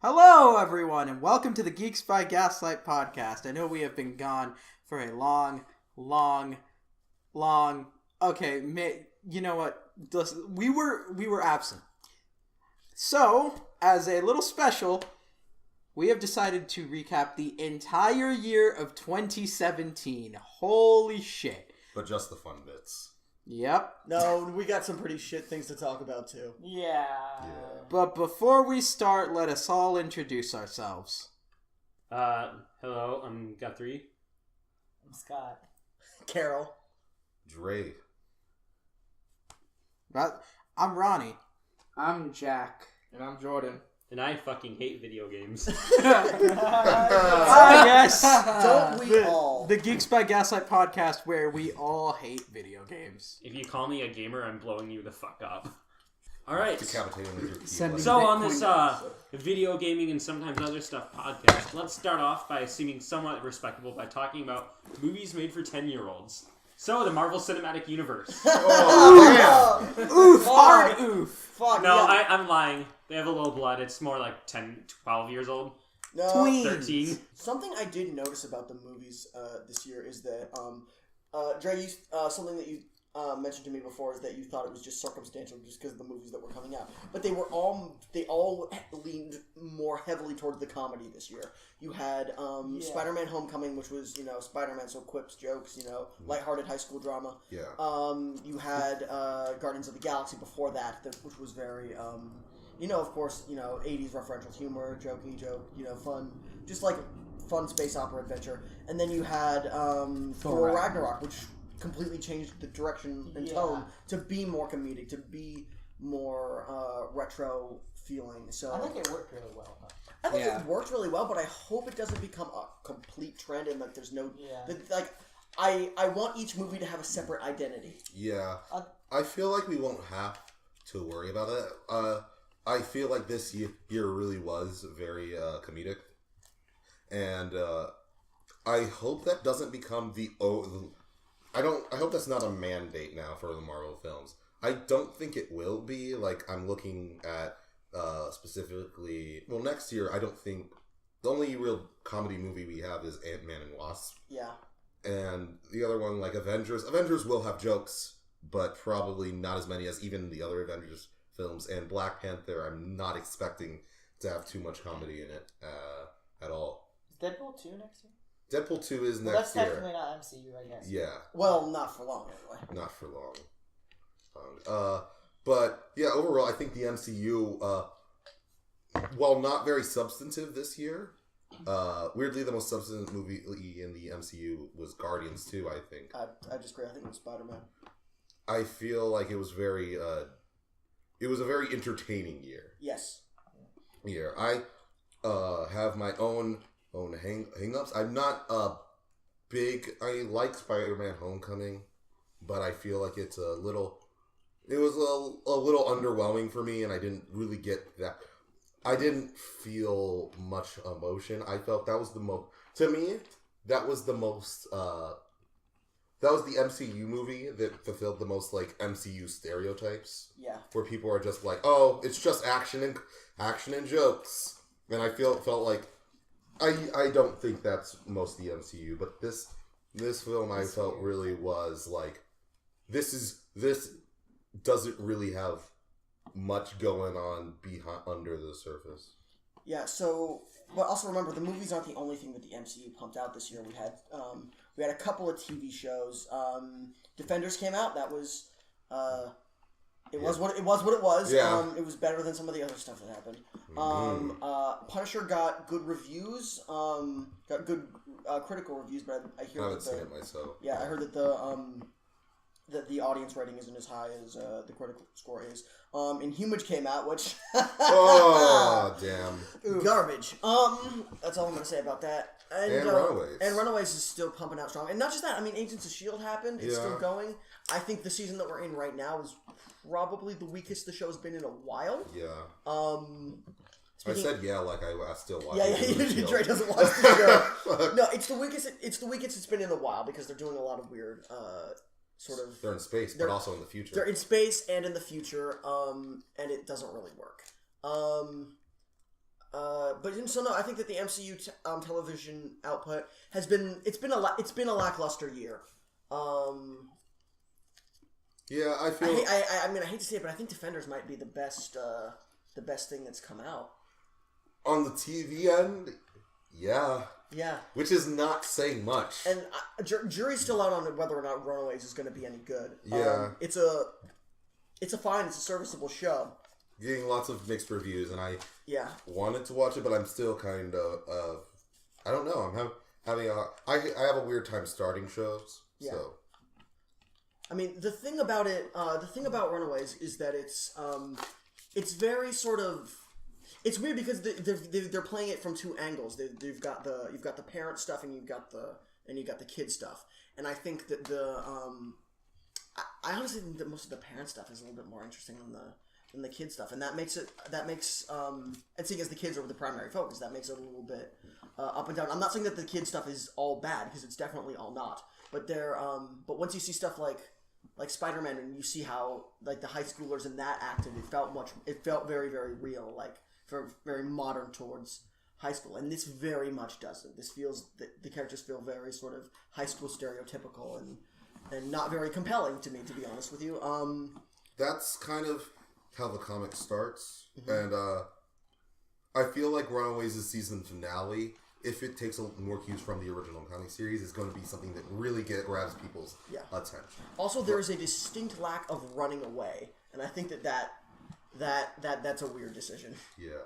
Hello, everyone, and welcome to the Geeks By Gaslight podcast. I know we have been gone for a long... Okay, you know what? Listen, we were absent. So, as a little special, we have decided to recap the entire year of 2017. Holy shit. But just the fun bits. Yep. No, we got some pretty shit things to talk about, too. Yeah. But before we start, let us all introduce ourselves. Hello, I'm Guthrie. I'm Scott. Carol. Dre. I'm Ronnie. I'm Jack. And I'm Jordan. And I fucking hate video games. Yes. Don't we all? The Geeks by Gaslight podcast where we all hate video games. If you call me a gamer, I'm blowing you the fuck up. Alright. Decapitating with your Sending- So on this video gaming and sometimes other stuff podcast, let's start off by seeming somewhat respectable by talking about movies made for 10-year-olds. So, the Marvel Cinematic Universe. Oh, damn! Oof! Hard oof! Fuck, No, yeah. I'm lying. They have a little blood. It's more like 10, 12 years old. No. Tweens. 13. Something I did notice about the movies this year is that, Dre, something that you mentioned to me before is that you thought it was just circumstantial just because of the movies that were coming out. But they all leaned more heavily towards the comedy this year. You had Spider-Man Homecoming, which was, Spider-Man, so quips, jokes, lighthearted high school drama. Yeah. You had Guardians of the Galaxy before that, which was very, of course, 80s referential humor, jokey joke, fun, just like fun space opera adventure. And then you had Thor Ragnarok, which completely changed the direction and tone to be more comedic, to be more retro feeling. So I think it worked really well. Huh? I think it worked really well, but I hope it doesn't become a complete trend and there's no I want each movie to have a separate identity. Yeah. I feel like we won't have to worry about it. I feel like this year really was very comedic. And I hope that doesn't become I hope that's not a mandate now for the Marvel films. I don't think it will be. Like, I'm looking at specifically... Well, next year, I don't think... The only real comedy movie we have is Ant-Man and Wasp. Yeah. And the other one, like Avengers. Avengers will have jokes, but probably not as many as even the other Avengers films. And Black Panther, I'm not expecting to have too much comedy in it at all. Is Deadpool 2 next year? Deadpool 2 is Well, next that's year. technically not MCU, I guess. Yeah. Well, not for long, anyway. Not for long. But, yeah, overall, I think the MCU, while not very substantive this year, weirdly, the most substantive movie in the MCU was Guardians 2, I think. I just agree. I think it was Spider-Man. I feel like it was a very entertaining year. Yes. I have my own hang-ups. I'm not I like Spider-Man Homecoming, but I feel like it was a little underwhelming for me, and I didn't really get that. I didn't feel much emotion. I felt that was the most, to me, that was the MCU movie that fulfilled the most, like, MCU stereotypes. Yeah. Where people are just like, oh, it's just action and jokes. And I felt like, I don't think that's most of the MCU, but this film I felt really was like, this doesn't really have much going on under the surface. Yeah, so, but also remember, the movies aren't the only thing that the MCU pumped out this year. We had a couple of TV shows. Defenders came out. That was, was what it was. Yeah. It was better than some of the other stuff that happened. Punisher got good reviews. Got good critical reviews, but I hear I haven't seen it myself. Yeah, I heard that the audience rating isn't as high as the critical score is. Inhumans came out, which oh damn garbage. That's all I'm gonna say about that. And Runaways. And Runaways is still pumping out strong. And not just that. I mean, Agents of S.H.I.E.L.D. happened. It's still going. I think the season that we're in right now is probably the weakest the show's been in a while. Yeah. I said like I still watch. Yeah. Dre doesn't watch the show. No, it's the weakest. It's the weakest it's been in a while because they're doing a lot of weird sort of... They're in space, but also in the future. They're in space and in the future, and it doesn't really work. I think that the MCU television output has been a lackluster year. Yeah, I feel. I mean, I hate to say it, but I think Defenders might be the best thing that's come out. On the TV end, yeah. Yeah. Which is not saying much. And jury's still out on whether or not Runaways is going to be any good. Yeah. It's a serviceable show. Getting lots of mixed reviews, and I wanted to watch it, but I'm still kind of, I don't know. I have a weird time starting shows. Yeah. So. I mean, the thing about Runaways is that it's very sort of, it's weird because they're playing it from two angles. You've got the parent stuff and you've got the kid stuff, and I think that I honestly think that most of the parent stuff is a little bit more interesting than the kid stuff, and that makes and seeing as the kids are the primary focus, that makes it a little bit up and down. I'm not saying that the kid stuff is all bad, because it's definitely all not, but but once you see stuff like Spider-Man, and you see how like the high schoolers in that acted, it felt very, very real, like very modern towards high school, and this very much doesn't. This feels that the characters feel very sort of high school stereotypical and not very compelling to me, to be honest with you. That's kind of how the comic starts, and I feel like Runaways' season finale, if it takes more cues from the original comic series, is going to be something that really grabs people's attention. Also, there is a distinct lack of running away, and I think that's a weird decision. Yeah.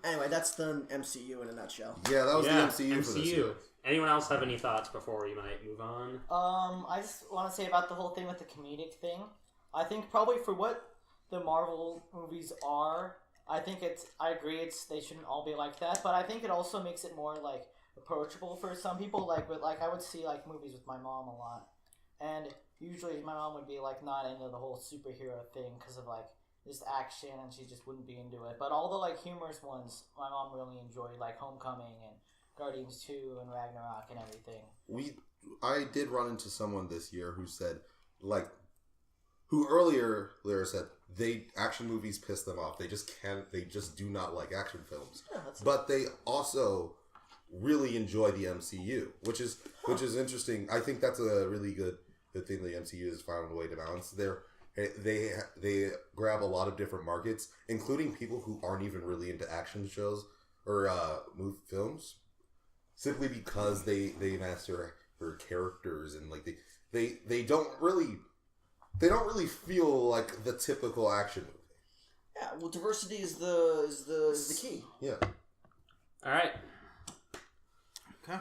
Anyway, that's the MCU in a nutshell. Yeah, that was the MCU for this year. Anyone else have any thoughts before we might move on? I just want to say about the whole thing with the comedic thing. I think probably for what the Marvel movies are, I agree they shouldn't all be like that, but I think it also makes it more like approachable for some people. Like I would see like movies with my mom a lot, and usually my mom would be like not into the whole superhero thing because of like just action, and she just wouldn't be into it. But all the like humorous ones, my mom really enjoyed, like Homecoming and Guardians 2 and Ragnarok and everything. I did run into someone this year who said who earlier said action movies piss them off. They just do not like action films. Yeah, but they also really enjoy the MCU, which is interesting. I think that's a really good thing the MCU has found a way to balance. They grab a lot of different markets, including people who aren't even really into action shows or films, simply because they master their characters, and like they don't really feel like the typical action movie. Yeah, well, diversity is the key. Yeah. All right. Okay.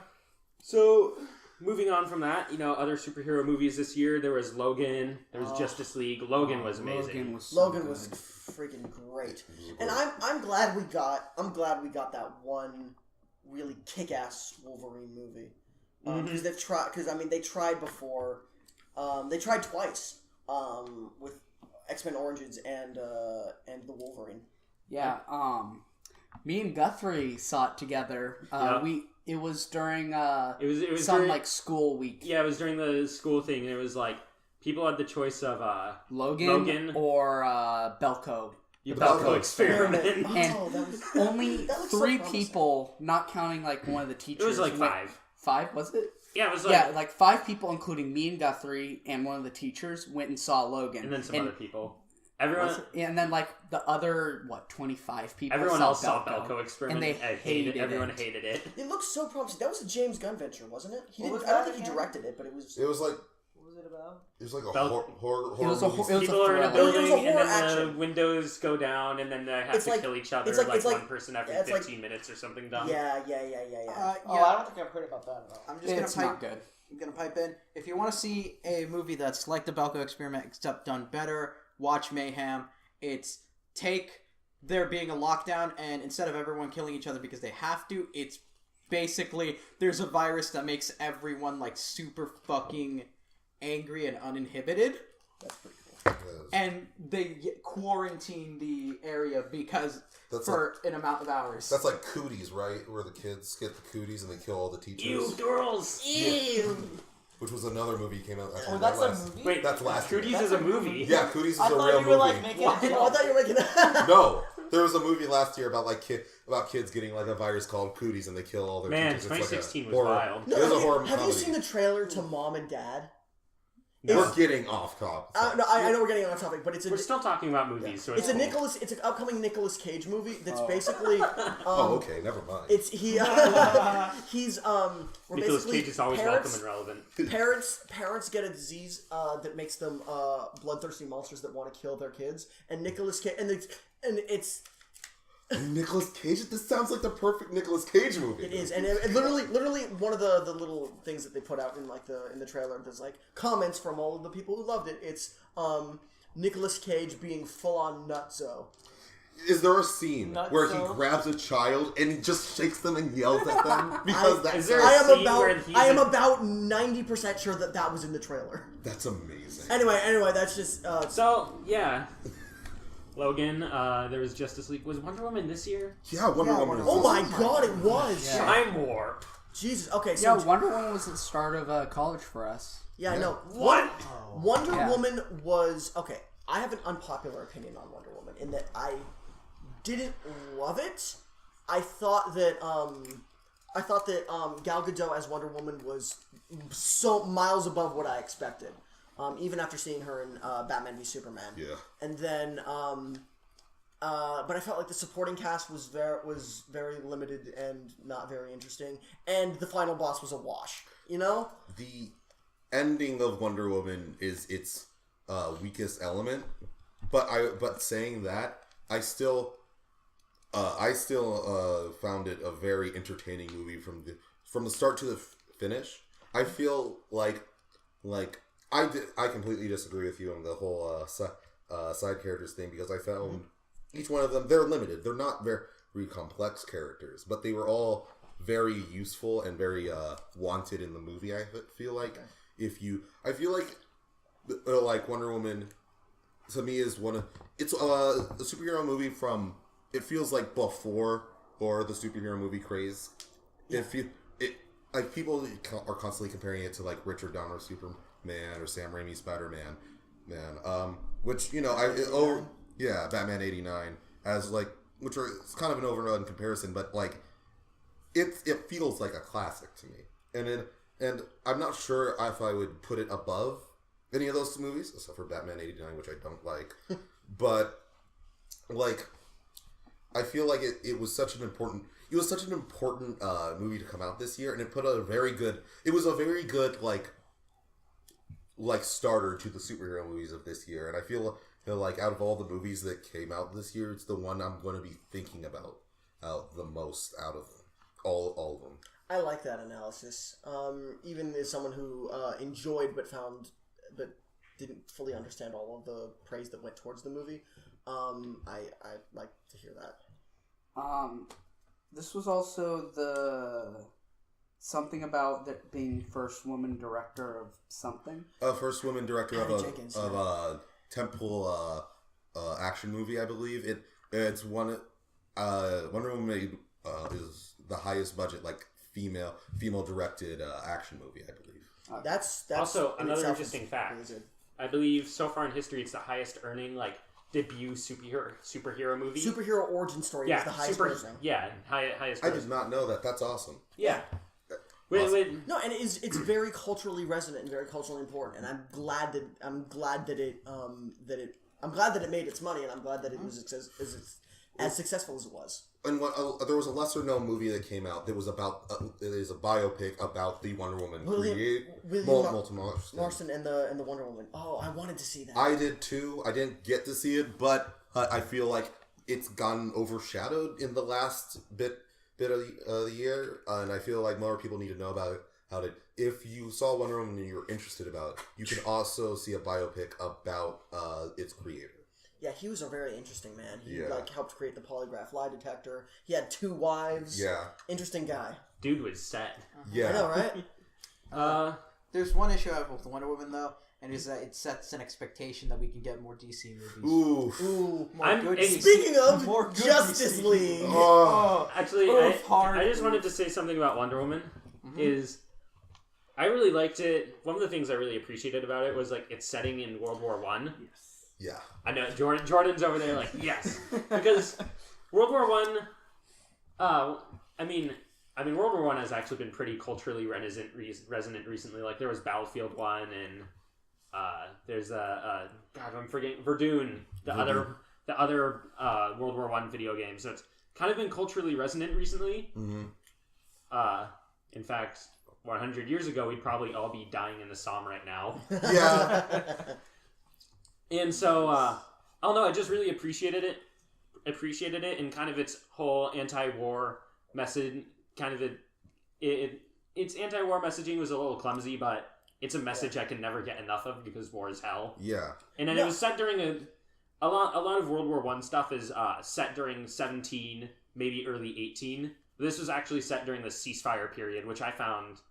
So, moving on from that, other superhero movies this year, there was Logan, there was Justice League. Logan was amazing. Logan was freaking great. And I'm glad we got that one really kick-ass Wolverine movie. Because they tried before. They tried twice. With X-Men Origins and the Wolverine. Yeah, me and Guthrie saw it together. It was during it was some during, school week. Yeah, it was during the school thing, and it was like people had the choice of Logan or Belko. The Belko experiment. And that was only 3 people, not counting like one of the teachers. It was like 5. 5, was it? Yeah, it was like 5 people, including me and Guthrie and one of the teachers, went and saw Logan, and then some other people. Everyone, and then like the other 25 people. Everyone else saw Belko experiment, and they hated it. Everyone hated it. It looked so promising. That was a James Gunn venture, wasn't it? I don't think he directed it, but it was. It was like. What was it about? It was like a horror. It was a people are in a building, and then action. the windows go down, and then they have to kill each other. It's like one person every 15 minutes or something dumb. Yeah. I don't think I've heard about that at all. I'm gonna pipe in. If you want to see a movie that's like the Belko experiment except done better, watch Mayhem. It's take there being a lockdown, and instead of everyone killing each other because they have to, it's basically there's a virus that makes everyone like super fucking angry and uninhibited. That's pretty cool. And they quarantine the area because an amount of hours. That's like Cooties, right? Where the kids get the cooties and they kill all the teachers. Ew, girls! Ew! Which was another movie came out. Oh, that's a movie? Wait, that's last Cooties year. is a movie. Yeah, Cooties is a real movie. I thought you were like making a joke. I thought you were making No, there was a movie last year about kids getting like a virus called cooties and they kill all their teachers. 2016 was horror. wild. No, it was a horror have comedy. you seen the trailer to Mom and Dad? No. We're getting off topic. No, I know we're getting on topic, but We're still talking about movies, so it's cool. It's an upcoming Nicolas Cage movie that's basically. Okay, never mind. It's he's we're Nicolas basically Cage is always welcome and relevant. Parents get a disease that makes them bloodthirsty monsters that want to kill their kids, and Nicolas Cage and it's. Nicolas Cage? This sounds like the perfect Nicolas Cage movie. It is, and literally one of the little things that they put out in in the trailer. There's like comments from all of the people who loved it. It's Nicolas Cage being full on nutso. Is there a scene where he grabs a child and he just shakes them and yells at them? Because I am about 90% sure that was in the trailer. That's amazing. Anyway, that's just So yeah. Logan, there was Justice League. Was Wonder Woman this year? Yeah, Wonder Woman. Oh my god, it was. Yeah. Time Warp. Jesus. Okay, so Wonder Woman was the start of college for us. Yeah, I know. What? Wonder Woman was okay. I have an unpopular opinion on Wonder Woman in that I didn't love it. I thought that Gal Gadot as Wonder Woman was so miles above what I expected. Even after seeing her in Batman v Superman. Yeah. And then, but I felt like the supporting cast was very limited and not very interesting. And the final boss was a wash. You know? The ending of Wonder Woman is its weakest element. But saying that, I still found it a very entertaining movie from the start to the finish. I feel like I completely disagree with you on the whole side characters thing because I found each one of them, they're limited. They're not very complex characters, but they were all very useful and very wanted in the movie. I feel like I feel like Wonder Woman to me is it's a superhero movie from, it feels like before or the superhero movie craze. Yeah. Like people are constantly comparing it to like Richard Donner Superman or Sam Raimi Spider-Man, which Batman '89 as like, which are it's kind of an overrun comparison, but like it feels like a classic to me, and I'm not sure if I would put it above any of those movies except for Batman '89, which I don't like, but like I feel like it was such an important movie to come out this year, and it was a very good like starter to the superhero movies of this year, and I feel like out of all the movies that came out this year, it's the one I'm going to be thinking about the most out of all of them. I like that analysis. Even as someone who enjoyed but didn't fully understand all of the praise that went towards the movie, I like to hear that. This was also something about that being first woman director of something. First woman director of a temple action movie, I believe. It's one. Wonder Woman is the highest budget like female directed action movie, I believe. That's also another interesting fact. I believe so far in history, it's the highest earning debut superhero movie. Superhero origin story is the highest grossing. Yeah, highest grossing. I did not know that. That's awesome. Yeah. Awesome. No, and it's very culturally resonant and very culturally important, and I'm glad that it made its money, and I'm glad that it was as successful as it was. And there was a lesser known movie that came out that was about it is a biopic about the Wonder Woman Marston and the Wonder Woman. Oh, I wanted to see that. I did too. I didn't get to see it, but I feel like it's gotten overshadowed in the last bit of the year, and I feel like more people need to know about it. If you saw Wonder Woman and you were interested about it, you can also see a biopic about its creator. Yeah, he was a very interesting man. He helped create the polygraph lie detector. He had 2 wives. Yeah. Interesting guy. Dude was set. Yeah. I know, right? There's one issue I have with Wonder Woman though, and is that it sets an expectation that we can get more DC movies. Ooh. Speaking of more Justice League. Actually, I just wanted to say something about Wonder Woman. Is I really liked it. One of the things I really appreciated about it was like its setting in World War I. Yeah. I know Jordan's over there like yes, because World War One. I mean, World War One has actually been pretty culturally resonant recently. Like there was Battlefield One, and there's God, I'm forgetting Verdun, the other World War One video game. So it's kind of been culturally resonant recently. Mm-hmm. In fact, 100 years ago, we'd probably all be dying in the Somme right now. Yeah. And so, I don't know. I just really appreciated it and kind of its whole anti-war message. Kind of its anti-war messaging was a little clumsy, but it's a message I can never get enough of because war is hell. Yeah. And then it was set during a lot of World War One stuff is set during 17, maybe early 18. This was actually set during the ceasefire period, which I found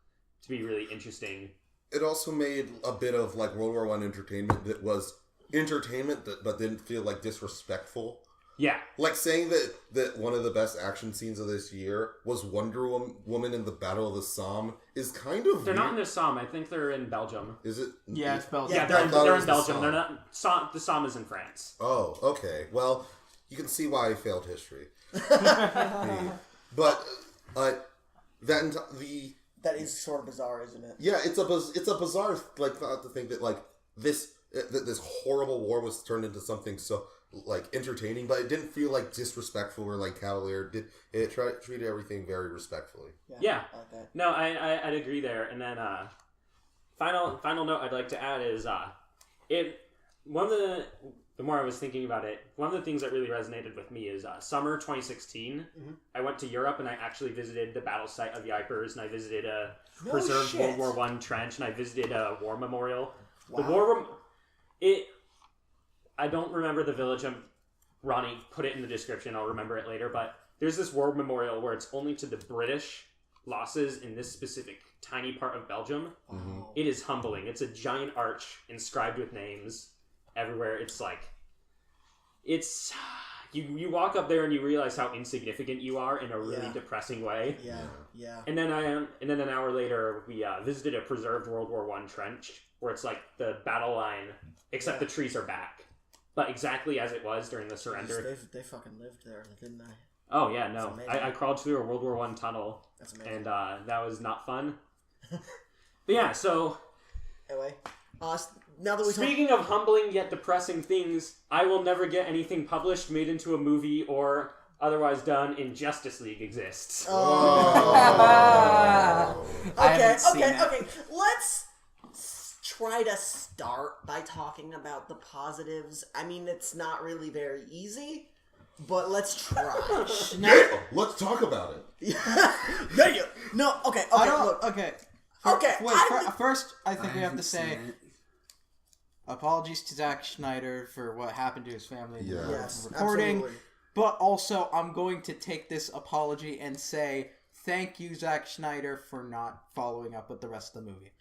to be really interesting. It also made a bit of like World War One entertainment that was entertainment, but didn't feel like disrespectful. Yeah. Like saying that one of the best action scenes of this year was Wonder Woman in the Battle of the Somme is kind of They're weird. not in the Somme. I think they're in Belgium. Is it? Yeah, it's Belgium. Yeah, they're in Belgium. They're not. The Somme is in France. Oh, okay. Well, you can see why I failed history. But that is sort of bizarre, isn't it? Yeah, it's a bizarre like thought to think that like this horrible war was turned into something so like entertaining, but it didn't feel like disrespectful or like cavalier. It treated everything very respectfully. Yeah. I like that. No, I'd agree there. And then final note I'd like to add is the more I was thinking about it, one of the things that really resonated with me is summer 2016. Mm-hmm. I went to Europe and I actually visited the battle site of Ypres, and I visited a preserved World War I trench, and I visited a war memorial. Wow. I don't remember the village. Ronnie put it in the description. I'll remember it later. But there's this war memorial where it's only to the British losses in this specific tiny part of Belgium. Mm-hmm. It is humbling. It's a giant arch inscribed with names everywhere. It's like, you walk up there and you realize how insignificant you are in a really depressing way. Yeah. And then an hour later we visited a preserved World War I trench where it's like the battle line, except the trees are back, but exactly as it was during the surrender. They fucking lived there, didn't they? Oh yeah, no. I crawled through a World War I tunnel. That's amazing. And that was not fun. But yeah, so anyway, now that we speaking of humbling yet depressing things, I will never get anything published, made into a movie, or otherwise done in Justice League exists. Okay. Let's try to start by talking about the positives. I mean, it's not really very easy, but let's try. Yeah, let's talk about it. Yeah. No, okay. First, I think we have to say apologies to Zack Snyder for what happened to his family in the recording. Absolutely. But also, I'm going to take this apology and say thank you, Zack Snyder, for not following up with the rest of the movie.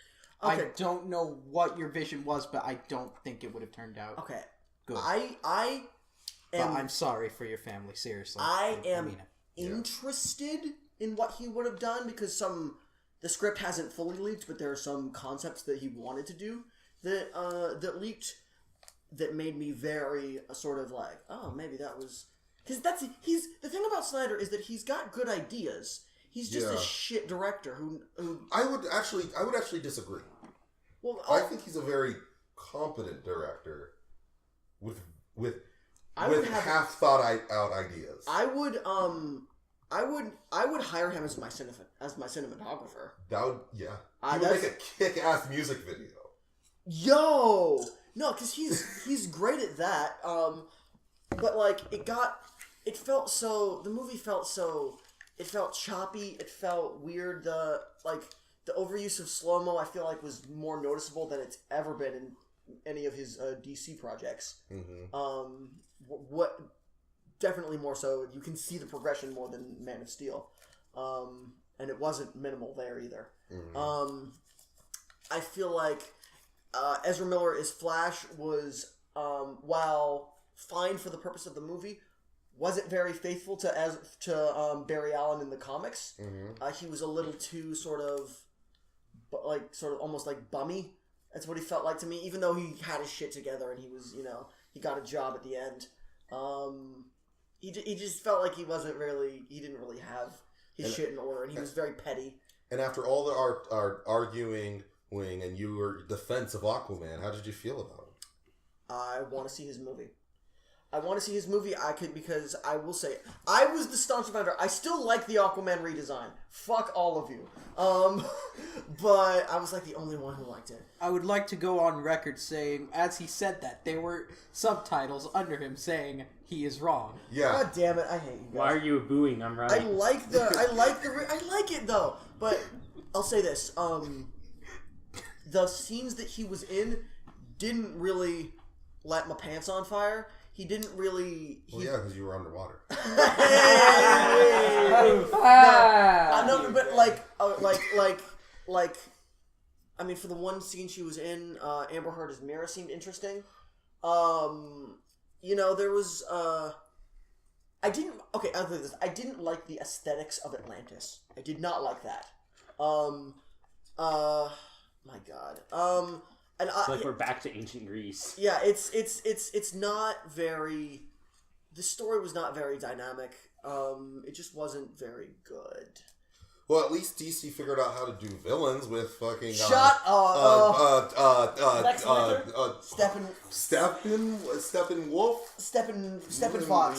Okay. I don't know what your vision was, but I don't think it would have turned out good. I'm sorry for your family, seriously. I am interested in what he would have done because the script hasn't fully leaked, but there are some concepts that he wanted to do that leaked that made me very sort of like, oh, maybe that was because the thing about Snyder is that he's got good ideas. He's just a shit director who I would actually disagree. Well, I think he's a very competent director with half thought out ideas. I would hire him as my cinematographer. That would he would make a kick-ass music video. Yo, no, because he's great at that. But like the movie felt choppy. It felt weird. The overuse of slow-mo I feel like was more noticeable than it's ever been in any of his DC projects. Mm-hmm. What definitely more so. You can see the progression more than Man of Steel, and it wasn't minimal there either. Mm-hmm. I feel like Ezra Miller as Flash was, while fine for the purpose of the movie, wasn't very faithful to Barry Allen in the comics. Mm-hmm. He was a little too sort of almost like bummy. That's what he felt like to me, even though he had his shit together and he was, he got a job at the end. he just felt like he didn't really have his shit in order, and he was very petty. And after all the arguing, and your defense of Aquaman, how did you feel about it? I want to see his movie. Because I will say, I was the staunch defender. I still like the Aquaman redesign. Fuck all of you. But I was like the only one who liked it. I would like to go on record saying, as he said that, there were subtitles under him saying he is wrong. Yeah. God damn it! I hate you guys. Why are you booing? I'm right. I like it though. But I'll say this: the scenes that he was in didn't really light my pants on fire. He didn't really. Well, yeah, because you were underwater. No, but like, I mean, for the one scene she was in, Amber Heard as Mira seemed interesting. There was. I didn't. Okay, I'll tell you this. I didn't like the aesthetics of Atlantis. I did not like that. My God. And it's like we're back to ancient Greece. Yeah, it's not very. The story was not very dynamic. It just wasn't very good. Well, at least DC figured out how to do villains with fucking Shut up. Steppenwolf, Steppenfox,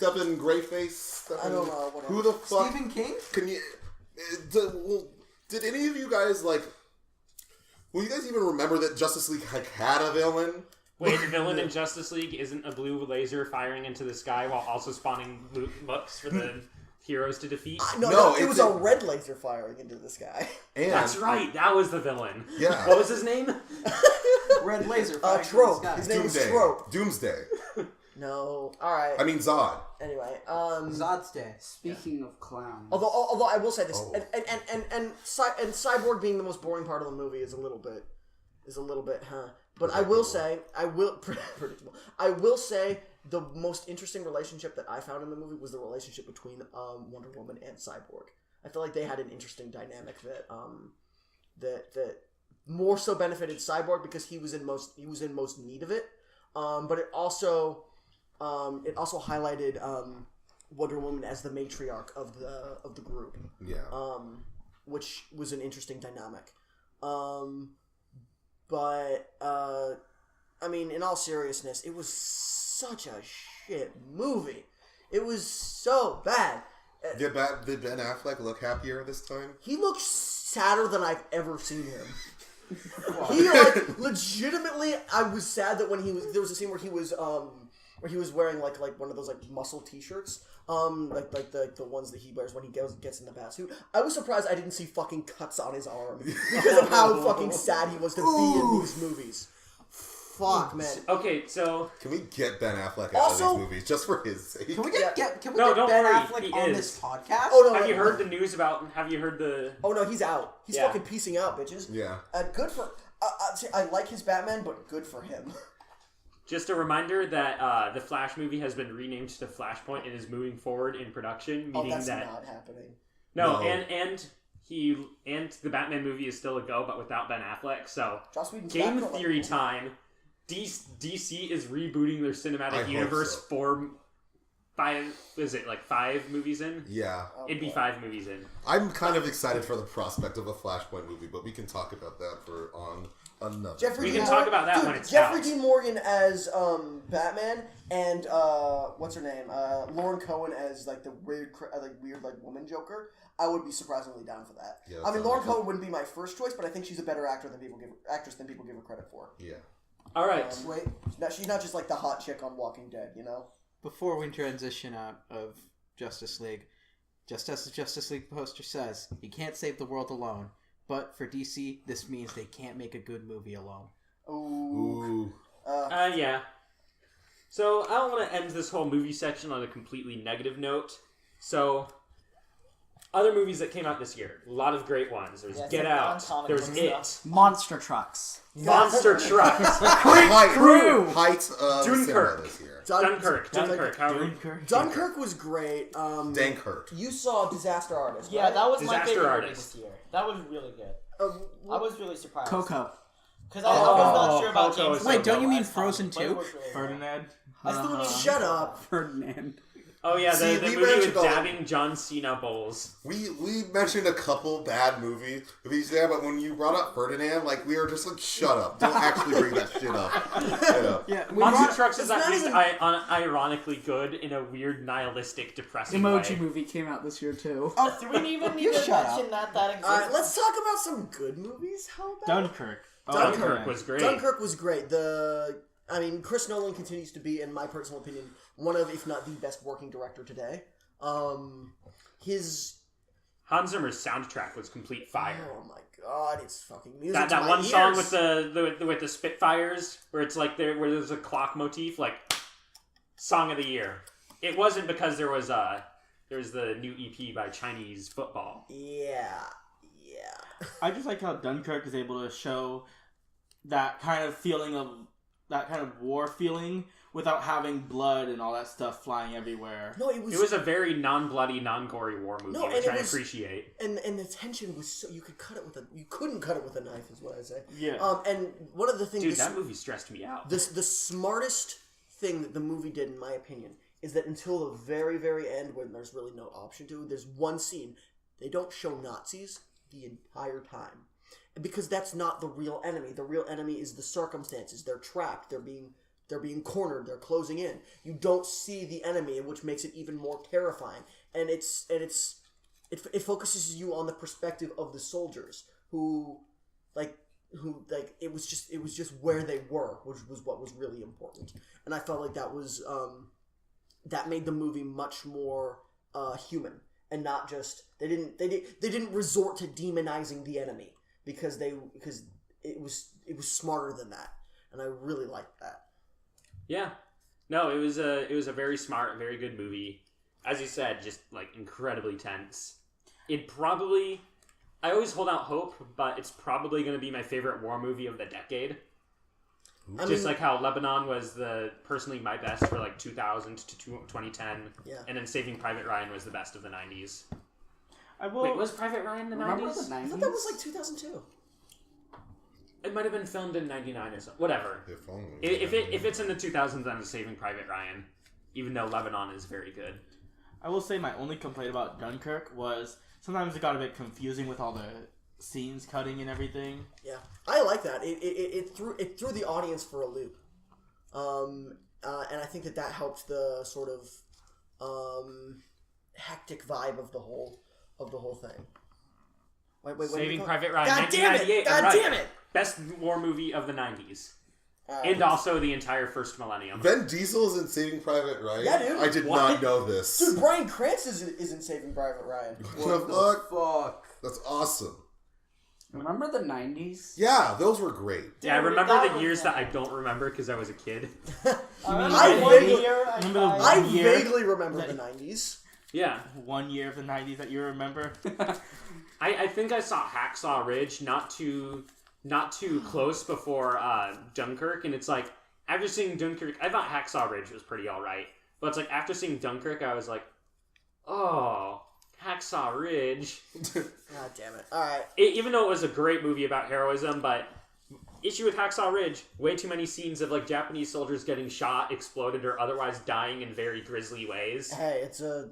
Steppen Greyface. I don't know. Whatever. Who the fuck? Stephen King? Can you? Did any of you guys will you guys even remember that Justice League had a villain? Wait, the villain in Justice League isn't a blue laser firing into the sky while also spawning mooks for the heroes to defeat? No, it was a red laser firing into the sky. And that's right, that was the villain. Yeah. What was his name? Red laser firing Trope. into the sky. His name was Doomsday. Trope. Doomsday. No. Alright. I mean Zod. Anyway, Zod's Day. Speaking of clowns. Although I will say this, and Cyborg being the most boring part of the movie is a little bit, huh? But I will say, predictable. I will say the most interesting relationship that I found in the movie was the relationship between Wonder Woman and Cyborg. I feel like they had an interesting dynamic that more so benefited Cyborg because he was in most need of it. But it also highlighted Wonder Woman as the matriarch of the group. Yeah. Which was an interesting dynamic. But I mean, in all seriousness, it was such a shit movie. It was so bad. Did Ben Affleck look happier this time? He looked sadder than I've ever seen him. He legitimately. I was sad that when there was a scene where he was wearing like one of those muscle T-shirts, like the ones that he wears when he gets in the bat suit. I was surprised I didn't see fucking cuts on his arm because of how fucking sad he was to be in these movies. Fuck, man. Okay, so can we get Ben Affleck out of these movies just for his sake? Can we get Ben worry, Affleck on this podcast? Oh no! Have you heard the news about? Have you heard the? Oh no, he's out. He's Yeah. fucking piecing out, bitches. Yeah. Good for. I like his Batman, but good for him. Just a reminder that the Flash movie has been renamed to Flashpoint and is moving forward in production, meaning that's that not happening. No, No. and the Batman movie is still a go, but without Ben Affleck. So Joss Whedon's game Batgirl, theory time. DC is rebooting their cinematic universe for five movies in? Yeah. It'd be 5 movies in. I'm kind of excited for the prospect of a Flashpoint movie, but we can talk about that on another. We can talk about that when it's Jeffrey out. Dean Morgan as Batman and what's her name? Lauren Cohen as the weird woman Joker. I would be surprisingly down for that. Yeah, I mean, Lauren Cohen wouldn't be my first choice, but I think she's a better actress than people give her credit for. Yeah. All right. Wait, She's not just the hot chick on Walking Dead, you know. before we transition out of Justice League, just as the Justice League poster says, you can't save the world alone. But for DC, this means they can't make a good movie alone. Ooh. Yeah. So I don't want to end this whole movie section on a completely negative note. So, other movies that came out this year. A lot of great ones. There's Get Out. There's It. Monster Trucks. Monster Trucks. Crew. Heights of Dunkirk. cinema this year. Dunkirk. Dunkirk was great. Dunkirk. You saw Disaster Artist, Yeah, right? that was my Disaster favorite movie Artist. this year. That was really good. I was really surprised. Coco. Because I was not sure about Coco James. is Wait, don't you mean Cameron, Frozen but it 2? was really good. Ferdinand. I still need. Shut up, Ferdinand. Oh yeah, See, the we movie mentioned with dabbing John Cena bowls. We mentioned a couple bad movies there, but when you brought up Ferdinand, like we were just like, shut up! Don't actually bring that shit up. Yeah, Monster Trucks is at least ironically good in a weird, nihilistic, depressing Emoji way. movie came out this year too. Oh, Do we even need to shut mention that exists? Let's talk about some good movies. How about Dunkirk. Dunkirk was great. Dunkirk was great. Chris Nolan continues to be, in my personal opinion, one of, if not the best working director today. His Hans Zimmer's soundtrack was complete fire. Oh my god, it's fucking music. That one song with the Spitfires, where it's like where there's a clock motif, like song of the year. It wasn't because there was the new EP by Chinese Football. Yeah. I just like how Dunkirk is able to show that kind of feeling of that kind of war feeling without having blood and all that stuff flying everywhere. No, it was a very non-bloody, non-gory war movie, which I appreciate. And the tension was so you couldn't cut it with a knife, is what I say. Yeah. And one of the things, dude, that movie stressed me out. The smartest thing that the movie did, in my opinion, is that until the very, very end, when there's really no option to, there's one scene. They don't show Nazis the entire time, because that's not the real enemy. The real enemy is the circumstances. They're trapped. They're being cornered. They're closing in. You don't see the enemy, which makes it even more terrifying. And it focuses you on the perspective of the soldiers who it was just where they were, which was what was really important. And I felt like that was that made the movie much more human, and not just they didn't resort to demonizing the enemy because it was smarter than that, and I really liked that. Yeah, no, it was a very smart, very good movie. As you said, just like incredibly tense. I always hold out hope, but it's probably going to be my favorite war movie of the decade. Like how Lebanon was personally my best for like 2000 to 2010, and then Saving Private Ryan was the best of the 90s. Wait, was Private Ryan the 90s? The 90s? I thought that was like 2002. It might have been filmed in 99 or something. Whatever. If it's in the 2000s, then it's Saving Private Ryan, even though Lebanon is very good. I will say my only complaint about Dunkirk was sometimes it got a bit confusing with all the scenes cutting and everything. Yeah, I like that. It threw the audience for a loop, and I think that helped the sort of hectic vibe of the whole thing. Wait, Saving Private Ryan, God damn it! 1998. God damn it! Best war movie of the 90s. And also the entire first millennium. Vin Diesel's in Saving Private Ryan? Yeah, dude. I did not know this. Dude, Bryan Cranston is in Saving Private Ryan. What the fuck? That's awesome. Remember the 90s? Yeah, those were great. Yeah, I remember the years that I don't remember because I was a kid. I vaguely remember the 90s. Yeah. 1 year of the 90s that you remember? I think I saw Hacksaw Ridge not too close before Dunkirk, and it's like, after seeing Dunkirk, I thought Hacksaw Ridge was pretty alright, but it's like, after seeing Dunkirk, I was like, oh, Hacksaw Ridge. God damn it. Alright. Even though it was a great movie about heroism, but issue with Hacksaw Ridge, way too many scenes of like Japanese soldiers getting shot, exploded, or otherwise dying in very grisly ways. Hey, it's a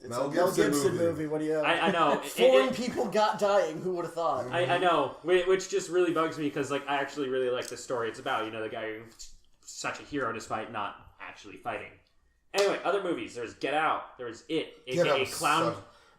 Mel Mel Gibson Gibson movie. What do you know? I know. Foreign people got dying. Who would have thought? I know, which just really bugs me because like I actually really like the story it's about. The guy who's such a hero despite not actually fighting. Anyway, other movies. There's Get Out. There's It, aka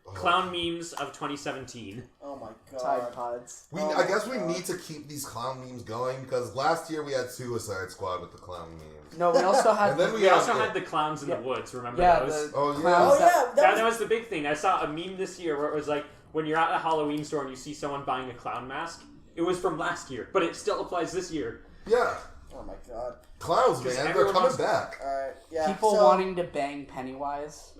Clown memes of 2017. Oh my god. Tide Pods. I guess we need to keep these clown memes going because last year we had Suicide Squad with the clown memes. No, we also had. And then We also had the clowns in the woods. Remember those? That was the big thing. I saw a meme this year where it was like when you're at a Halloween store and you see someone buying a clown mask. It was from last year, but it still applies this year. Yeah. Oh my god. Clowns, man. They're coming back. Alright, yeah. People wanting to bang Pennywise.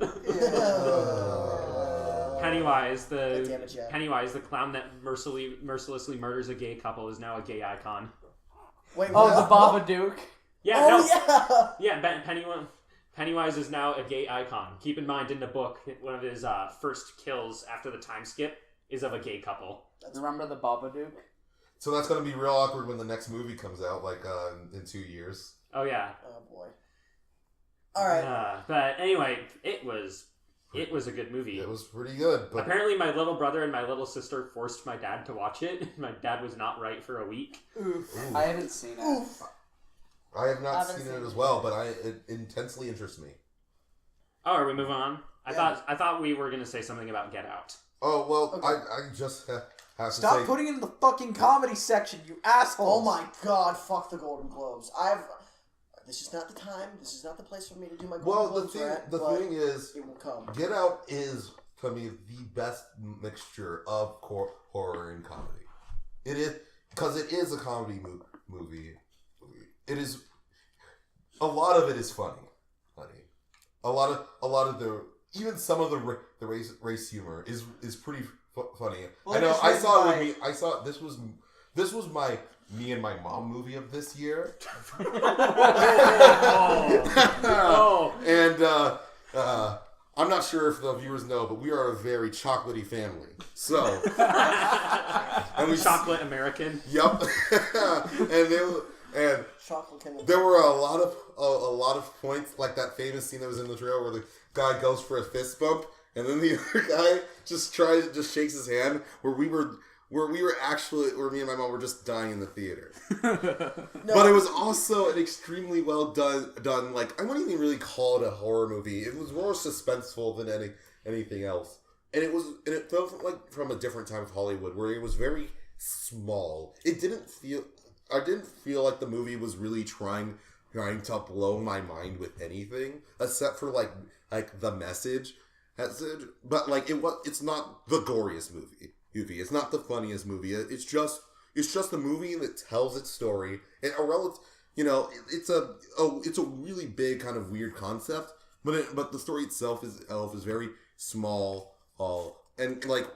Pennywise, damn it, yeah. Pennywise, the clown that mercilessly murders a gay couple, is now a gay icon. Wait, the Babadook. Yeah, Pennywise is now a gay icon. Keep in mind, in the book, one of his first kills after the time skip is of a gay couple. Remember the Babadook? So that's going to be real awkward when the next movie comes out, like in 2 years. Oh yeah. Oh boy. All right. But anyway, it was a good movie. It was pretty good. But apparently, my little brother and my little sister forced my dad to watch it. My dad was not right for a week. Oof. I haven't seen it. Oof. I have not seen it as well, but it intensely interests me. Oh, are we moving on? I thought we were going to say something about Get Out. Oh, well, Okay. I just have to Stop say... putting it in the fucking comedy section, you asshole! Oh my god, fuck the Golden Globes. This is not the time. This is not the place for me to do my Golden Globes rant, the but thing is, it will come. Get Out is, to me, the best mixture of horror and comedy. It is, because it is a comedy movie. It is, a lot of it is funny. A lot of the, even some of the race humor is pretty funny. Well, I know. I saw this was my me and my mom movie of this year. And I'm not sure if the viewers know, but we are a very chocolatey family. So, and we chocolate American. Yep. and there were a lot of points, like that famous scene that was in the trailer where the guy goes for a fist bump, and then the other guy just shakes his hand. Where me and my mom were just dying in the theater. But it was also an extremely well done. Like, I wouldn't even really call it a horror movie. It was more suspenseful than anything else, and it felt like from a different time of Hollywood where it was very small. I didn't feel like the movie was really trying to blow my mind with anything, except for like the message. But like it's not the goriest movie. It's not the funniest movie. It's just a movie that tells its story. And it's a really big kind of weird concept, but the story itself is very small, and like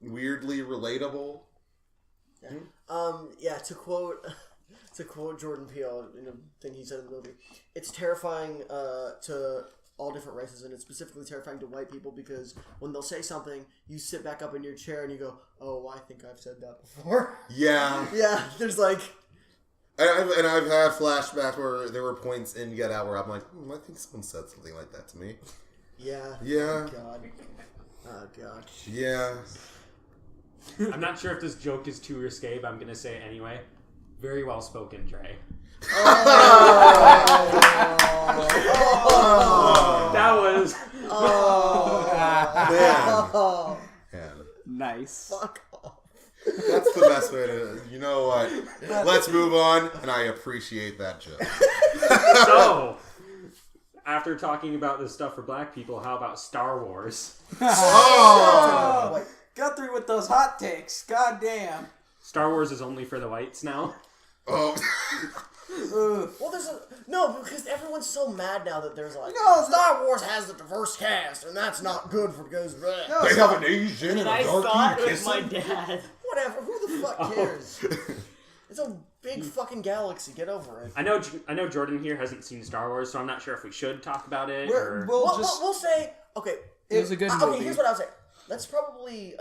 weirdly relatable. Yeah. To quote Jordan Peele in a thing he said in the movie, it's terrifying to all different races, and it's specifically terrifying to white people because when they'll say something, you sit back up in your chair and you go, "Oh, I think I've said that before." Yeah. Yeah. There's like. And I've had flashbacks where there were points in Get Out where I'm like, I think someone said something like that to me. Yeah. Yeah. Oh God. Yeah. I'm not sure if this joke is too risque, but I'm going to say it anyway. Very well spoken, Dre. That was... Man. Nice. Fuck off. That's the best way to... You know what? Let's move on, and I appreciate that joke. So, after talking about this stuff for black people, how about Star Wars? Guthrie with those hot takes. God damn. Star Wars is only for the whites now. Oh. Well, because everyone's so mad now that there's like, No, Star Wars has a diverse cast, and that's not good for because They have an Asian and I a thought darky it was my kissing. dad. whatever. Who the fuck cares? It's a big fucking galaxy. Get over it. I know Jordan here hasn't seen Star Wars, so I'm not sure if we should talk about it. We'll say okay. It was a good movie. Okay, here's what I'll say. Let's probably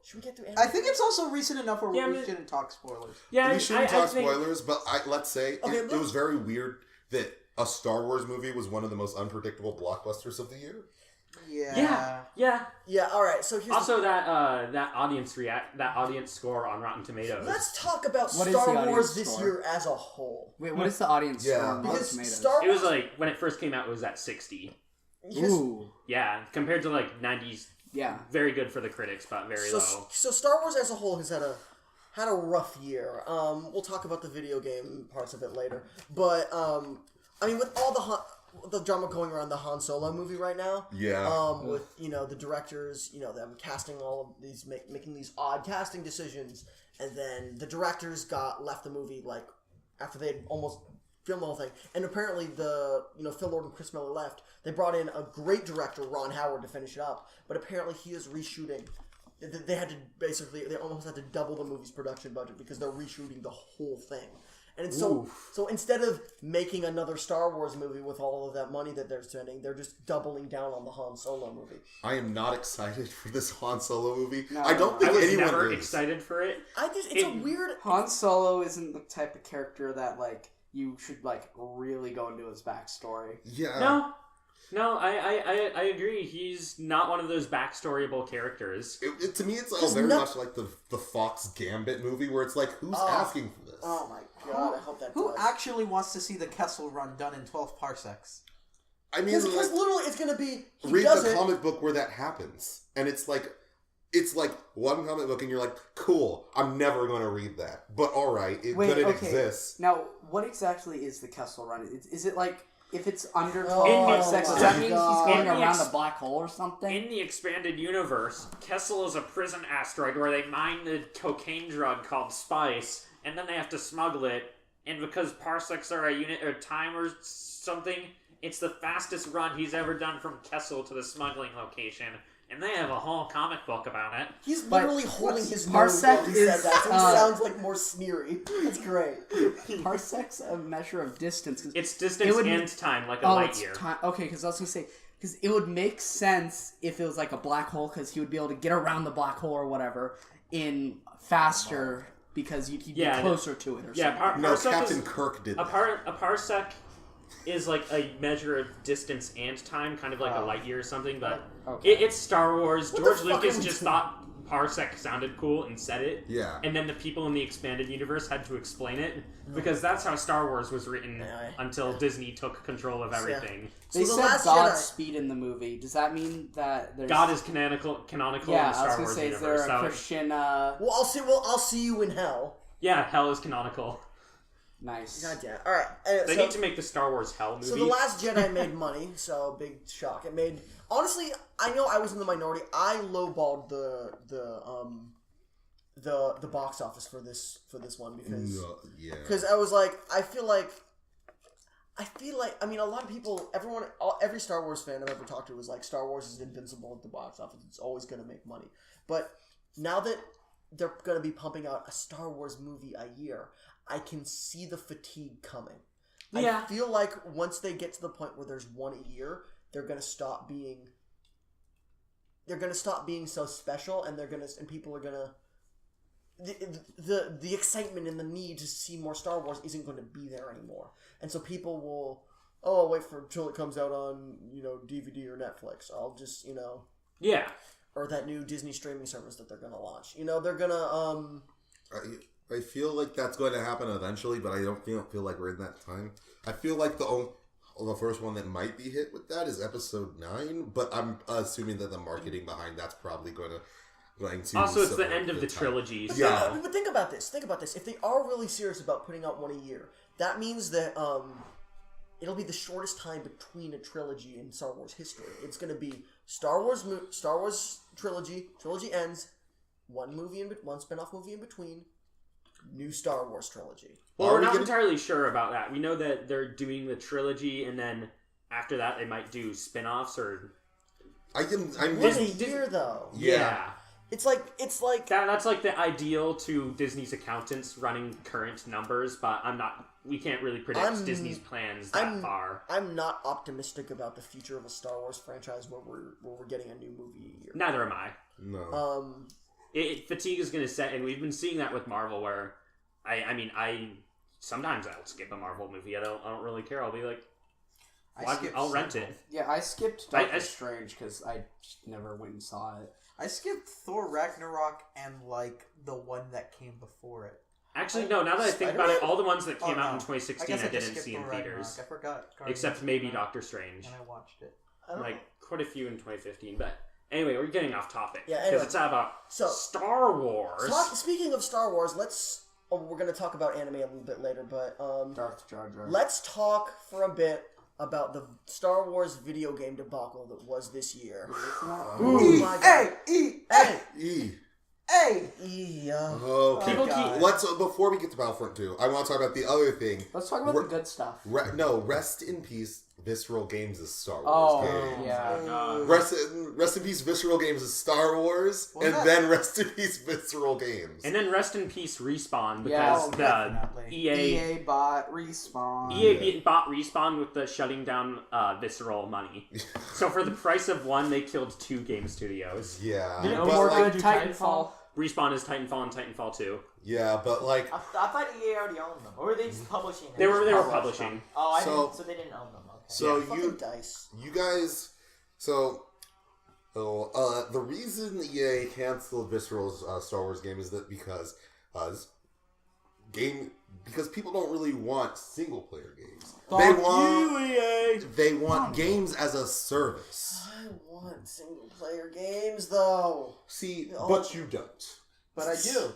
should we get through? I think it's also recent enough where Yeah, we shouldn't talk spoilers. Yeah, We shouldn't talk think... spoilers, but let's say Okay, it was very weird that a Star Wars movie was one of the most unpredictable blockbusters of the year. Yeah. All right. So here's Also, that audience score on Rotten Tomatoes. Let's talk about What is the Star audience Wars this score? year as a whole. Wait, what is the audience Yeah. score on Rotten Because Tomatoes? Star It was Wars. like when it first came out, it was at 60. Ooh. Yeah, compared to like 90s. Yeah. Very good for the critics, but very low. So Star Wars as a whole has had a rough year. We'll talk about the video game parts of it later. But I mean, with all the drama going around the Han Solo movie right now. Yeah. With the directors, them casting all of these, making these odd casting decisions, and then the directors left the movie like after they had almost filmed the whole thing. And apparently Phil Lord and Chris Miller left. They brought in a great director, Ron Howard, to finish it up. But apparently he is reshooting. They almost had to double the movie's production budget because they're reshooting the whole thing. And so instead of making another Star Wars movie with all of that money that they're spending, they're just doubling down on the Han Solo movie. I am not excited for this Han Solo movie. No, I don't think I was anyone never is. excited for it. It's a weird. Han Solo isn't the type of character that like you should like really go into his backstory. Yeah. No, I agree. He's not one of those backstoryable characters. To me, it's all very much like the Fox Gambit movie, where it's like, who's asking for this? Oh my god! I hope that. Who does. actually wants to see the Kessel Run done in 12 parsecs? I mean, Because literally, it's gonna be. Read the comic book where that happens, and it's like one comic book, and you're like, cool. I'm never going to read that, but all right, it exists. Now, what exactly is the Kessel Run? Is it like if it's under 12 Oh, parsecs? Does that mean he's going In the around a black hole or something? In the expanded universe, Kessel is a prison asteroid where they mine the cocaine drug called Spice, and then they have to smuggle it. And because parsecs are a unit or time or something, it's the fastest run he's ever done from Kessel to the smuggling location. And they have a whole comic book about it. He's literally holding his parsec nose while he said is, that, so it sounds like more sneery. That's great. Parsec's a measure of distance. It's distance and time, like a light year. Okay, because I was going to say, because it would make sense if it was like a black hole, because he would be able to get around the black hole or whatever in faster, because he'd be closer to it or something. No, Captain Kirk did that. A parsec is like a measure of distance and time, kind of like a light year or something, but it's Star Wars. George Lucas just thought parsec sounded cool and said it. Yeah. And then the people in the expanded universe had to explain it, because that's how Star Wars was written until Disney took control of everything. They So said God's speed in the movie. Does that mean that there's... God is canonical in the Star Wars universe. Is there a Christian... Well, I'll see you in hell. Yeah, hell is canonical. Nice. God damn. All right. They need to make the Star Wars Hell movie. So The Last Jedi made money, so big shock. It made... Honestly, I know I was in the minority. I lowballed the box office for this one because I was like, I feel like I mean, a lot of people, every Star Wars fan I've ever talked to was like, Star Wars is invincible at the box office. It's always going to make money. But now that they're going to be pumping out a Star Wars movie a year, I can see the fatigue coming. Yeah. I feel like once they get to the point where there's one a year, they're going to stop being so special, and people are going to the excitement and the need to see more Star Wars isn't going to be there anymore. And so people will, I'll wait until it comes out on, DVD or Netflix. I'll just, Yeah. Or that new Disney streaming service that they're going to launch. They're going to I feel like that's going to happen eventually, but I don't feel like we're in that time. I feel like the first one that might be hit with that is Episode 9, but I'm assuming that the marketing behind that's probably going to also, it's the end of the trilogy. So. Yeah. But think about this. If they are really serious about putting out one a year, that means that it'll be the shortest time between a trilogy in Star Wars history. It's going to be Star Wars trilogy ends, one spin-off movie in between, new Star Wars trilogy. Well, we're not entirely sure about that. We know that they're doing the trilogy, and then after that, they might do spin-offs or. One a year though. Yeah. It's like that's like the ideal to Disney's accountants running current numbers, but we can't really predict Disney's plans that far. I'm not optimistic about the future of a Star Wars franchise where we're getting a new movie a year. Neither am I. No. Fatigue is going to set, and we've been seeing that with Marvel, where I sometimes I'll skip a Marvel movie. I don't really care. I'll be like, I'll rent it. Yeah, I skipped Doctor Strange because I just never went and saw it. I skipped Thor Ragnarok and the one that came before it. Actually, no. Now that I think about it, all the ones that came out in 2016, I didn't see in Thor theaters. Ragnarok. I forgot. Except maybe Doctor Strange. And I watched it. Quite a few in 2015, but anyway, we're getting off topic because it's about Star Wars. Speaking of Star Wars, we're going to talk about anime a little bit later, but Darth Jar Jar. Let's talk for a bit about the Star Wars video game debacle that was this year. Oh my God. Before we get to Battlefront 2, I want to talk about the other thing. Let's talk about the good stuff. Rest in peace, Visceral Games' Star Wars games. Yeah. Rest in peace, Visceral Games' Star Wars, then rest in peace, Visceral Games. And then rest in peace, Respawn, because EA bought Respawn. EA bought Respawn with the shutting down Visceral money. So for the price of one, they killed two game studios. Yeah. No more good Titanfall. Respawn is Titanfall and Titanfall 2. Yeah, but like, I thought EA already owned them, or were they just publishing them? They were publishing. Oh, So- so they didn't own them. Okay. so Fucking dice. you guys, so. The reason EA canceled Visceral's Star Wars game is that because people don't really want single player games. They want games as a service. I want single player games though. See, Oh. but you don't. But I do.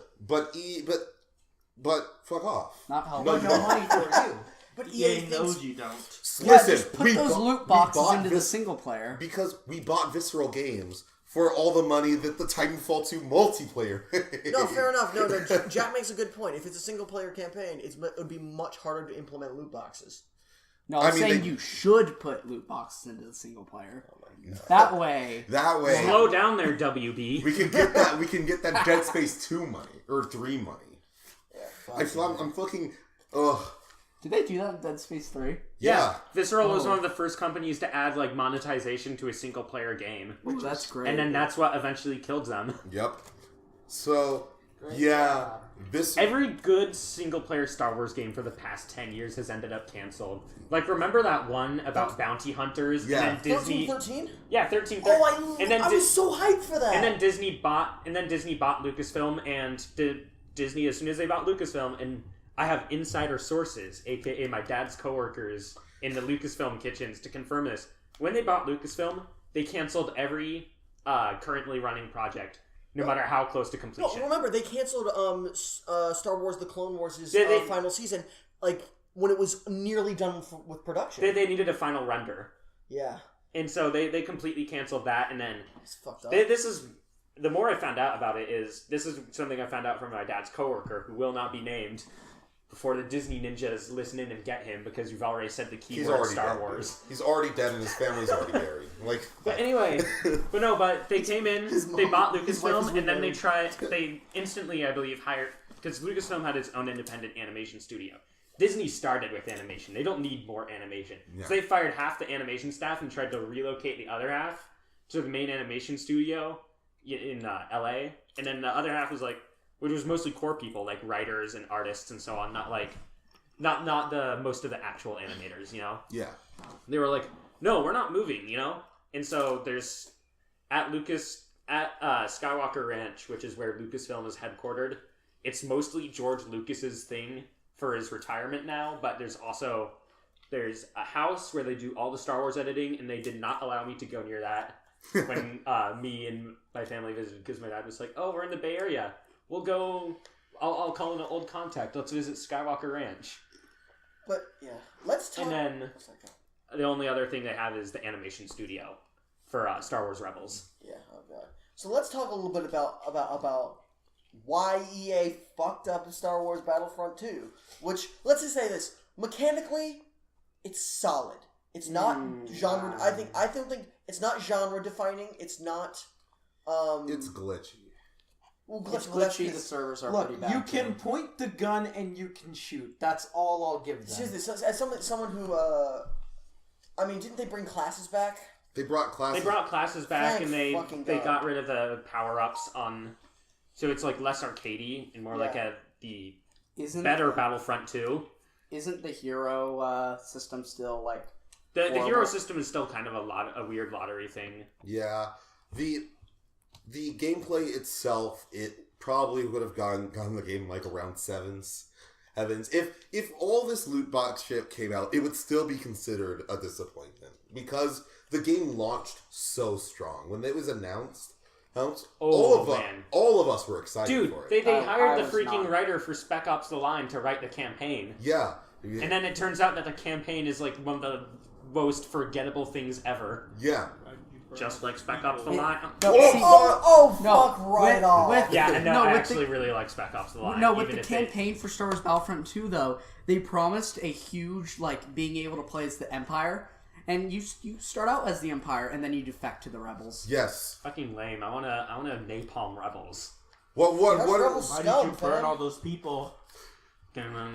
But fuck off. Not how No, much you don't. money for you. But EA thinks knows you don't. Yeah, Listen, just put those loot boxes into the single player. because we bought Visceral Games for all the money that the Titanfall 2 multiplayer. No, fair enough. No. Jack makes a good point. If it's a single player campaign, it would be much harder to implement loot boxes. No, I'm saying you should put loot boxes into the single player. Oh my god. That way. That way, Slow down there, WB. we can get that. We can get that Dead Space 2 money or 3 money. I'm fucking. Ugh. Did they do that in Dead Space 3? Yeah. Visceral was one of the first companies to add like monetization to a single player game. Which that's great. And then that's what eventually killed them. Yep. So Great yeah, job. this. Every good single player Star Wars game for the past 10 years has ended up canceled. Like, remember that one about bounty hunters? Yeah. And then Disney. 13? Yeah, 13. Oh, and then I was so hyped for that. And then Disney bought Lucasfilm, and Disney, as soon as they bought Lucasfilm, and I have insider sources, aka my dad's coworkers in the Lucasfilm kitchens, to confirm this. When they bought Lucasfilm, they canceled every currently running project, no matter how close to completion. No, remember they canceled Star Wars: The Clone Wars' They- final season, like when it was nearly done with production. They needed a final render, Yeah, and so they completely canceled that, and then it's fucked up. this is. The more I found out about it this is something I found out from my dad's coworker, who will not be named, before the Disney ninjas listen in and get him, because you've already said the He's keyword already Star dead. Wars. He's already dead, and his family's already buried. Like, But anyway, but they came in, they bought Lucasfilm, and then remarried. they instantly, I believe, hired, because Lucasfilm had its own independent animation studio. Disney started with animation. They don't need more animation. Yeah. So they fired half the animation staff and tried to relocate the other half to the main animation studio in LA. And then the other half was like, which was mostly core people, like writers and artists and so on, not the most of the actual animators, you know? yeah. They were like, no, we're not moving, you know? And so there's, at Skywalker Ranch, which is where Lucasfilm is headquartered, it's mostly George Lucas's thing for his retirement now, but there's a house where they do all the Star Wars editing, and they did not allow me to go near that when me and my family visited, because my dad was like, oh, we're in the Bay Area. We'll go, I'll call in an old contact. Let's visit Skywalker Ranch. But yeah, let's talk. And then the only other thing they have is the animation studio for Star Wars Rebels. Yeah, oh god. So let's talk a little bit about why EA fucked up in Star Wars Battlefront 2. Which, let's just say this, mechanically, it's solid. It's not genre. I don't think it's not genre defining. It's not. It's glitchy. Well, It's that's glitchy. The because- servers are Look, pretty bad. you can too. point the gun and you can shoot. That's all I'll give them. Seriously, so as someone who, I mean, didn't they bring classes back? They brought classes. They brought classes back, Thank and they fucking God. got rid of the power-ups on, so it's like less arcadey and more like the Isn't better Battlefront 2. Isn't the hero system still like The horrible? hero system is still kind of a weird lottery thing. Yeah. The gameplay itself, it probably would have gotten the game like around sevens. Heavens. If all this loot box shit came out, it would still be considered a disappointment. Because the game launched so strong. When it was announced, all of us were excited Dude, for it. they I hired the was freaking not. writer for Spec Ops: The Line to write the campaign. Yeah. And then it turns out that the campaign is like one of the most forgettable things ever. Yeah. Just like Spec Ops: The Line. No, Whoa! see, Oh, no, fuck right with- off. with- Yeah, and No, I with actually really like Spec Ops: The Line. No, with even the if they- campaign for Star Wars Battlefront 2, though, they promised a huge, like, being able to play as the Empire, and you start out as the Empire, and then you defect to the Rebels. Yes. Fucking lame. I wanna napalm Rebels. What? That's Rebels Why scum, did you burn fam. all those people?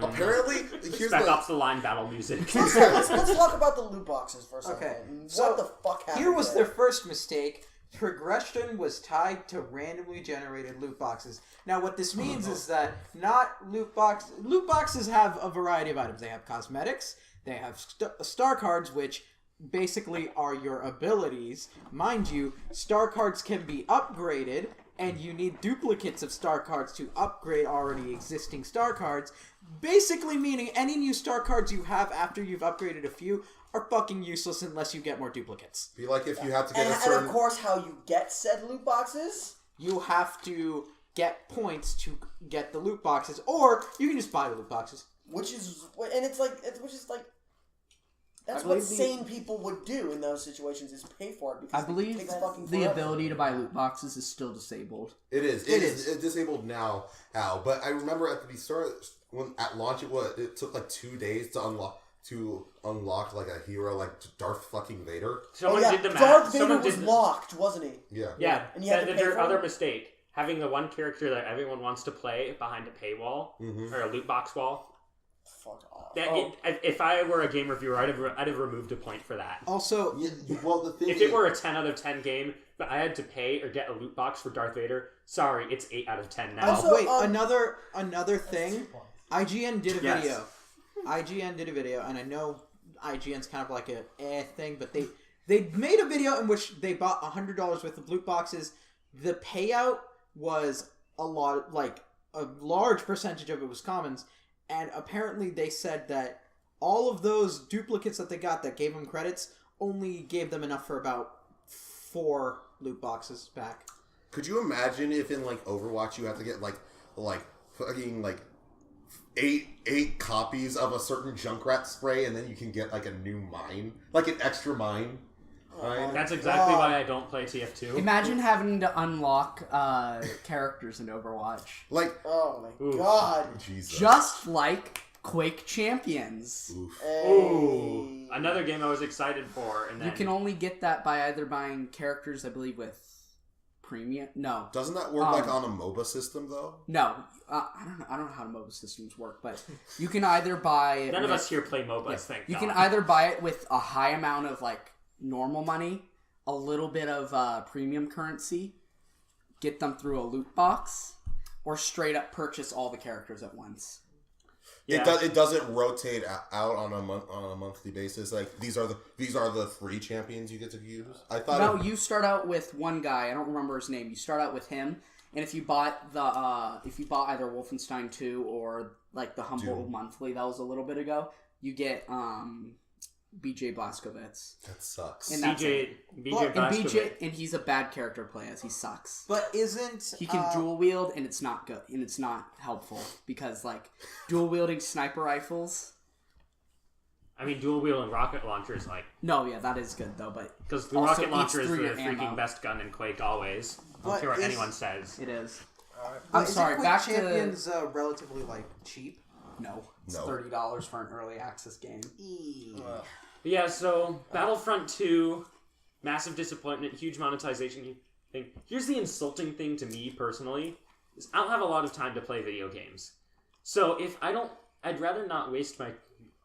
Apparently, here's Spec the... Ops: The Line battle music. Let's talk about the loot boxes for a second. Okay, What so the fuck happened Here was there? their first mistake. progression was tied to randomly generated loot boxes. Now, what this means is that not loot boxes have a variety of items. They have cosmetics, they have star cards, which basically are your abilities. Mind you, star cards can be upgraded, and you need duplicates of star cards to upgrade already existing star cards. Basically meaning any new star cards you have after you've upgraded a few are fucking useless unless you get more duplicates. Be like if you have to get And, a certain... and of course, how you get said loot boxes? You have to get points to get the loot boxes, or you can just buy the loot boxes. Which is that's I what believe sane people would do in those situations is pay for it because I believe it takes fucking the forever. ability to buy loot boxes is still disabled. It is. It It's is. disabled now, Al. But I remember at the start, when at launch, it took like 2 days to unlock like a hero like Darth fucking Vader. Someone Oh, yeah. did the math. Darth Vader Someone was did locked, wasn't he? Yeah. Yeah, And you had to pay for other it? mistake. Having the one character that everyone wants to play behind a paywall or a loot box wall. Fuck off. If I were a game reviewer, I'd have removed a point for that. Also, Well, the thing If it were a 10 out of 10 game, but I had to pay or get a loot box for Darth Vader, sorry, it's 8 out of 10 now. Also, wait, another thing. IGN did a Yes. video. IGN did a video, and I know IGN's kind of like a thing, but they made a video in which they bought $100 worth of loot boxes. The payout was a lot, like a large percentage of it was commons, and apparently they said that all of those duplicates that they got that gave them credits only gave them enough for about 4 loot boxes back. Could you imagine if in like Overwatch you have to get like fucking like eight copies of a certain Junkrat spray, and then you can get like a new mine, like an extra mine. Right? That's exactly why I don't play TF2. Imagine having to unlock characters in Overwatch. Like, Oh my Oof. god. Jesus. Just like Quake Champions. Oof. Ooh, another game I was excited for, and then You can only get that by either buying characters, I believe, with premium. No, Doesn't that work like on a MOBA system though? no. I don't know. I don't know how MOBA systems work, but you can either buy it. none of with- us here play MOBAs. yeah, Thank you God. can either buy it with a high amount of like normal money, a little bit of premium currency, get them through a loot box, or straight up purchase all the characters at once. Yeah. It doesn't rotate out on a monthly basis. Like these are the 3 champions you get to use. I thought No, you start out with one guy. I don't remember his name. You start out with him, and if you bought either Wolfenstein 2 or like the Humble Doom. Monthly that was a little bit ago, you get BJ Blazkowicz. that sucks. And that's BJ And Blazkowicz. BJ, and he's a bad character to play as he sucks. But isn't He can dual wield, and it's not good, and it's not helpful because like dual wielding sniper rifles. I mean, dual wheel and rocket launchers, like No, yeah, that is good though, but because the Also rocket eats launcher is the through your freaking ammo. best gun in Quake always. I But don't care what is- anyone says. it is. But I'm isn't sorry. Quake Back Champions relatively like cheap. No, it's No. $30 for an early access game. But yeah, so Battlefront 2, massive disappointment, huge monetization thing. Here's the insulting thing to me personally, is I don't have a lot of time to play video games. So if I don't, I'd rather not waste my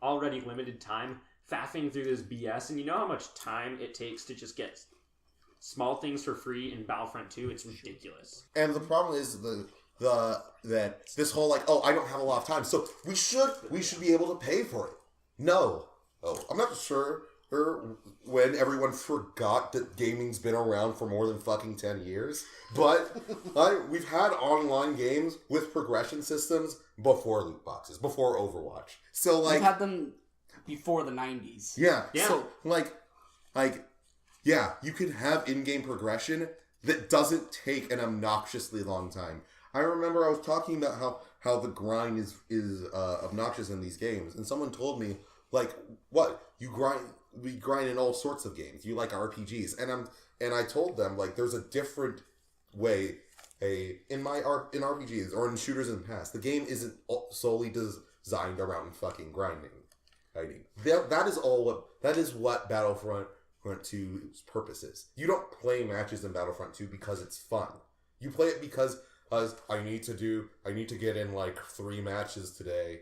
already limited time faffing through this BS. And you know how much time it takes to just get small things for free in Battlefront 2? It's ridiculous. And the problem is that this whole like, oh, I don't have a lot of time, so we should be able to pay for it. No. Oh, I'm not sure when everyone forgot that gaming's been around for more than fucking 10 years. But we've had online games with progression systems before loot boxes, before Overwatch. So like, We've had them before the 90s. yeah. Yeah. So yeah, you can have in-game progression that doesn't take an obnoxiously long time. I remember I was talking about how the grind is obnoxious in these games, and someone told me like, what you grind? We grind in all sorts of games. You like RPGs, and I told them like, there's a different way. In RPGs or in shooters in the past, the game isn't solely designed around fucking grinding. That is what Battlefront 2's purpose is. You don't play matches in Battlefront 2 because it's fun. You play it because I need to get in like 3 matches today,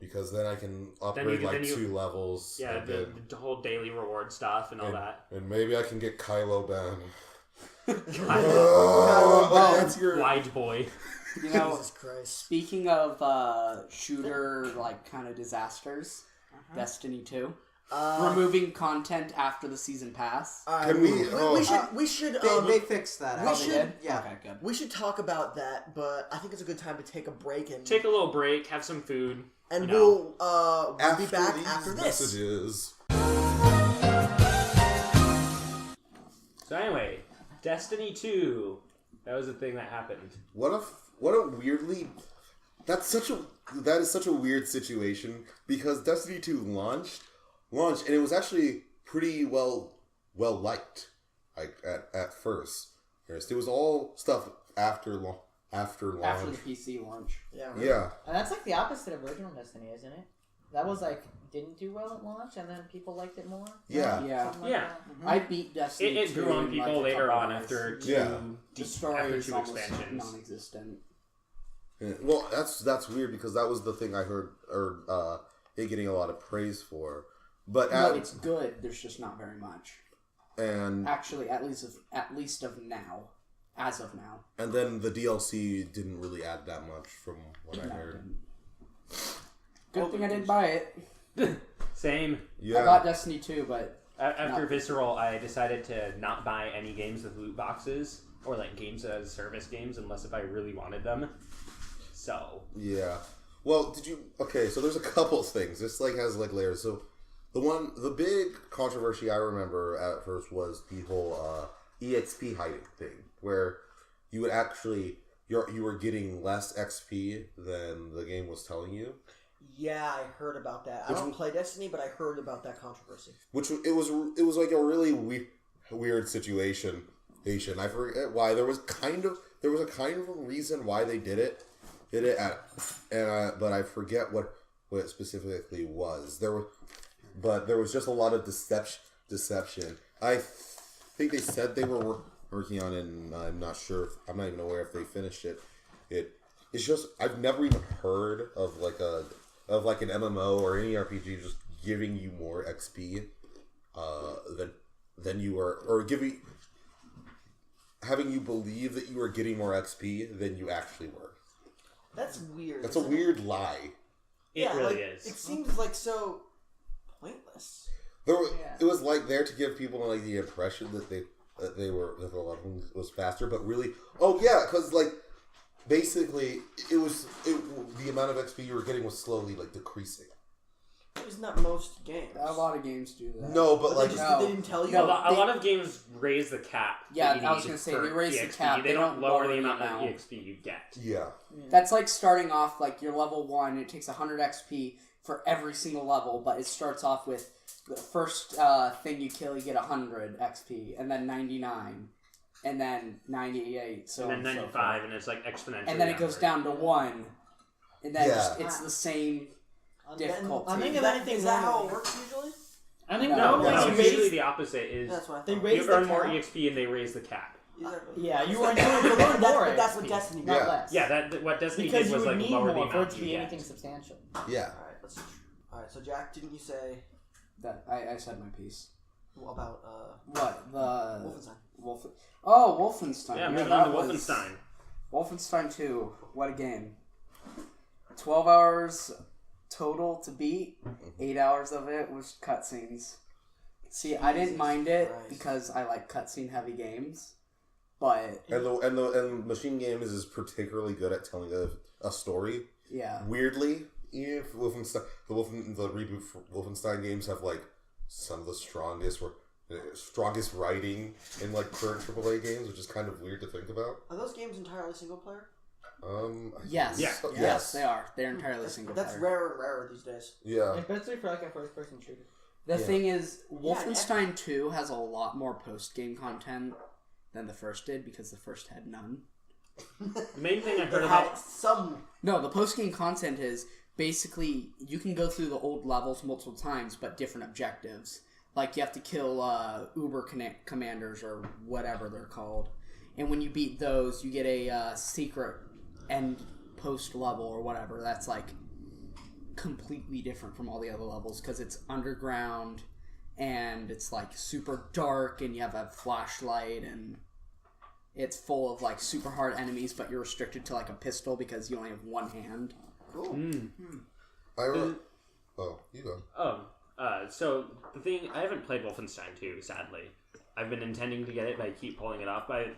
because then I can upgrade 2 levels. Yeah, the whole daily reward stuff and all that. And maybe I can get Kylo Ben. That's your Wide boy. You know, Jesus Christ. speaking of shooter like kind of disasters, Destiny 2. Removing content after the season pass. Can we? We should. They fixed that. we out. should- Yeah. Okay, good. We should talk about that, but I think it's a good time to take a break and Take a little break, have some food. and you know. we'll be back these after this. messages. So anyway, Destiny 2. That was the thing that happened. What a weirdly. That is such a weird situation because Destiny 2 launched, and it was actually pretty well liked, like at first. It was all stuff after launch. After the PC launch. Yeah. Yeah. And that's like the opposite of original Destiny, isn't it? That was like didn't do well at launch, and then people liked it more. Yeah. Yeah. Something like Yeah. that. I beat Destiny 2 It grew on in, people like, a later couple on days. after two, Yeah. The story after is 2 almost expansions. non-existent. Yeah. Well, that's weird because that was the thing I heard it getting a lot of praise for, but No, it's good. There's just not very much. and Actually, at least of now, as of now. and then the DLC didn't really add that much from what I No, it heard. didn't. Good thing I didn't buy it. Same. Yeah. I got Destiny 2, but After No. Visceral, I decided to not buy any games with loot boxes or like games as service games unless if I really wanted them. So Yeah. Well, okay, so there's a couple things. This like has like layers. So the big controversy I remember at first was the whole EXP hiding thing, where you would actually you were getting less XP than the game was telling you. Yeah, I heard about that. I don't play Destiny, but I heard about that controversy. Which it was like a really weird situation. I forget why. There was a kind of a reason why they did it. But I forget what it specifically was. There was just a lot of deception. I think they said they were working on it, and I'm not sure. I'm not even aware if they finished it. It's just I've never even heard of like an MMO or any RPG just giving you more XP than you were, or having you believe that you were getting more XP than you actually were. That's weird. That's a weird lie. it really like, is. It seems like so pointless. It was like there to give people like the impression that the leveling was faster, but really, because like basically the amount of XP you were getting was slowly like decreasing. It's not most games. a lot of games do that. No, but like No. They didn't tell you. a lot of games raise the cap. Yeah, that you I was need gonna say, for they raise the EXP. cap, They they don't don't lower lower the the amount of amount. EXP you get. yeah. That's like starting off, like, you're level 1, it takes 100 XP for every single level, but it starts off with the first thing you kill, you get 100 XP, and then 99, and then 98, so And then so 95, forth. and it's like exponentially. And then it goes down to 1, and then Yeah. it's the same difficulty. I think Is if that, anything, is that how it works usually? I think No, No, no, it's they usually raise, the opposite. Is That's what I they thought. raise you the earn more cap. EXP and they raise the cap. Yeah, you earn That's, more that's what XP, Destiny not Yeah. less. Yeah, what Destiny because did you was would like need lower the more for it amount to you be get. anything substantial. Yeah. Alright, so Jack, didn't you say That I said my piece. about What? The... Wolfenstein? Wolfenstein. Yeah, moving that on to was- Wolfenstein. Wolfenstein 2. What a game. 12 hours total to beat. 8 hours of it was cutscenes. See, I didn't mind it Christ. because I like cutscene heavy games, but And Machine Games is particularly good at telling a story. yeah, Weirdly, if the reboot for Wolfenstein games have like some of the strongest writing in like current AAA games, which is kind of weird to think about. Are those games entirely single player? yes, Yeah. yes, they are. They're entirely single That's player. rarer and rarer these days. Yeah. Especially for like a first-person shooter. The Yeah. thing is, Yeah, Wolfenstein 2 has a lot more post-game content than the first did because the first had none. The main thing I heard It had about. some. No, the post-game content is basically you can go through the old levels multiple times, but different objectives. Like you have to kill Uber commanders or whatever they're called, and when you beat those, you get a secret end post level or whatever. That's like completely different from all the other levels because it's underground and it's like super dark, and you have a flashlight and It's full of like super hard enemies, but you're restricted to like a pistol because you only have one hand. Cool. Oh, you go. So the thing, I haven't played Wolfenstein 2, sadly. I've been intending to get it, but I keep pulling it off. But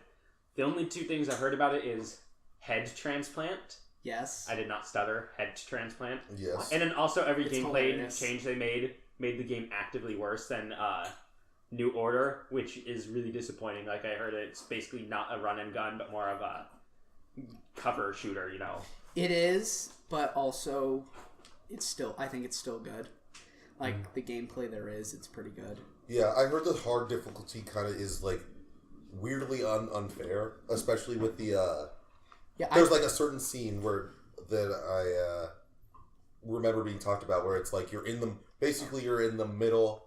the only two things I've heard about it is head transplant. Yes. I did not stutter. Head transplant. Yes. And then also every It's gameplay hilarious. change they made the game actively worse than New Order, which is really disappointing. Like I heard, it's basically not a run and gun, but more of a cover shooter. It is, but also I think it's still good. Like the gameplay there is, it's pretty good. Yeah, I heard the hard difficulty kind of is like weirdly unfair, especially with the. There's like a certain scene that I remember being talked about where it's like you're in the middle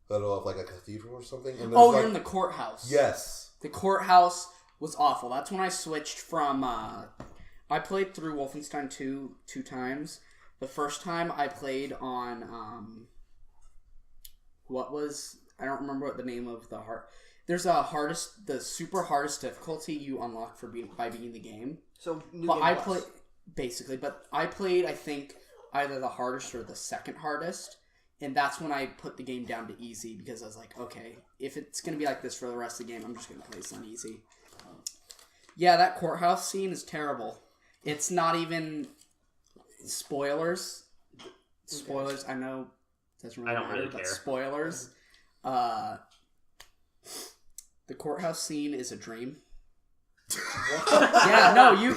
of like a cathedral or something. And you're in the courthouse. Yes. The courthouse was awful. That's when I switched from. I played through Wolfenstein 2 two times. The first time I played on I don't remember what the name of the There's the super hardest difficulty you unlock by beating the game. So, I played I think either the hardest or the second hardest, and that's when I put the game down to easy because I was like, okay, if it's gonna be like this for the rest of the game, I'm just gonna play this on easy. Yeah, that courthouse scene is terrible. It's not even spoilers. Spoilers. I know. Doesn't really I don't matter, really but care. Spoilers. The courthouse scene is a dream. Yeah, no, you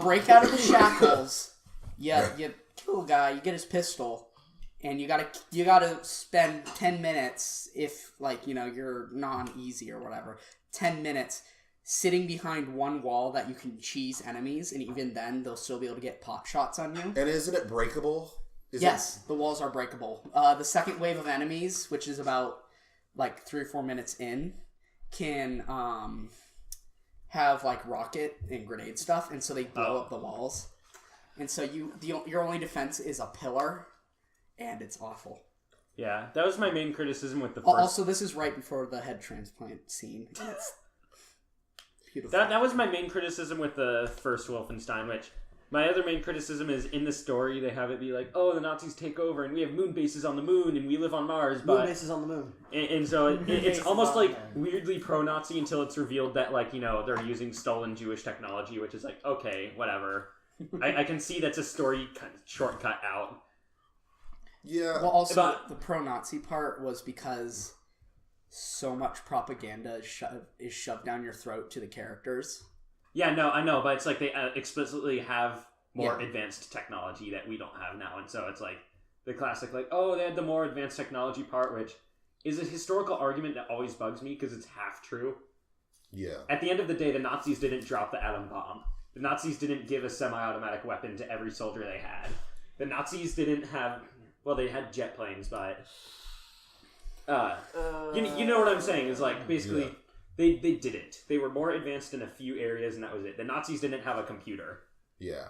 break out of the shackles. Yeah, you kill a guy. You get his pistol, and you gotta spend 10 minutes if you're not on easy or whatever. 10 minutes sitting behind one wall that you can cheese enemies, and even then they'll still be able to get pop shots on you. And isn't it breakable? Yes, the walls are breakable. The second wave of enemies, which is about 3 or 4 minutes in, can have rocket and grenade stuff, and so they blow up the walls. And so your only defense is a pillar, and it's awful. Yeah, that was my main criticism with the first. Also, this is right before the head transplant scene. And it's beautiful. That was my main criticism with the first Wolfenstein, which my other main criticism is in the story they have it be like, oh, the Nazis take over and we have moon bases on the moon and we live on Mars, but moon bases on the moon. And so it's almost weirdly pro-Nazi until it's revealed that they're using stolen Jewish technology, which is okay, whatever. I can see that's a story kind of shortcut out. Yeah. Well, also the pro-Nazi part was because so much propaganda is shoved down your throat to the characters. Yeah, no, I know, but it's they explicitly have more advanced technology that we don't have now, and so it's the classic they had the more advanced technology part, which is a historical argument that always bugs me because it's half true. Yeah. At the end of the day, the Nazis didn't drop the atom bomb. The Nazis didn't give a semi-automatic weapon to every soldier they had. The Nazis didn't have... Well, they had jet planes, but... you know what I'm saying? Is basically... Yeah. They didn't. They were more advanced in a few areas, and that was it. The Nazis didn't have a computer. Yeah.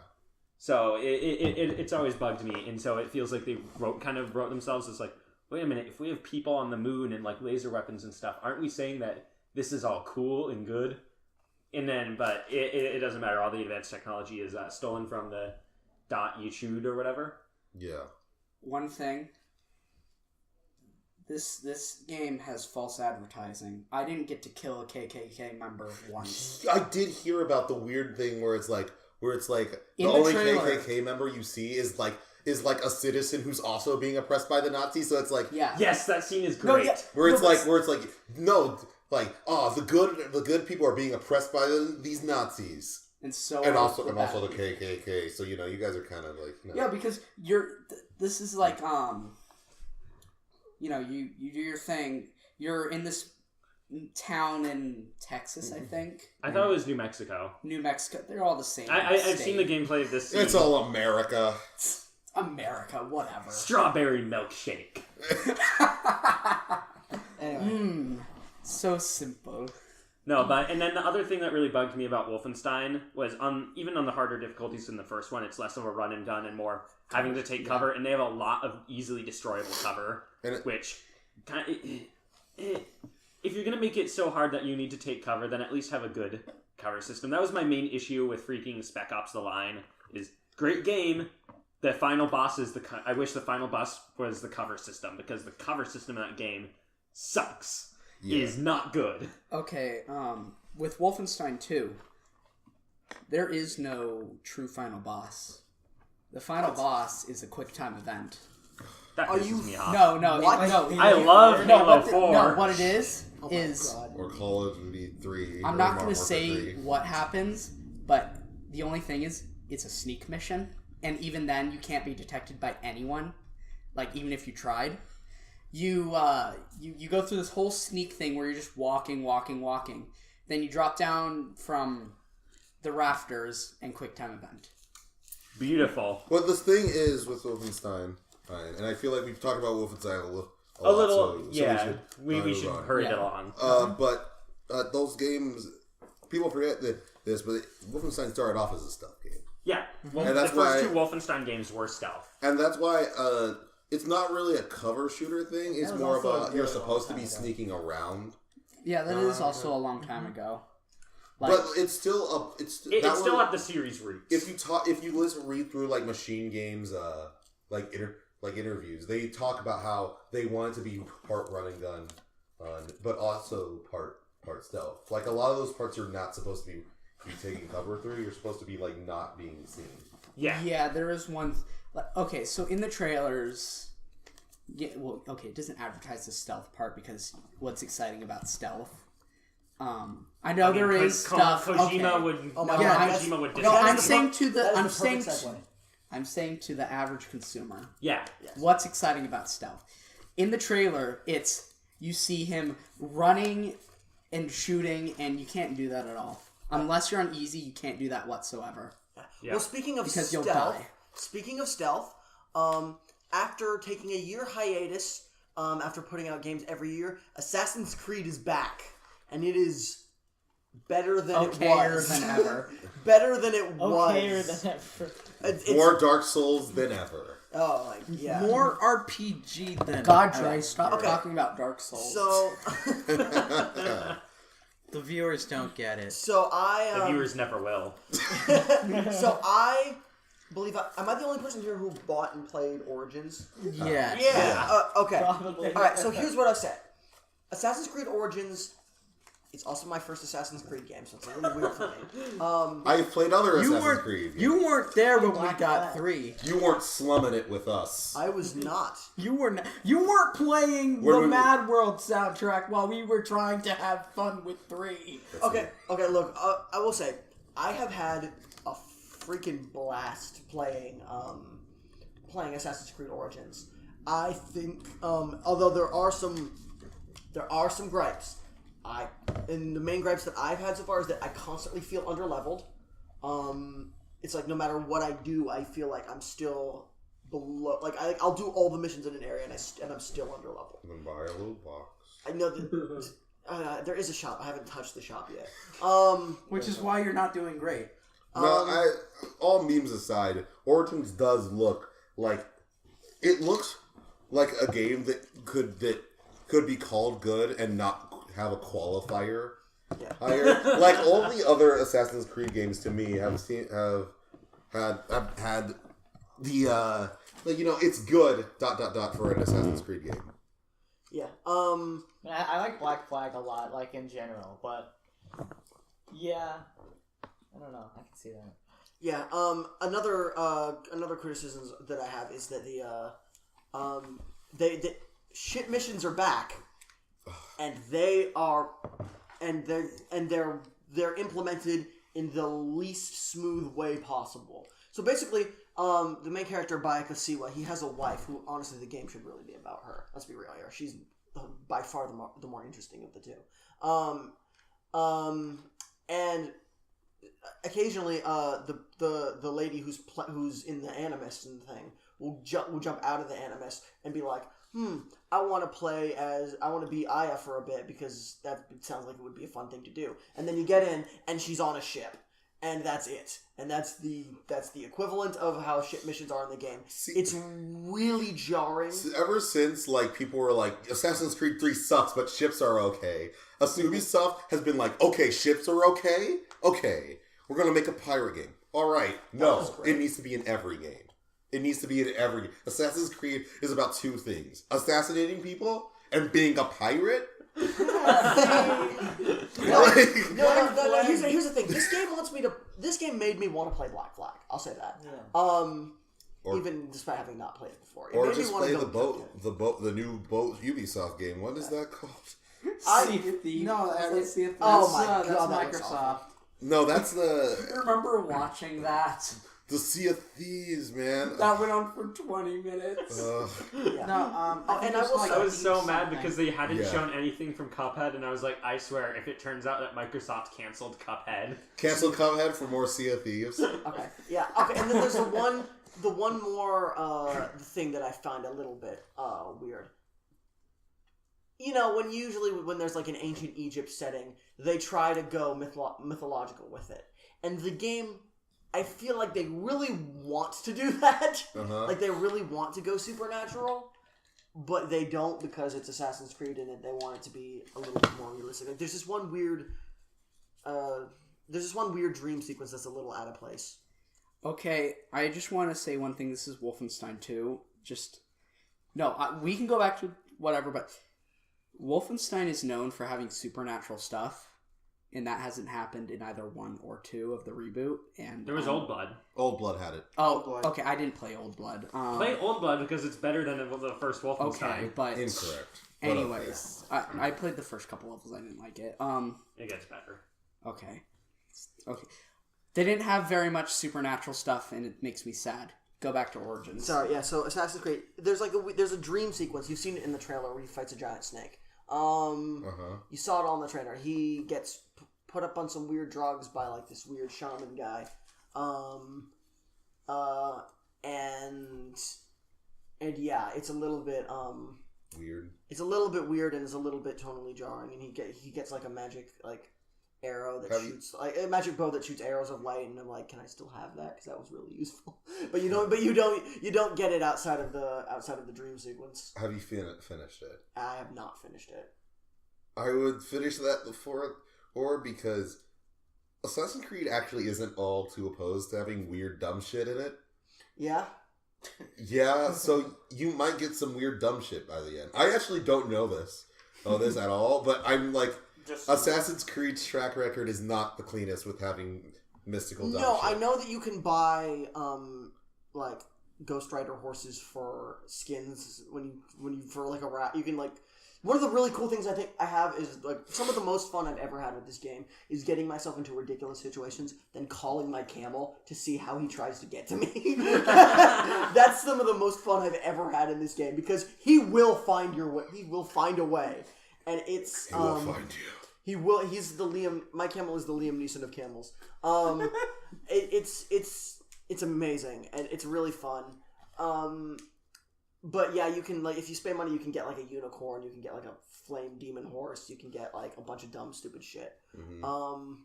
So it's always bugged me, and so it feels like they wrote themselves as wait a minute, if we have people on the moon and laser weapons and stuff, aren't we saying that this is all cool and good? And then, but it doesn't matter. All the advanced technology is stolen from the dot you shoot or whatever. Yeah. One thing. This game has false advertising. I didn't get to kill a KKK member once. I did hear about the weird thing where it's the In only the trailer, KKK member you see is a citizen who's also being oppressed by the Nazis. So it's yeah. Yes, that scene is great. No, yeah. Where it's the good people are being oppressed by these Nazis. And also the KKK. So you guys are kind of Yeah, because this is you do your thing. You're in this town in Texas, I think. I thought it was New Mexico. New Mexico. They're all the same. I've seen the gameplay of this scene. It's all America. America, whatever. Strawberry milkshake. Anyway. So simple. No, and then the other thing that really bugged me about Wolfenstein was even on the harder difficulties than the first one, it's less of a run and gun and more having to take cover, and they have a lot of easily destroyable cover, which if you're going to make it so hard that you need to take cover, then at least have a good cover system. That was my main issue with freaking Spec Ops: The Line. Is great game. The final boss is I wish the final boss was the cover system, because the cover system in that game sucks. Yeah. Is not good. Okay, with Wolfenstein 2, there is no true final boss. The final boss is a quick time event. That Are pisses you- me off. No, What? I love Halo 4. No, what it is Oh my is God. Or Call of Duty 3. I'm or not Modern going to Warfare say 3. what happens, but the only thing is it's a sneak mission, and even then you can't be detected by anyone. Like, even if you tried, you go through this whole sneak thing where you're just walking. Then you drop down from the rafters and quick time event. Beautiful. But the thing is with Wolfenstein, and I feel like we've talked about Wolfenstein a A lot, little, so yeah. We move should on. hurry it Yeah. along. But those games, people forget this, but Wolfenstein started off as a stealth game. Yeah. Well, And the that's first why- two Wolfenstein games were stealth. And that's why it's not really a cover shooter thing. It's was more also a about you're really supposed to long be time ago. sneaking around. Yeah, that is also a long time ago. Like, But it's still It's still at the series roots. if you read through like Machine Games interviews, they talk about how they want it to be part run and gun, but also part stealth. Like a lot of those parts are not supposed to be taking cover through. You're supposed to be like not being seen. Yeah. there is one. Okay, so in the trailers, it doesn't advertise the stealth part because what's exciting about stealth? I know there is stuff. Kojima okay. would. Oh my no, God, Kojima would. No, disagree. I'm the saying per- to the that is I'm the saying perfect segue. I'm saying to the average consumer. Yeah. What's exciting about stealth? In the trailer, it's you see him running and shooting, and you can't do that at all. Unless you're on easy, you can't do that whatsoever. Yeah. Well, speaking of Because stealth, you'll die. After taking a year hiatus, after putting out games every year, Assassin's Creed is back, and it is better than it Okayer was. than ever. Better than it was. Okayer than ever. It's, More Dark Souls than ever. oh, like, yeah. More RPG than God, Dre, stop Okay. talking about Dark Souls. So, the viewers don't get it. so I. The viewers never will. So I believe am I the only person here who bought and played Origins? Yeah. Yeah. Okay. Probably. All right. So here's what I said: Assassin's Creed Origins. It's also my first Assassin's Creed game, so it's a little weird for me. I've played other You Assassin's Creed. you weren't there when we Black got Flag. 3. You weren't slumming it with us. I was not. You weren't playing Where the we- Mad World soundtrack while we were trying to have fun with 3. Okay. Look, I will say I have had a freaking blast playing Assassin's Creed Origins. I think, although there are some gripes. And the main gripes that I've had so far is that I constantly feel underleveled. It's like no matter what I do, I feel like I'm still below. Like I'll do all the missions in an area, and I'm still underleveled. And then buy a little box. I know that there is a shop. I haven't touched the shop yet. Which is why you're not doing great. No, all memes aside, Origins does look like it looks like a game that could be called good and not have a qualifier. Yeah. Higher. Like all the other Assassin's Creed games to me have had the it's good ... for an Assassin's Creed game. Yeah. I like Black Flag a lot, like in general, but yeah, I don't know. I can see that. Yeah. Another criticism that I have is that the shit missions are back, and they're implemented in the least smooth way possible. So basically, the main character Bayaka Siwa, he has a wife who honestly the game should really be about her. Let's be real here. She's by far the more interesting of the two. And occasionally, the lady who's in the Animus and thing will jump out of the Animus and be like, I want to be Aya for a bit because that sounds like it would be a fun thing to do. And then you get in and she's on a ship, and that's it. And that's the equivalent of how ship missions are in the game. It's really jarring. Ever since like people were like, Assassin's Creed 3 sucks, but ships are okay. Ubisoft has been like, okay, ships are okay. Okay, we're gonna make a pirate game. All right, no, it needs to be in every game. It needs to be in every game. Assassin's Creed is about two things: assassinating people and being a pirate. No. Here's the thing. This game made me want to play Black Flag. I'll say that. Yeah. Even despite having not played it before. It or made just me play the new boat Ubisoft game. What is that called? Sea of Thieves. No, that's Sea of Thieves. Oh my god, that's that looks Microsoft. awful. No, that's the I remember watching that. the Sea of Thieves, man. That went on for 20 minutes. I was so mad because they hadn't shown anything from Cuphead, and I was like, I swear, if it turns out that Microsoft canceled Cuphead. Cancel Cuphead for more Sea of Thieves. Okay, yeah, okay, and then there's the one more thing that I find a little bit weird. You know, when there's like an ancient Egypt setting, they try to go mythological with it. And the game, I feel like they really want to do that. Like they really want to go supernatural, but they don't because it's Assassin's Creed and they want it to be a little bit more realistic. Like, there's this one weird dream sequence that's a little out of place. Okay, I just want to say one thing. This is Wolfenstein 2. We can go back to whatever, but Wolfenstein is known for having supernatural stuff, and that hasn't happened in either 1 or 2 of the reboot. And there was Old Blood. Old Blood had it. Oh, okay. I didn't play Old Blood. Play Old Blood because it's better than the first Wolfenstein. Okay, but incorrect. Anyways, I played the first couple levels. I didn't like it. It gets better. Okay. They didn't have very much supernatural stuff, and it makes me sad. Go back to Origins. Sorry, yeah. So Assassin's Creed, there's a dream sequence. You've seen it in the trailer where he fights a giant snake. You saw it all in the trailer. He gets put up on some weird drugs by like this weird shaman guy, and yeah, it's a little bit weird. It's a little bit weird and it's a little bit tonally jarring. And he gets like a magic like arrow that shoots like a magic bow that shoots arrows of light, and I'm like, can I still have that? Because that was really useful. But you don't get it outside of the dream sequence. Have you finished it? I have not finished it. I would finish that before, or because Assassin's Creed actually isn't all too opposed to having weird dumb shit in it. Yeah. Yeah, so you might get some weird dumb shit by the end. I actually don't know this at all, but I'm like, Assassin's Creed's track record is not the cleanest with having mystical dumb shit. I know that you can buy like Ghost Rider horses for skins when you for like a rat. You can like one of the really cool things I think I have is like some of the most fun I've ever had with this game is getting myself into ridiculous situations, then calling my camel to see how he tries to get to me. That's some of the most fun I've ever had in this game because he will find your way. He will find a way, and it's he will find you. He will. He's the Liam. My camel is the Liam Neeson of camels. It's amazing and it's really fun. But yeah, you can like if you spend money, you can get like a unicorn. You can get like a flame demon horse. You can get like a bunch of dumb stupid shit. Mm-hmm.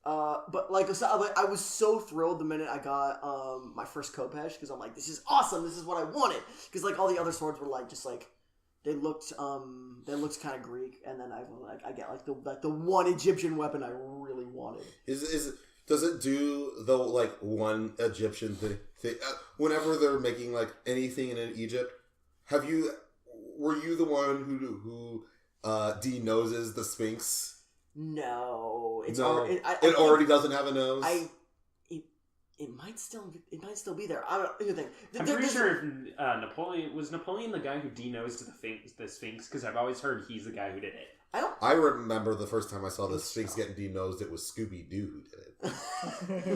But like I was so thrilled the minute I got my first Kopesh because I'm like, this is awesome. This is what I wanted. Because like all the other swords were like just like. They looked kind of Greek, and then I get like the one Egyptian weapon I really wanted. Does it do the like one Egyptian thing? Whenever they're making like anything in Egypt, were you the one who denoses the Sphinx? No, it already doesn't have a nose. It might still be there. I don't know. Here's the thing. I'm pretty sure Napoleon the guy who denosed the Sphinx because I've always heard he's the guy who did it. I remember the first time I saw the Sphinx getting denosed, it was Scooby Doo who did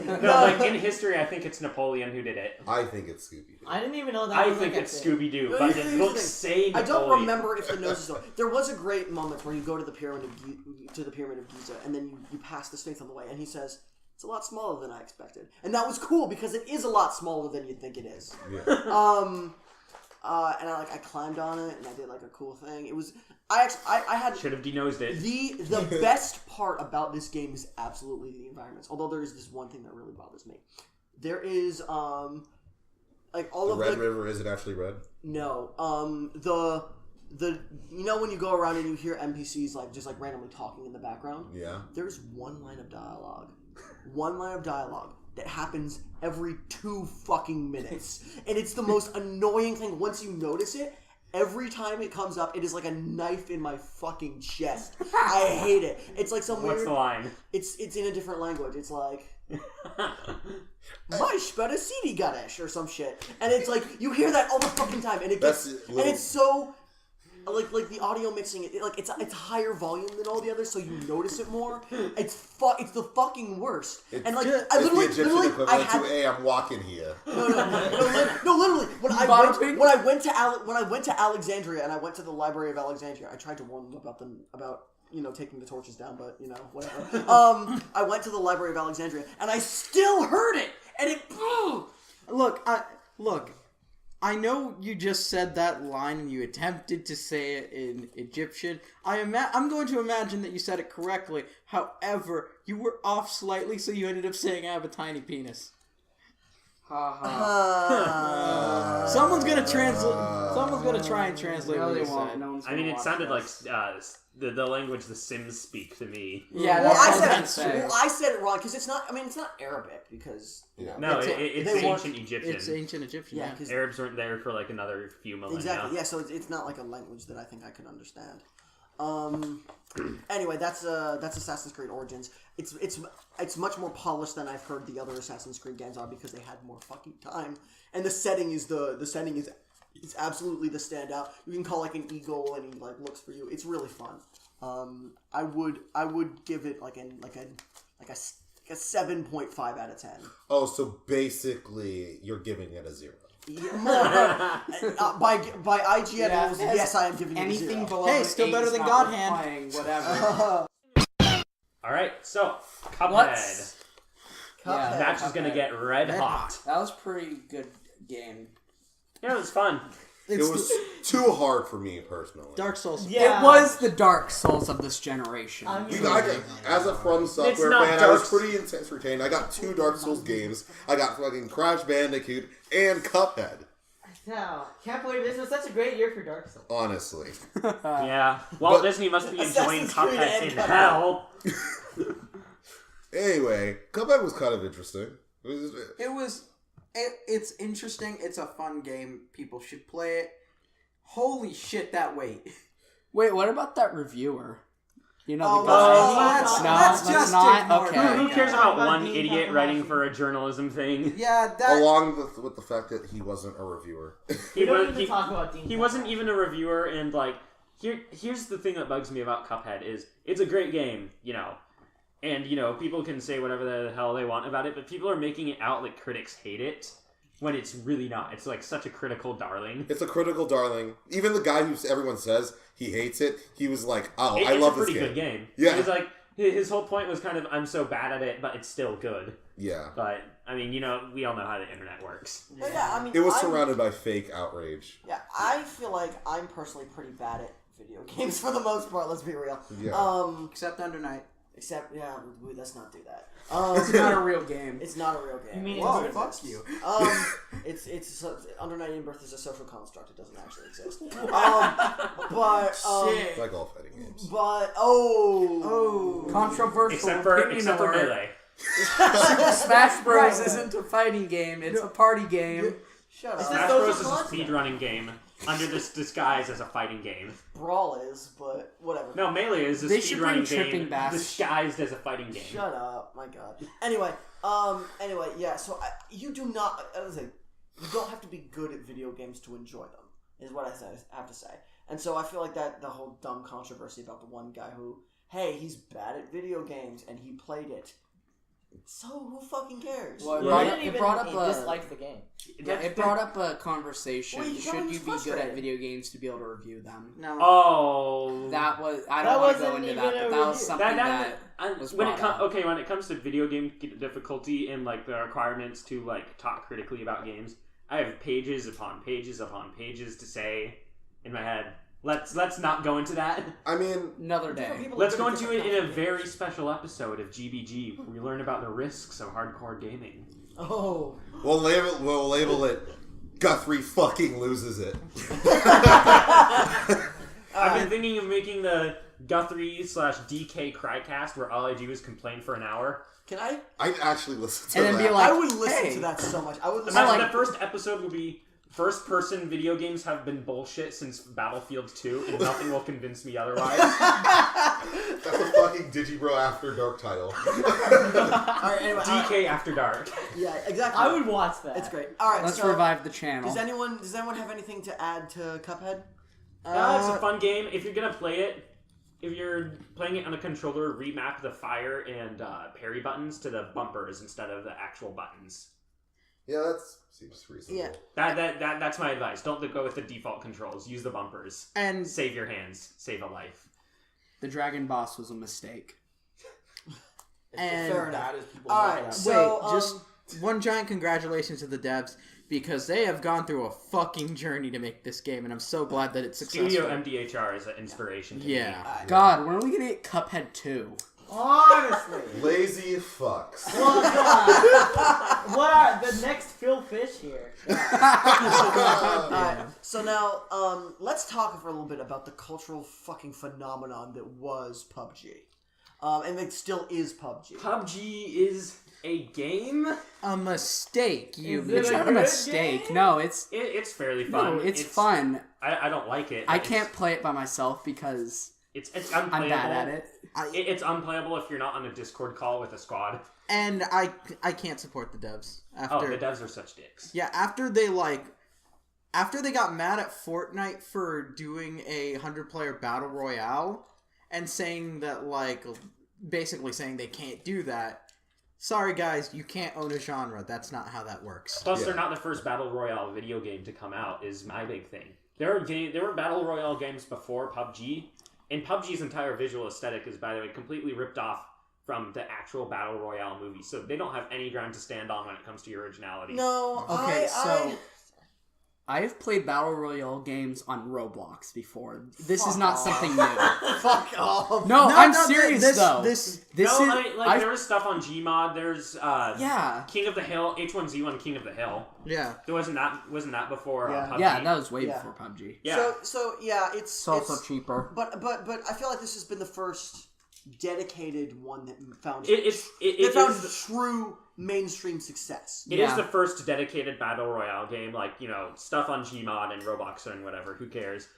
it. No, like in history, I think it's Napoleon who did it. I think it's Scooby Doo. I didn't even know that. I think it's Scooby Doo, but the books say Napoleon. I don't remember if the nose is. There was a great moment where you go to the pyramid of Giza, and then you pass the Sphinx on the way, and he says. It's a lot smaller than I expected. And that was cool because it is a lot smaller than you'd think it is. Yeah. and I climbed on it and I did like a cool thing. It was I had Should have denosed it. the best part about this game is absolutely the environments. Although there is this one thing that really bothers me. There is like all of the Red River isn't actually red. No, the you know when you go around and you hear NPCs like just like randomly talking in the background. Yeah. There's one line of dialogue that happens every 2 fucking minutes, and it's the most annoying thing. Once you notice it, every time it comes up, it is like a knife in my fucking chest. I hate it. It's like some What's weird. the line? It's in a different language. It's like. My Spadasini Ganesh or some shit, and it's like you hear that all the fucking time, and it's so like the audio mixing it's higher volume than all the others, so you notice it more. It's the fucking worst. It's, and like it's I the literally Egyptian I equivalent had to "Hey, I'm walking here." no, literally when I went to Alexandria and I went to the Library of Alexandria, I tried to warn them about taking the torches down, but whatever. I went to the Library of Alexandria and I still heard it, and it. Look. I know you just said that line and you attempted to say it in Egyptian. I'm going to imagine that you said it correctly. However, you were off slightly, so you ended up saying I have a tiny penis. Someone's gonna translate. Someone's gonna try and translate what you said. I mean, it sounded like the language the Sims speak to me. Yeah, Well, that's I said it wrong because it's not. I mean, it's not Arabic because No, it's ancient Egyptian. It's ancient Egyptian. Yeah. Arabs weren't there for like another few millennia. Exactly. Yeah. So it's not like a language that I think I could understand. Anyway, that's Assassin's Creed Origins. It's much more polished than I've heard the other Assassin's Creed games are because they had more fucking time, and the setting is it's absolutely the standout. You can call like an eagle and he like looks for you. It's really fun. I would give it like a 7.5 out of 10. Oh, so basically you're giving it a 0. Yeah, by IGN rules, yes, I am giving it a 0. Anything below Hey, still better than God Hand. Playing, whatever. All right, so Cuphead. Yeah, Match is gonna get red hot. that was a pretty good game. Yeah, it was fun. It was too hard for me personally. Dark Souls. Yeah. It was the Dark Souls of this generation. As a From Software not fan, I Dark was pretty entertained. I got 2 Dark Souls games. I got fucking Crash Bandicoot and Cuphead. No, can't believe this was such a great year for Dark Souls. Honestly. Yeah, Walt Disney must be enjoying Assassin's Creed Cuphead and in Cuphead. hell. Anyway, Cuphead was kind of interesting. It's interesting. It's a fun game. People should play it. Holy shit, that wait. Wait, what about that reviewer? You know, Oh, the guy. let's just ignore okay. that. Who cares Yeah, about but one being idiot controversial. writing for a journalism thing? Yeah, that. Along with the fact that he wasn't a reviewer. We don't need to talk about Dean. He wasn't even a reviewer, and like here's the thing that bugs me about Cuphead is it's a great game, and people can say whatever the hell they want about it, but people are making it out like critics hate it when it's really not. It's like such a critical darling. It's a critical darling. Even the guy who everyone says he hates it, he was like, "Oh, I love this game." It's a pretty good game. Yeah. He was like, his whole point was kind of, I'm so bad at it, but it's still good. Yeah. But I mean, we all know how the internet works. But yeah, I mean, It was surrounded by fake outrage. Yeah, I feel like I'm personally pretty bad at video games for the most part. Let's be real. Yeah. Except Under Night. Except, let's not do that. It's not a real game. It's not a real game. You mean Whoa, it's fuck you. It's Under Night in Birth is a social construct. It doesn't actually exist. But Shit. Like all fighting games. But Controversial Except for opinion alert. Melee. Smash Bros. Right. Isn't a fighting game. It's a party game. shut It's up. Smash social Bros is a concept. speedrunning game under this disguise as a fighting game. Brawl is, but whatever. No, Melee is a They should bring speedrunning Tripping game Bash. disguised as a fighting game. Shut up, my god. Anyway, yeah. So you do not. I was like, you don't have to be good at video games to enjoy them. Is what I have to say. And so I feel like that the whole dumb controversy about the one guy who, hey, he's bad at video games and he played it. So who fucking cares? Well, He it brought up he a disliked the game. it brought up a conversation. Well, you Should probably you was be good at frustrated. video games to be able to review them? No. Oh, That was I That don't want to go wasn't into even that, a but that was review. something that was when it brought up. when it comes to video game difficulty and like the requirements to like talk critically about games, I have pages upon pages upon pages to say in my head. Let's not go into that. I mean, Another day. Different people Let's have go into different it in a kinds of very special episode of GBG where we learn about the risks of hardcore gaming. games. Oh. we'll label it Guthrie fucking loses it. I've been thinking of making the Guthrie/DK Crycast where all I do is complain for an hour. Can I? I'd actually listen to And that. then be like, I would listen hey. to that so much. I would listen Imagine like- the first episode will be first-person video games have been bullshit since Battlefield 2, and nothing will convince me otherwise. That's a fucking Digibro After Dark title. Alright, anyway. DK After Dark. Yeah, exactly. I would watch that. It's great. Alright, Let's so revive the channel. does anyone have anything to add to Cuphead? It's a fun game. If you're gonna play it, if you're playing it on a controller, remap the fire and parry buttons to the bumpers instead of the actual buttons. Yeah, that seems reasonable. Yeah. That's my advice. Don't go with the default controls. Use the bumpers. And Save your hands. Save a life. The dragon boss was a mistake. And Fair enough. That is people Alright, looking at so wait, just one giant congratulations to the devs because they have gone through a fucking journey to make this game, and I'm so glad that it's successful. Studio MDHR is an inspiration to me. Yeah. God, when are we gonna get Cuphead 2? Honestly. Lazy fucks. Well, God. What are the next Phil Fish here? Alright, so now, let's talk for a little bit about the cultural fucking phenomenon that was PUBG. And it still is PUBG. PUBG is a game. A mistake, you Is it It's a not a good mistake. game? No, it's It's fairly fun. it's fun. I don't like it. I but can't play it by myself because It's unplayable. I'm bad at it. It's unplayable if you're not on a Discord call with a squad. And I can't support the devs after. Oh, the devs are such dicks. Yeah, after they got mad at Fortnite for doing a 100-player battle royale and saying that basically saying they can't do that. Sorry guys, you can't own a genre. That's not how that works. Plus, Yeah. they're not the first battle royale video game to come out. Is my big thing. There were battle royale games before PUBG, and PUBG's entire visual aesthetic is, by the way, completely ripped off from the actual battle royale movie. So they don't have any ground to stand on when it comes to your originality. No, Okay, so I have played battle royale games on Roblox before. This is Fuck not off. something new. fuck off. No, I'm serious this, though. This This no, is there was stuff on Gmod. There's yeah. King of the Hill, H1Z1 King of the Hill. yeah. There wasn't that before Yeah. PUBG? Yeah, that was way Yeah. before PUBG. Yeah. So yeah, It's also cheaper. But I feel like this has been the first dedicated one that found It found is true mainstream success. It is Yeah. the first dedicated battle royale game, stuff on Gmod and Roblox and whatever. Who cares?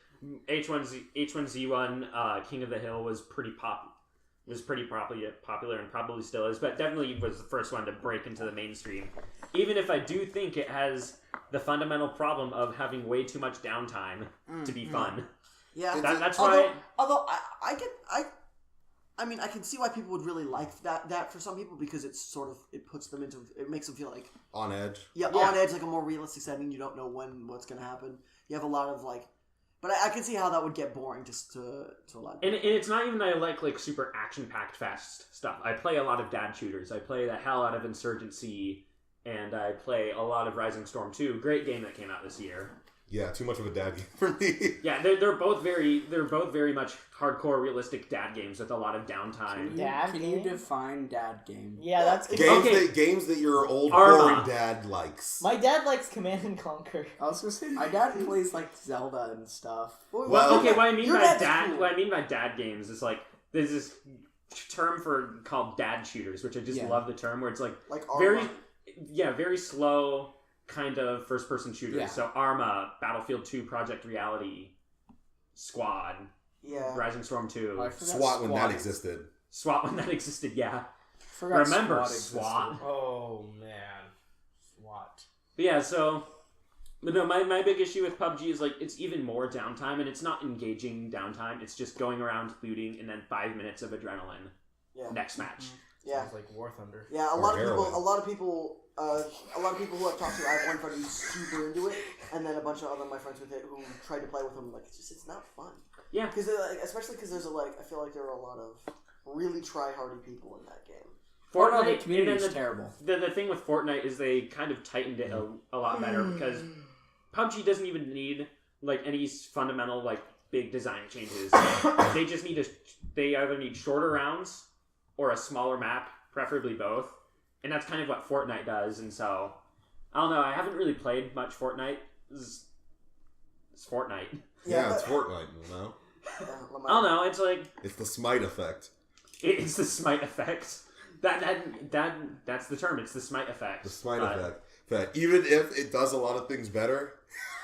H1Z1 King of the Hill was pretty popular and probably still is, but definitely was the first one to break into the mainstream. Even if I do think it has the fundamental problem of having way too much downtime to be fun. Yeah, That's although, why. although I mean, I can see why people would really like that for some people because it's sort of it makes them feel like On edge. on edge, like a more realistic setting. You don't know what's going to happen. You have a lot of but I can see how that would get boring just to a lot of people. And it's not even that I like super action-packed fast stuff. I play a lot of dad shooters. I play the hell out of Insurgency, and I play a lot of Rising Storm 2. Great game that came out this year. Yeah, too much of a dad game for me. Yeah, they're both very much hardcore, realistic dad games with a lot of downtime. Dad Can game? you define dad game? Yeah, that's Games that your old Arma. boring dad likes. My dad likes Command and Conquer. I was gonna say my dad plays like Zelda and stuff. Well, Okay, what I mean Your by dad's dad, cool. what I mean by dad games is there's this term called dad shooters, which I just Yeah. love the term where it's Like very Arma. very slow kind of first person shooters. Yeah. So Arma, Battlefield 2, Project Reality, Squad, Yeah. Rising Storm 2, Oh, I forgot SWAT when that Squad. existed. SWAT when that existed. Yeah, Forgot remember existed. SWAT? Oh man, SWAT. But yeah, but no, my big issue with PUBG is it's even more downtime, and it's not engaging downtime. It's just going around looting and then 5 minutes of adrenaline. Yeah. Next match. Yeah. Sounds like War Thunder. Yeah, a Or lot heroin. of people who I've talked to, I have one friend who's super into it, and then a bunch of other of my friends with it who tried to play with him. It's not fun. Yeah. Because especially because there's I feel like there are a lot of really try-hardy people in that game. Fortnite, the and community then is terrible. The thing with Fortnite is they kind of tightened it a lot better because PUBG doesn't even need like any fundamental like big design changes. They just they either need shorter rounds or a smaller map, preferably both, and that's kind of what Fortnite does. And so I don't know. I haven't really played much Fortnite. It's Fortnite. Yeah, it's Fortnite, you know? I don't know. It's like It's the Smite effect. it's the Smite effect. That's the term. It's the Smite effect. The Smite effect. That even if it does a lot of things better,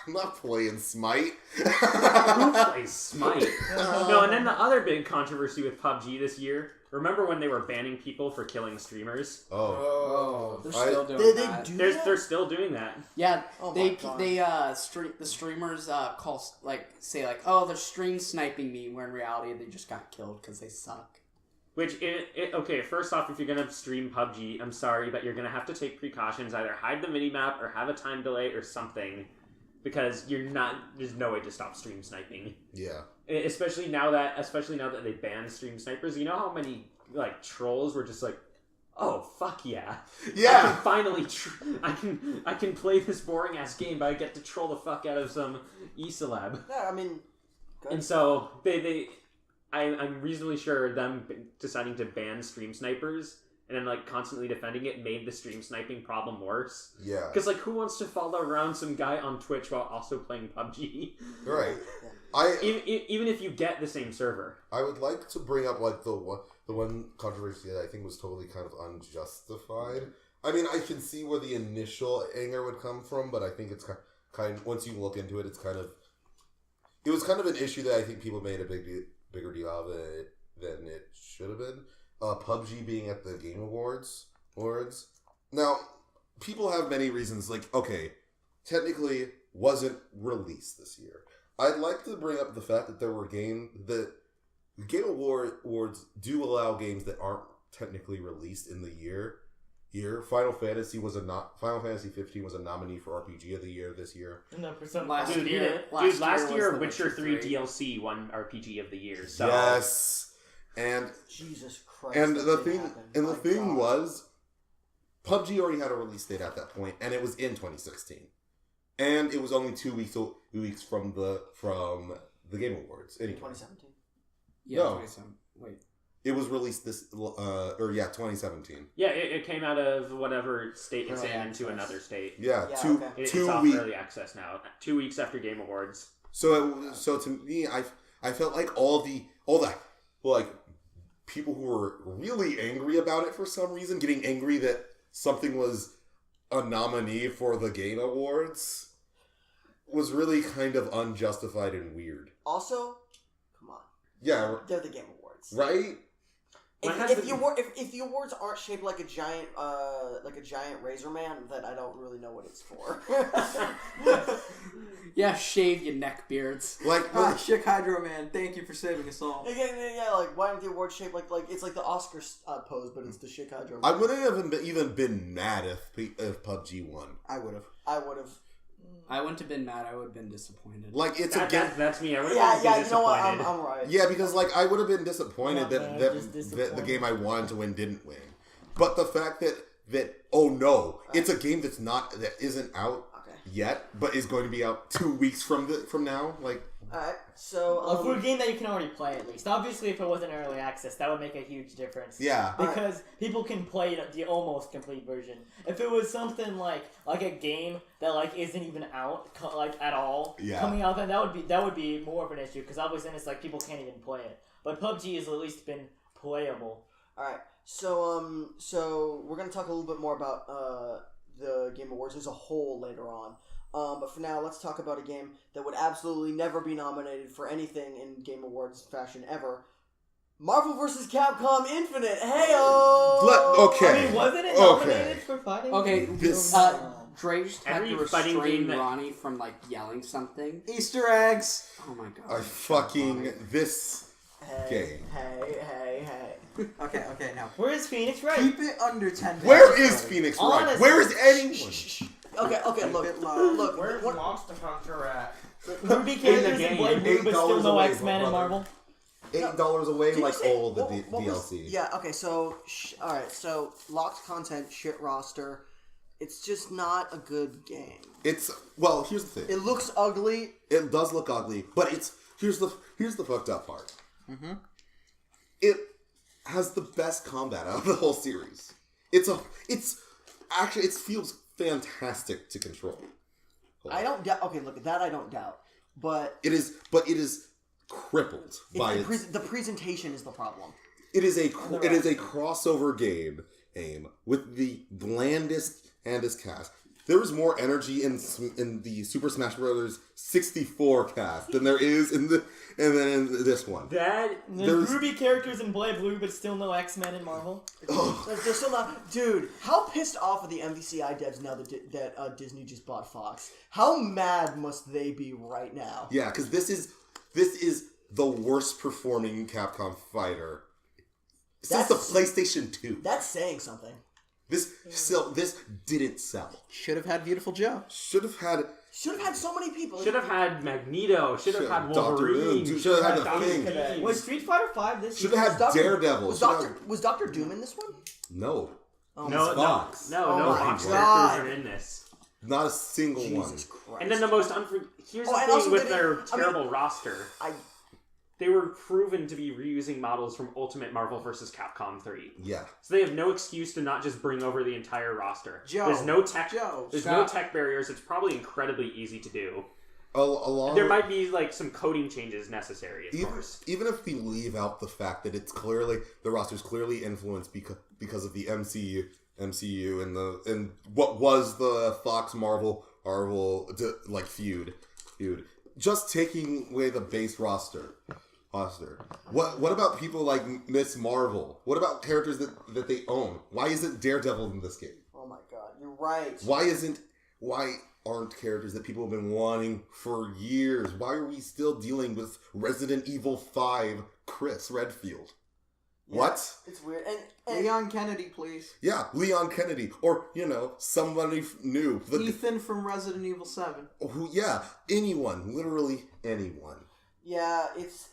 I'm not playing Smite. Who plays Smite? No, and then the other big controversy with PUBG this year. Remember when they were banning people for killing streamers? Oh. They're still doing Did that. they do that? They're still doing that. Yeah, Oh my they God. the streamers say oh, they're stream sniping me, where in reality they just got killed because they suck. Which, okay, first off, if you're going to stream PUBG, I'm sorry, but you're going to have to take precautions. Either hide the minimap or have a time delay or something. Because there's no way to stop stream sniping. Yeah. Especially now that they banned stream snipers. You know how many, like, trolls were just like, oh, fuck yeah. Yeah. I can finally, I can play this boring-ass game, but I get to troll the fuck out of some e-celeb. Yeah, I mean... Good. And so, I'm reasonably sure them deciding to ban stream snipers and then like constantly defending it made the stream sniping problem worse. Yeah. Because like, who wants to follow around some guy on Twitch while also playing PUBG? Right. Even if you get the same server. I would like to bring up like the one controversy that I think was totally kind of unjustified. I mean, I can see where the initial anger would come from, but I think it's kind of, once you look into it, it was kind of an issue that I think people made a bigger deal out of it than it should have been. PUBG being at the Game Awards. Now, people have many reasons. Like, okay, technically wasn't released this year. I'd like to bring up the fact that there were the Game Awards do allow games that aren't technically released in the year. Final Fantasy 15 was a nominee for RPG of the Year this year. No, for some Last dude, year- Last year, was The Witcher Witcher 3 3. DLC won RPG of the Year. So Yes, and Jesus Christ. and that the did thing happen. My thing God. was, PUBG already had a release date at that point, and it was in 2016, and it was only 2 weeks from the Game Awards. Anyway, 2017. Yeah, No. 27. Wait. it was released 2017. yeah, it came out of whatever state it's Early in into access. another state. Yeah, Yeah, two okay. It's 2 off weeks. early access now. 2 weeks after Game Awards. So to me, I felt like all the like people who were really angry about it for some reason, getting angry that something was a nominee for the Game Awards, was really kind of unjustified and weird. Also, come on. Yeah, They're the Game Awards. right? If the awards aren't shaped like a giant razor man, then I don't really know what it's for. Yeah, shave your neck beards. Like, Chick Hydro Man, thank you for saving us all. yeah, like why aren't the awards shaped like it's like the Oscars pose, but it's the shit hydro. I wouldn't have even been mad if PUBG won. I would have. I wouldn't have been mad. I would have been disappointed. Like, it's a game. That's me. I would Yeah, have been you know what? disappointed. I'm right. Yeah, because like I would have been disappointed Yeah, that, man, just that the disappointed. game I wanted to win didn't win. But the fact that oh no, it's a game that isn't out Okay. yet, but is going to be out 2 weeks from now. Like, Alright, so for a game that you can already play at least. Obviously, if it wasn't early access, that would make a huge difference. yeah, Because people can play the almost complete version. If it was something like a game that like isn't even out like at all Yeah. coming out, then that would be more of an issue because obviously then it's like people can't even play it. But PUBG has at least been playable. alright, so we're gonna talk a little bit more about the Game Awards as a whole later on. But for now, let's talk about a game that would absolutely never be nominated for anything in Game Awards fashion ever. Marvel vs. Capcom Infinite. Heyo! Okay. I mean, wasn't it Okay. nominated for fighting? Okay, This- Dre just had Every to fighting restrain game that- Ronnie from like yelling something. Easter eggs. Oh my god! I fucking this game. Hey. Okay, now. Where is Phoenix Wright? Keep it under 10 minutes. Where is Phoenix Wright? Honestly. Where is anyone? Okay, Keep it low. look. Where's What, Monster Hunter at? Ruby characters game. and Blade Blue, but still $8 no away, X-Men in brother. Marvel. $8 away Did you like say- all the what was- DLC. Yeah. Okay. So all right. So locked content, shit roster. It's just not a good game. Here's the thing. It looks ugly. It does look ugly, but here's the fucked up part. Mm-hmm. It has the best combat out of the whole series. It feels fantastic to control. I don't doubt. Okay, look at that. I don't doubt. But It is crippled by the presentation is the problem. It is a crossover game with the blandest cast. There is more energy in the Super Smash Bros. 64 cast than there is in this one. There's Ruby characters in Blue, but still no X-Men in Marvel. They're still not, dude. How pissed off are the MVCI devs now that Disney just bought Fox? How mad must they be right now? Yeah, because this is the worst performing Capcom fighter since the PlayStation 2. That's saying something. This didn't sell. Should have had Beautiful Joe. Should have had so many people. Should have had Magneto. Should have had Dr. Wolverine. Doom. Should have had the Thing. Was Street Fighter V this Should year? have had Daredevil. Was Dr. Doom in this one? No. Oh, No, Fox. no, Oh no my Fox God. characters are in this. Not a single one. Jesus Christ. And then the most here's the and thing also with they their didn't- terrible roster. I They were proven to be reusing models from Ultimate Marvel vs. Capcom 3. Yeah. So they have no excuse to not just bring over the entire roster. Joe, There's no tech. Joe, There's stop. no tech barriers. It's probably incredibly easy to do. Along There might be like some coding changes necessary, of course. even if we leave out the fact that the roster's clearly influenced because of the MCU and what was the Fox Marvel feud. Just taking away the base roster. What about people like Miss Marvel? What about characters that they own? Why isn't Daredevil in this game? Oh my God, you're right. Why aren't characters that people have been wanting for years? Why are we still dealing with Resident Evil 5 Chris Redfield? Yeah, What? It's weird. And Leon Kennedy, please. Yeah, Leon Kennedy, or somebody new. Ethan from Resident Evil 7. Anyone, literally anyone. yeah,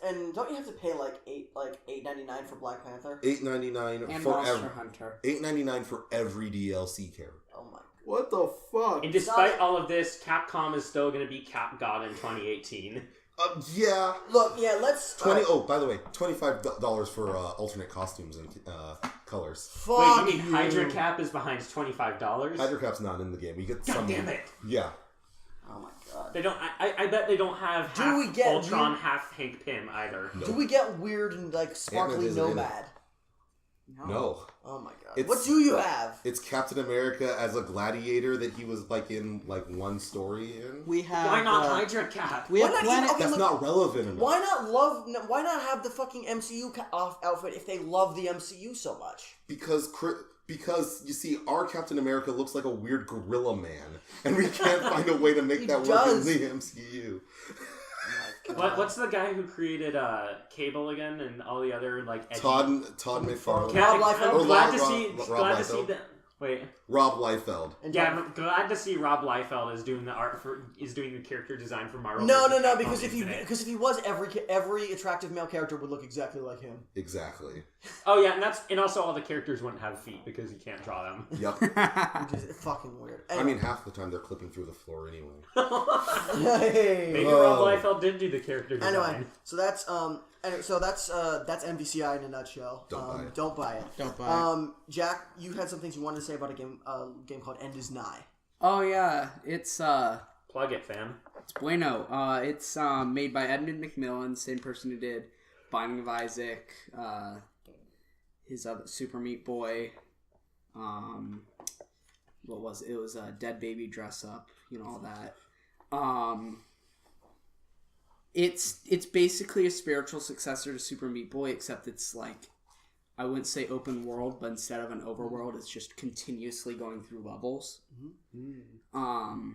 and don't you have to pay like $8.99 for Black Panther? $8.99 And for Monster Hunter. $8.99 for every DLC character. Oh my. What the fuck? And despite all of this, Capcom is still going to be Cap God in 2018. Yeah. Look, yeah, let's. Oh, by the way, $25 for alternate costumes and colors. Fuck Wait, you mean you. Hydra Cap is behind $25? Hydra Cap's not in the game. You get God some. damn it! Yeah. Oh my God. They don't. I bet they don't have Do half we get Ultron, weird- half Hank Pym either. No. Do we get weird and like sparkly isn't in it. nomad? No. Oh my God. It's- What do you have? It's Captain America as a gladiator that he was in one story in. We have. Why not Hydra Cap? We have Why not Planet. even- okay, That's look, not relevant enough. Why not have the fucking MCU outfit if they love the MCU so much? Because you see, our Captain America looks like a weird gorilla man, and we can't find a way to make He that work does. in the MCU. What's the guy who created Cable again and all the other edgy... Todd McFarlane. Rob Liefeld. I'm glad to Rob see. Glad to see Liefeld. that. Wait. Rob Liefeld. And Yeah, I'm glad to see Rob Liefeld is doing the character design for Marvel. No, vs. Capcom because if today. he was, every attractive male character would look exactly like him. Exactly. Oh yeah, and also all the characters wouldn't have feet because you can't draw them. Yep. Which is fucking weird. I mean, half the time they're clipping through the floor anyway. Hey. Maybe Oh. Rob Liefeld did do the character design. Anyway, so that's MVCI in a nutshell. Don't buy it. Don't buy it. Jack, you had some things you wanted to say about a game called End Is Nigh. Oh yeah, it's Plug it, fam. it's bueno. It's made by Edmund McMillan, same person who did Binding of Isaac, his other Super Meat Boy. What was it? It was Dead Baby Dress Up, all that. It's basically a spiritual successor to Super Meat Boy, except it's I wouldn't say open world, but instead of an overworld, it's just continuously going through levels. And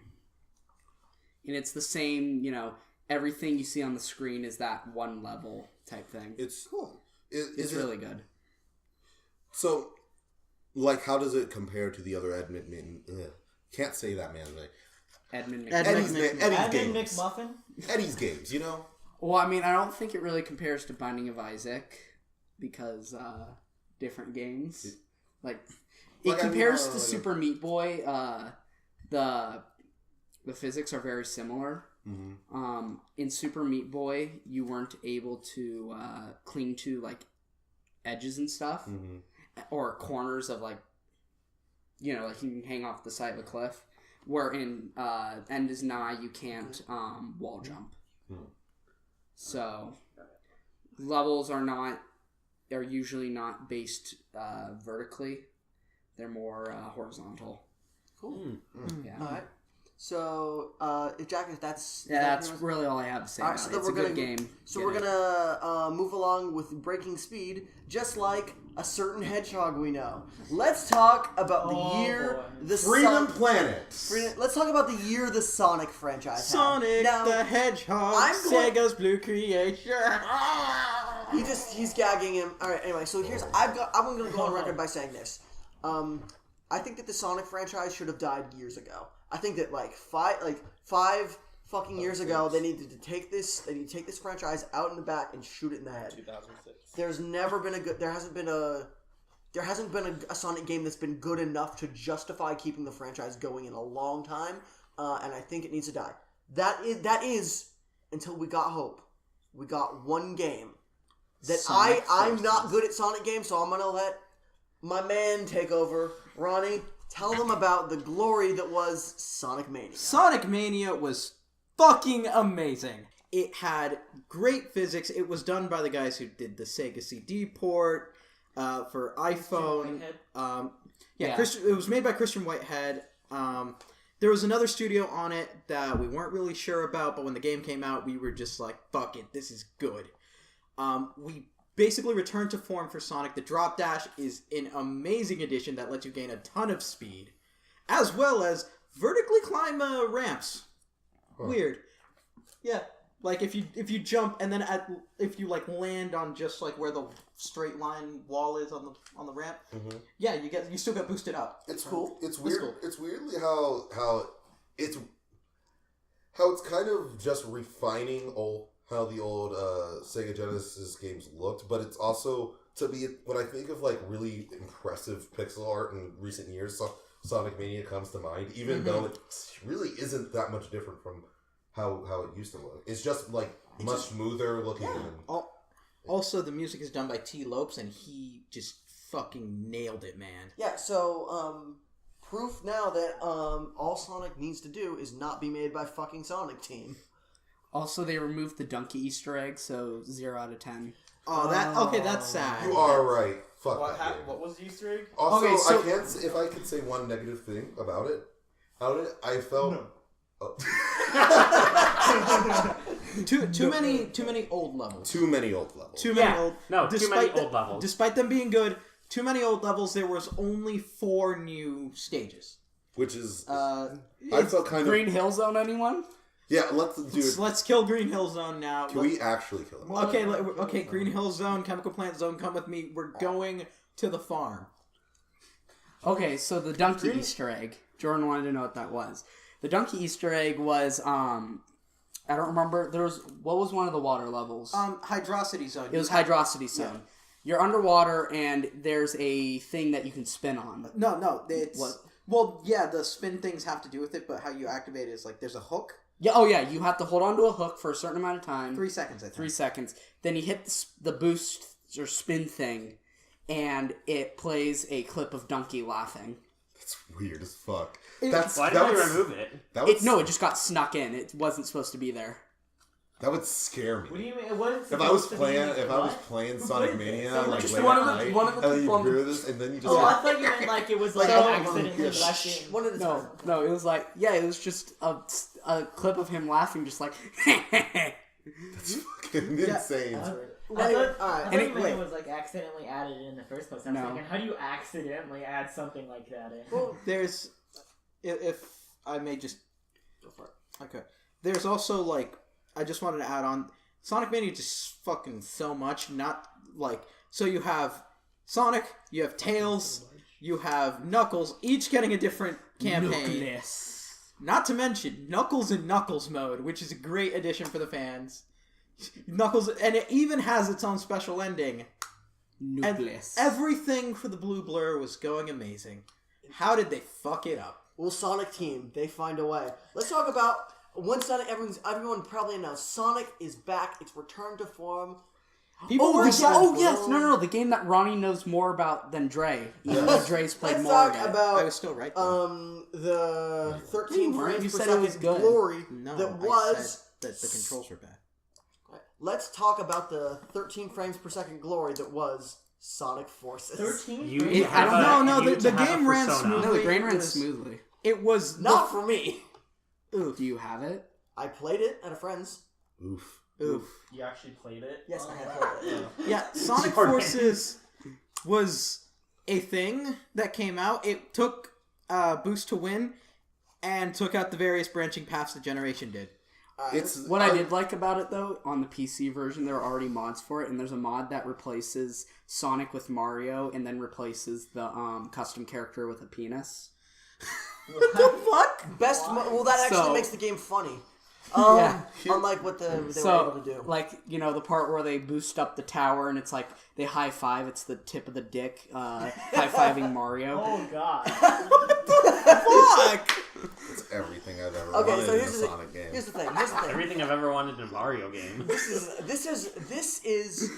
it's the same, everything you see on the screen is that one level type thing. It's Cool. It's really good. So, how does it compare to the other Edmund? Can't say that man's name. Edmund Edmund McMillan. Eddie's Admin games. McMuffin? Eddie's games. Well, I mean, I don't think it really compares to Binding of Isaac because different games. Like it compares to Super Meat Boy. The physics are very similar. Mm-hmm. In Super Meat Boy, you weren't able to cling to like edges and stuff, or corners of like, like you can hang off the side of a cliff. Where in End is Nigh, you can't wall jump. So levels are usually not based vertically. They're more horizontal. Cool. Yeah. All right. So, Jack, that's really all I have to say. All right, about so it. then It's we're a good gonna game. So we're gonna move along with breaking speed, just like a certain hedgehog we know. Let's talk about the year the Freedom Planet. Let's talk about the year the Sonic franchise. Sonic now, the Hedgehog, Sega's Blue Creation. He's gagging him. All right. Anyway, so I'm gonna go on record by saying this. I think that the Sonic franchise should have died years ago. I think that five fucking years ago they needed to take this franchise out in the back and shoot it in the head. 2006. There hasn't been a Sonic game that's been good enough to justify keeping the franchise going in a long time, and I think it needs to die. That is until we got Hope. We got one game that I'm not good at Sonic games, so I'm gonna let my man take over. Ronnie, tell them about the glory that was Sonic Mania. Sonic Mania was fucking amazing. It had great physics. It was done by the guys who did the Sega CD port for iPhone. It was made by Christian Whitehead. There was another studio on it that we weren't really sure about, but when the game came out, we were just like, fuck it, this is good. We basically returned to form for Sonic. The Drop Dash is an amazing addition that lets you gain a ton of speed, as well as vertically climb ramps. Huh. Weird. Yeah, like if you jump and then if you like land on just like where the straight line wall is on the ramp, yeah, you still get boosted up. It's cool. It's weird. Cool. It's weirdly how it's kind of just refining how the old Sega Genesis games looked, but it's also when I think of like really impressive pixel art in recent years, Sonic Mania comes to mind, even though it really isn't that much different from how it used to look. It's just like much smoother looking. Yeah. Also, the music is done by T. Lopes, and he just fucking nailed it, man. Yeah, so proof now that all Sonic needs to do is not be made by fucking Sonic Team. Also, they removed the donkey Easter egg, so 0 out of 10. Oh, that's sad. You are right. Fuck what, that game. What was the Easter egg? Also, okay, so, if I could say one negative thing about it, I felt... No. Too many old levels. Too many old levels. Too many old levels. Despite them being good, too many old levels. There was only 4 new stages. Which is... I felt kind Green Hill Zone, anyone? Yeah, let's kill Green Hill Zone now. Can we actually kill him? Okay, Green Hill Zone, Chemical Plant Zone, come with me. We're going to the farm. Okay, so the donkey Easter egg. Jordan wanted to know what that was. The donkey Easter egg was, I don't remember, what was one of the water levels? Hydrocity Zone. It was Hydrocity Zone. Yeah. You're underwater, and there's a thing that you can spin on. No, it's... What? Well, yeah, the spin things have to do with it, but how you activate it is like there's a hook. Yeah, you have to hold on to a hook for a certain amount of time. 3 seconds, I think. 3 seconds. Then you hit the boost or spin thing, and it plays a clip of Donkey laughing. That's weird as fuck. Why did you remove it? It just got snuck in. It wasn't supposed to be there. That would scare me. What do you mean? What is if I was playing Sonic Mania like late one at of the night, and then you hear this, and then you just... I thought you meant like it was like an accident in the No, it was like, it was just a clip of him laughing, just like... That's fucking insane. I thought you meant it was like accidentally added in the first place. I was thinking, how do you accidentally add something like that in? Well, there's... If I may just... Go for it. Okay. There's also like... I just wanted to add on, Sonic Mania just fucking so much, not like, so you have Sonic, you have Tails, you have Knuckles, each getting a different campaign. Knuckles. Not to mention Knuckles in Knuckles mode, which is a great addition for the fans. Knuckles, and it even has its own special ending. Nucleus. And everything for the Blue Blur was going amazing. How did they fuck it up? Well, Sonic Team, they find a way. Let's talk about one Sonic. Everyone probably announced Sonic is back. It's returned to form. People were yes, excited. no, the game that Ronnie knows more about than Dre. Even though Dre's played Let's more talk of it. about I was still right there. the 13 You weren't. frames You per said it was second good. glory No, that I was. said that the controls were bad. Let's talk about the 13 frames per second glory that was Sonic Forces. 13? You It- need to have I don't a- know, you need the to have a game ran persona. smoothly. No, the grain ran was- smoothly. It was Not for me. Do you have it? I played it at a friend's. Oof. Oof. You actually played it? Yes, I have played it. Yeah, Sonic Sorry. Forces was a thing that came out. It took Boost to Win and took out the various branching paths the generation did. It's What I did like about it, though, on the PC version, there are already mods for it, and there's a mod that replaces Sonic with Mario and then replaces the custom character with a penis. What the fuck? Well, that actually So- makes the game funny. Yeah. Unlike what they were So, able to do. like, you know, the part where they boost up the tower and it's like they high five, it's the tip of the dick, high fiving Mario. Oh god. Fuck! It's everything I've ever Okay, wanted so in a here's the Sonic game. Here's the thing. Everything I've ever wanted in a Mario game. This is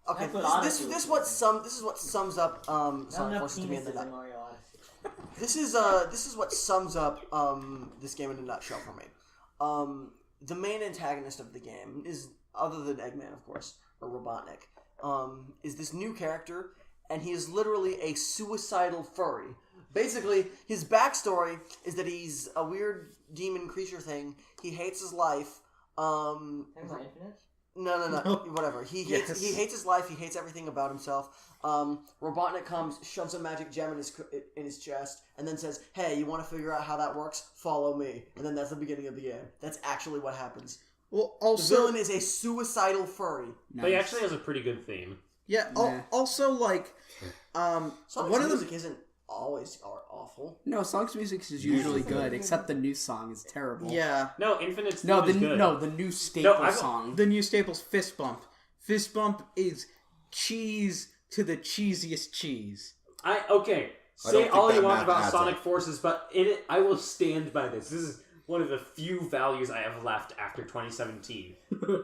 okay. That's what This Odyssey is was what sums up Not Sonic enough Forces to me in the penises in nut. Mario Odyssey. This is what sums up this game in a nutshell for me. The main antagonist of the game is, other than Eggman, of course, or Robotnik, is this new character, and he is literally a suicidal furry. Basically, his backstory is that he's a weird demon creature thing. He hates his life. Am I infinite? No, whatever. He hates Yes. he hates his life. He hates everything about himself. Robotnik comes, shoves a magic gem in his chest, and then says, "Hey, you want to figure out how that works? Follow me." And then that's the beginning of the game. That's actually what happens. Well, The also, villain is a suicidal furry. But he actually has a pretty good theme. yeah. Nah. Also, like, Sonic's one of the music isn't always awful. No, Sonic's music is usually good, except the new song is terrible. yeah, No, Infinite's No, theme is good. the new staple song. the new staples Fist Bump. Fist Bump is cheese to the cheesiest cheese. Okay. I don't Say think all you that want math about adds Sonic up. Forces, but I will stand by this. This is one of the few values I have left after 2017.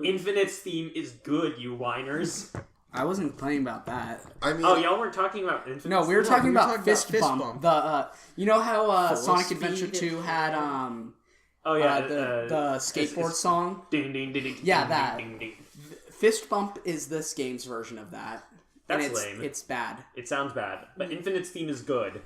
Infinite's theme is good, you whiners. I wasn't playing about that. I mean, Oh, y'all weren't talking about Infinite's No, we were theme? talking we were about talking Fist, about Fist Bump. Bump. The you know how Full Sonic speed Adventure 2 had Oh, yeah. the skateboard song? Ding, ding, ding, ding, Yeah, ding, that. ding, ding. Fist Bump is this game's version of that. And That's it's, lame. It's bad. It sounds bad, but Infinite's theme is good.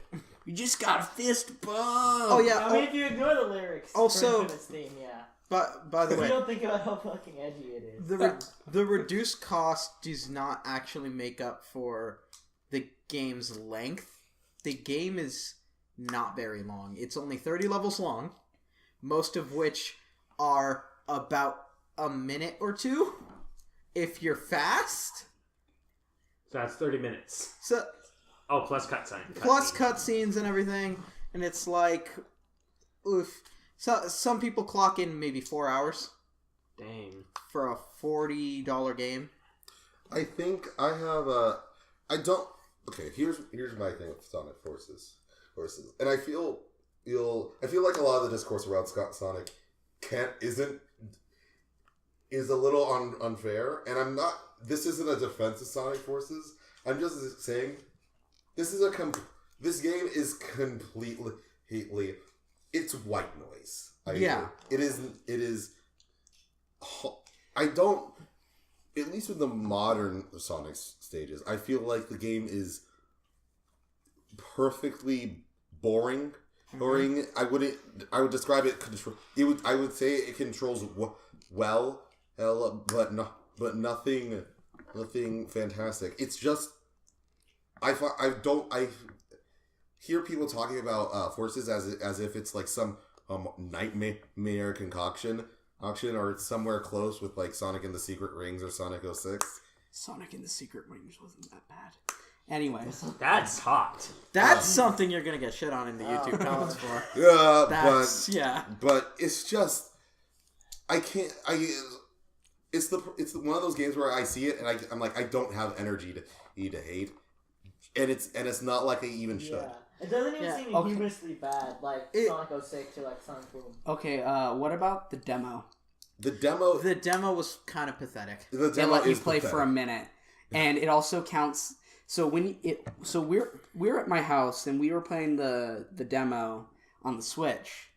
You just got a fist bump. Oh yeah. I mean, if you ignore the lyrics Also- for Infinite's theme, yeah. But by the You way, don't think about how fucking edgy it is. the reduced cost does not actually make up for the game's length. The game is not very long. It's only 30 levels long, most of which are about a minute or two if you're fast. So that's 30 minutes. So Oh, plus cutscene. plus cutscenes and everything, and it's like, oof. So some people clock in maybe 4 hours Dang. for a $40 game. I think I have a. I don't. Okay, here's my thing with Sonic Forces, and I feel like a lot of the discourse around Sonic is a little unfair, and I'm not. This isn't a defense of Sonic Forces. I'm just saying this game is completely. It's white noise. Yeah. It is. I don't. At least with the modern Sonic stages, I feel like the game is perfectly boring. Boring. I would describe it. I would say it controls well, but nothing fantastic. It's just. I hear people talking about Forces as if it's like some nightmare concoction, or it's somewhere close with like Sonic and the Secret Rings or Sonic 06. Sonic and the Secret Rings wasn't that bad. Anyways. That's hot. That's something you're gonna get shit on in the YouTube comments for. Yeah, That's yeah. but it's just I it's one of those games where I see it and I'm like, I don't have energy to hate, and it's not like I even should. Yeah. It doesn't even seem humorously bad, like Sonic 06 or like Sonic Boom. Okay, what about the demo? The demo was kind of pathetic. The They demo let you is play pathetic. for a minute, and it also counts. So we're at my house and we were playing the demo on the Switch,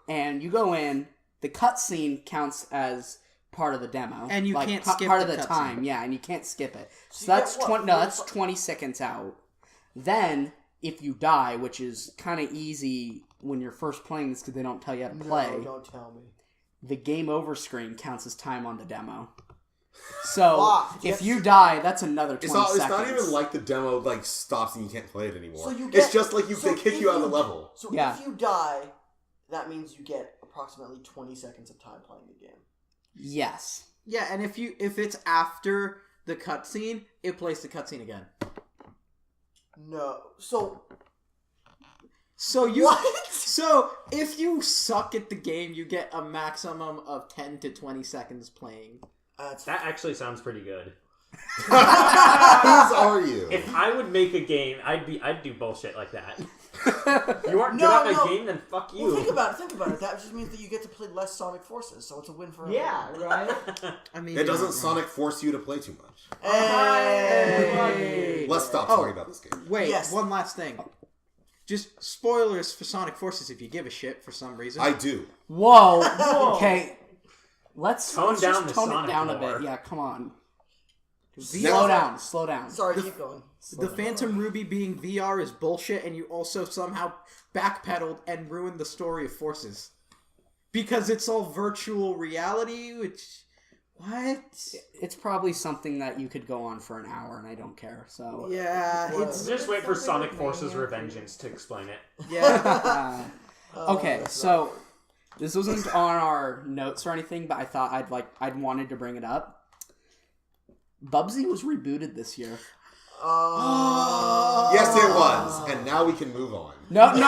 and you go in, the cutscene counts as part of the demo, and you can't skip part the of the cutscene. time, yeah, and you can't skip it. So you that's get what? that's 20 seconds out. Then if you die, which is kind of easy when you're first playing this because they don't tell you how to play. No, don't tell me. The game over screen counts as time on the demo. So Fuck, if yes. you die, that's another 20 seconds. It's not even like the demo like stops and you can't play it anymore. So you it's get- just like they so kick if you out of you- the level. So Yeah. if you die, that means you get approximately 20 seconds of time playing the game. Yes. Yeah, and if it's after the cutscene, it plays the cutscene again. No. So So you what? So if you suck at the game, you get a maximum of 10 to 20 seconds playing. That's That actually sounds pretty good. Whose are you? If I would make a game, I'd do bullshit like that. You aren't No, good at no. my game, then fuck you. Well, think about it. That just means that you get to play less Sonic Forces, so it's a win for everyone. Yeah, right? I mean, It doesn't Sonic force you to play too much. Hey! Let's stop Oh. talking about this game. Wait, Yes. one last thing. Just spoilers for Sonic Forces if you give a shit for some reason. I do. Whoa. Okay. Let's Tone just down the tone it Sonic down a lore. bit. Yeah, come on. VR Slow down. Sorry, keep going. The Phantom Ruby being VR is bullshit, and you also somehow backpedaled and ruined the story of Forces. Because it's all virtual reality, which... What? It's probably something that you could go on for an hour, and I don't care. So Yeah, it's... Just wait for Sonic Forces Revengeance to explain it. Yeah. okay, so this wasn't on our notes or anything, but I thought I'd wanted to bring it up. Bubsy was rebooted this year. Yes, it was. And now we can move on. No. So,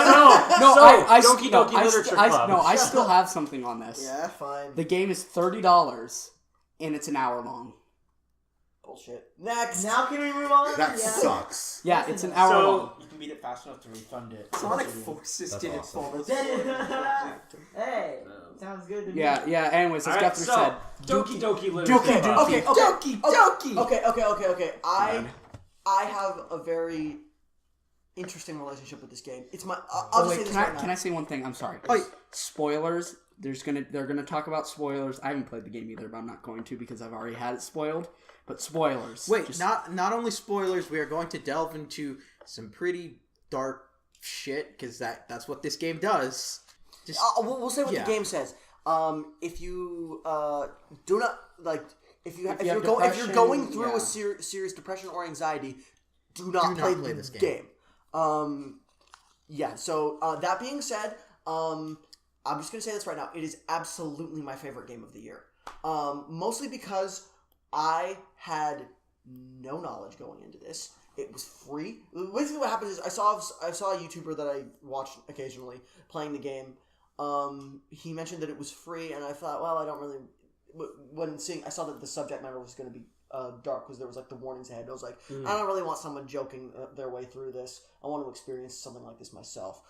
Doki Doki Literature Club. I still have something on this. Yeah, fine. The game is $30, and it's an hour long. Bullshit. Next. Now can we move on? That Yeah. sucks. Yeah, it's an hour long. You can beat it fast enough to refund it. Sonic Forces That's didn't awesome. fall. Hey, sounds good to me. Yeah. Anyways, as Alright, Guthrie so, said, Doki Doki Literature Doki Club. Doki. Okay. I have a very interesting relationship with this game. It's my. I'll just say this right now. Can I say one thing? I'm sorry. Oh, Spoilers. They're gonna talk about spoilers. I haven't played the game either, but I'm not going to because I've already had it spoiled. But spoilers. Wait, Just- not only spoilers, we are going to delve into some pretty dark shit, because that's what this game does. Just We'll say what Yeah. the game says. If you do not like, if you're have going depression, through yeah. a serious depression or anxiety, do not play this the game. Yeah. So that being said, I'm just gonna say this right now. It is absolutely my favorite game of the year. Mostly because I had no knowledge going into this. It was free. Basically, what happened is I saw a YouTuber that I watch occasionally playing the game. He mentioned that it was free, and I thought, well, I don't really. When seeing, I saw that the subject matter was going to be dark because there was like the warnings ahead. I was like, I don't really want someone joking their way through this. I want to experience something like this myself.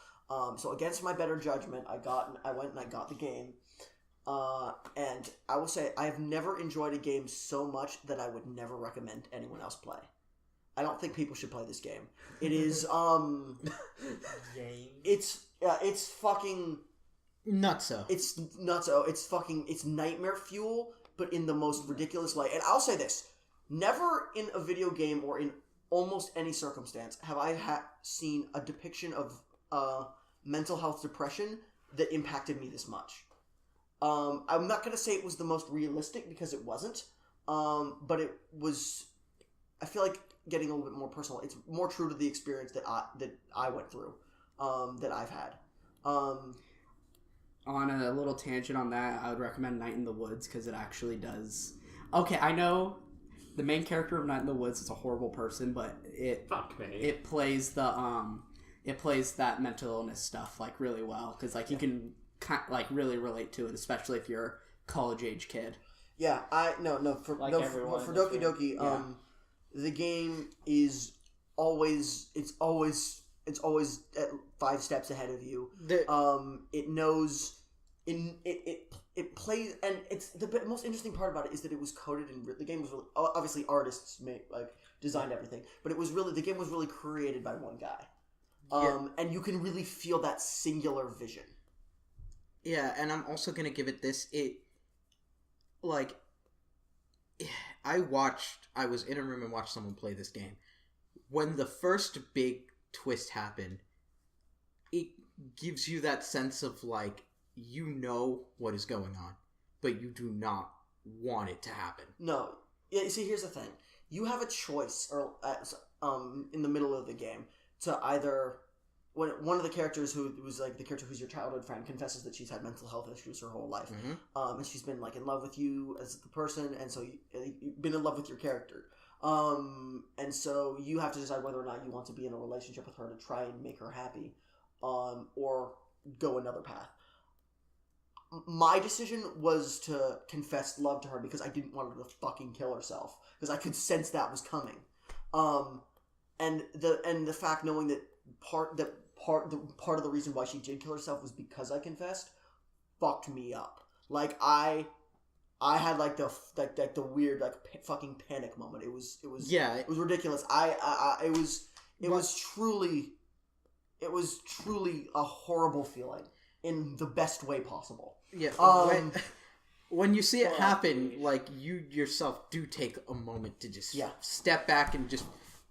So against my better judgment, I went and I got the game. And I will say I have never enjoyed a game so much that I would never recommend anyone else play. I don't think people should play this game. It is it's fucking nutso. it's nutso. It's nightmare fuel, but in the most ridiculous way. And I'll say this: never in a video game or in almost any circumstance have I seen a depiction of mental health depression that impacted me this much. I'm not gonna say it was the most realistic because it wasn't, but it was. I feel like getting a little bit more personal. It's more true to the experience that I went through, that I've had. On a little tangent on that, I would recommend Night in the Woods because it actually does. Okay, I know the main character of Night in the Woods is a horrible person, but Fuck me. it plays that mental illness stuff like really well because like you can really relate to it, especially if you're a college age kid. Yeah, for Like no, everyone for in this Doki room. Doki, Yeah. the game is always it's always at 5 steps ahead of you. It knows it plays, and it's the most interesting part about it is that it was coded and the game was really, obviously artists designed everything, but the game was really created by one guy. And you can really feel that singular vision. Yeah, and I'm also gonna give it this. I was in a room and watched someone play this game. When the first big twist happened, it gives you that sense of you know what is going on, but you do not want it to happen. No, yeah. See, here's the thing: you have a choice, in the middle of the game, to either when one of the characters who's the character who's your childhood friend confesses that she's had mental health issues her whole life, and she's been in love with you as the person, and so you've been in love with your character, and so you have to decide whether or not you want to be in a relationship with her to try and make her happy, or go another path. My decision was to confess love to her because I didn't want her to fucking kill herself, because I could sense that was coming, and the fact knowing that part of the reason why she did kill herself was because I confessed fucked me up. I had the weird fucking panic moment. It was ridiculous. It was truly a horrible feeling in the best way possible. Yeah. When you see it happen, you yourself do take a moment to just step back and just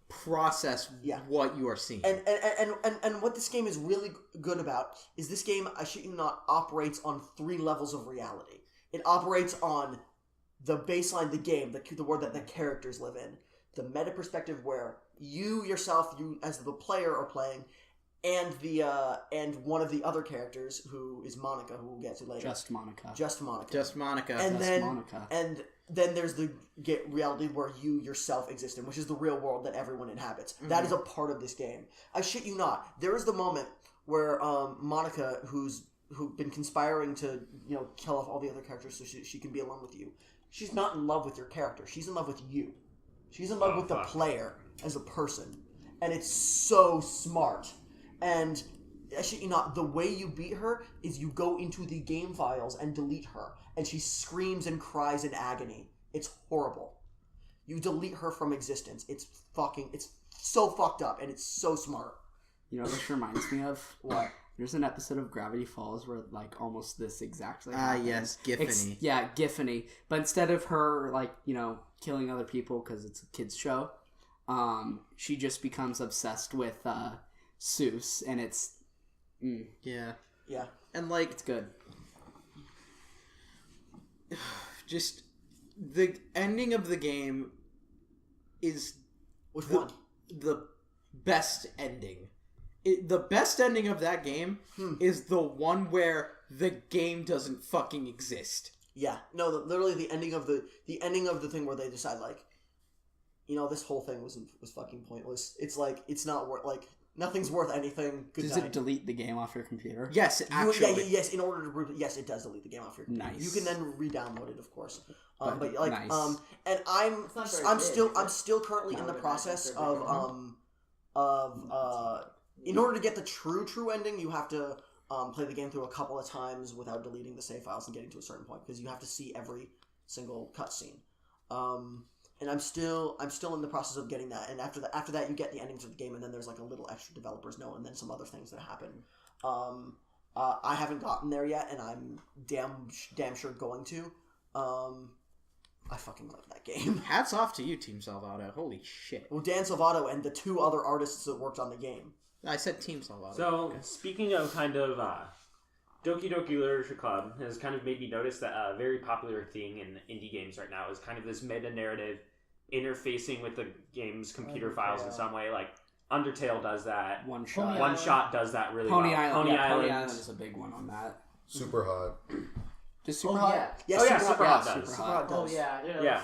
process what you are seeing. And what this game is really good about is this game, I shit you not, operates on 3 levels of reality. It operates on the baseline, the game, the world that the characters live in, the meta perspective where you yourself, you as the player are playing, and one of the other characters who is Monica, who we'll get to later. Just Monica. And then there's the reality where you yourself exist in, which is the real world that everyone inhabits. Mm-hmm. That is a part of this game. I shit you not. There is the moment where Monica, who's been conspiring to kill off all the other characters so she can be alone with you. She's not in love with your character. She's in love with you. She's in love with the player as a person, and it's so smart. And I shit you not, the way you beat her is you go into the game files and delete her, and she screams and cries in agony. It's horrible. You delete her from existence. It's so fucked up, and it's so smart. You know what this reminds me of? What? There's an episode of Gravity Falls where almost this exactly happens. Yes, Giffany. Giffany. But instead of her killing other people because it's a kids show, she just becomes obsessed with Seuss, and it's yeah, and it's good. Just the ending of the game is the best ending. The best ending of that game is the one where the game doesn't fucking exist. Yeah, no, literally the ending of the thing where they decide this whole thing was fucking pointless. It's it's not worth nothing's worth anything. Good Does night. it delete the game off your computer? Yes, actually. Yes. In order to yes, it does delete the game off your computer. Nice. You can then re-download it, of course. But nice. And I'm still currently in the process of in order to get the true ending, you have to play the game through a couple of times without deleting the save files and getting to a certain point, because you have to see every single cutscene. And I'm still in the process of getting that. And after that, you get the endings of the game, and then there's a little extra developer's note, and then some other things that happen. I haven't gotten there yet, and I'm damn sure going to. I fucking love that game. Hats off to you, Team Salvato. Holy shit. Well, Dan Salvato and the 2 other artists that worked on the game. I said Team Salvato. So, speaking of kind of Doki Doki Literature Club has kind of made me notice that a very popular thing in indie games right now is kind of this meta-narrative interfacing with the game's computer files in some way. Undertale does that. One Shot. One Shot does that really well. Pony Island is a big one on that. Super Hot. Just Super Hot? Yeah. Super Hot does. Super Hot does. Oh yeah, Yeah.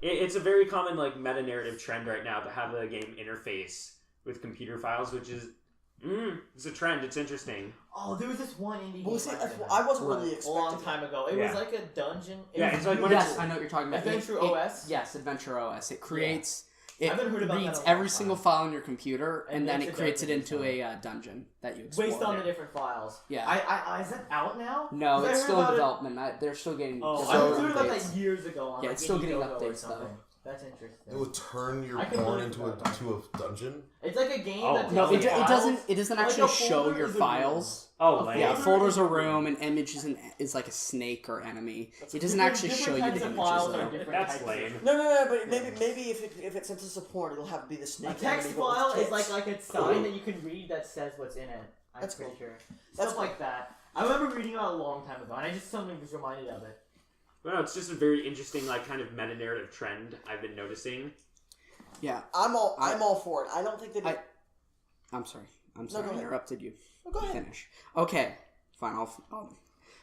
It's a very common meta-narrative trend right now to have the game interface with computer files, which is It's a trend. It's interesting. Oh, there was this one indie Well, game see, I I wasn't What? really a expecting long time ago. It was like a dungeon. It's like when Yes, I know what you're talking about. Adventure OS? Yes, Adventure OS. It creates. I haven't heard It about that reads in a long every time. single file on your computer, and then makes it a creates it dungeon into inside. a dungeon that you explore. Based on the different files. Yeah. I is that out now? No, 'Cause I it's heard still in about it- development. They're still getting. Oh, there's I no heard about updates. that years ago. On, Yeah, like, it's still getting Indiegogo or updates, though. something. That's interesting. It would turn your I can porn believe into that. a dungeon. It's like a game Oh, that No, takes it files. doesn't. It doesn't Like actually a show folder your is a files. Oh, A like Yeah, folder folders is a a room, and image is like a snake or enemy. It doesn't Different- actually show different you the types of images files are though. different That's types of- lame. No, but maybe if it senses support, it'll have to be the A snake. text enemy, but with file is tits. like a sign that you can read that says what's in it. I'm That's pretty cool. sure. That's Stuff like that. I remember reading about it a long time ago, and I just suddenly was reminded of it. Well, no, it's just a very interesting, like, kind of meta-narrative trend I've been noticing. Yeah, I'm all for it. I don't think that. I'm sorry. go I ahead. interrupted you. Go ahead. Finish. Okay, fine.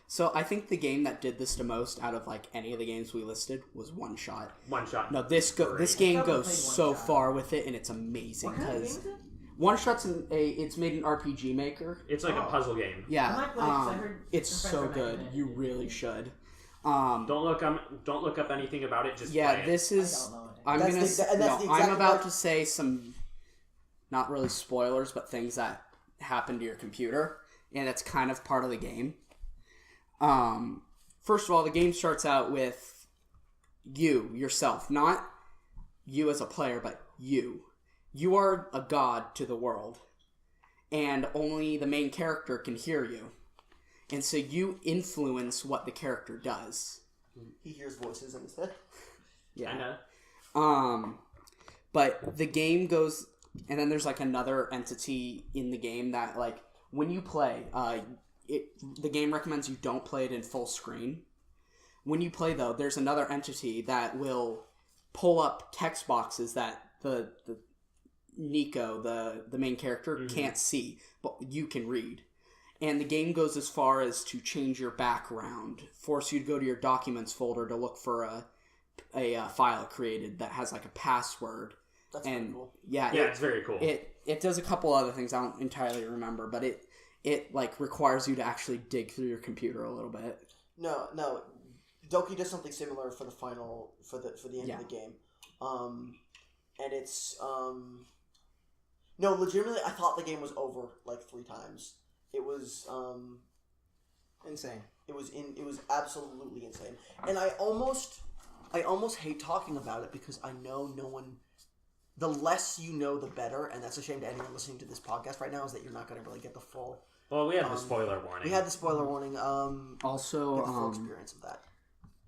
So I think the game that did this the most out of like any of the games we listed was One Shot. One Shot. No, this Great. game I've never goes played so One Shot. far with it, and it's amazing What kind of game because is it? One Shot's it's made an RPG Maker. It's like a Oh. puzzle game. I Yeah, might play it 'cause I heard it's some so friends good. recommended You it. really should. Don't look up anything about it. Just Yeah, play it. this is. I don't know it. I'm That's gonna. the- and that's the I'm exact about part- to say some, not really spoilers, but things that happen to your computer, and it's kind of part of the game. First of all, the game starts out with yourself, not you as a player, but you. You are a god to the world, and only the main character can hear you, and so you influence what the character does. He hears voices in his head. Yeah. Kinda. But the game goes, and then there's like another entity in the game that like when you play, the game recommends you don't play it in full screen. When you play though, there's another entity that will pull up text boxes that the Nico, the main character, can't see, but you can read. And the game goes as far as to change your background, force you to go to your documents folder to look for a file created that has like a password. That's And pretty cool. yeah, It's very cool. it does a couple other things I don't entirely remember, but it like requires you to actually dig through your computer a little bit. No. Doki does something similar for the final for the end Yeah. of the game, and it's no, legitimately, I thought the game was over like 3 times. It was Insane. It was absolutely insane, and I almost hate talking about it because I know no one. The less you know, the better, and that's a shame to anyone listening to this podcast right now is that you're not going to really get the full. Well, we had the spoiler warning. We had the spoiler warning. Also, Get the full experience of that.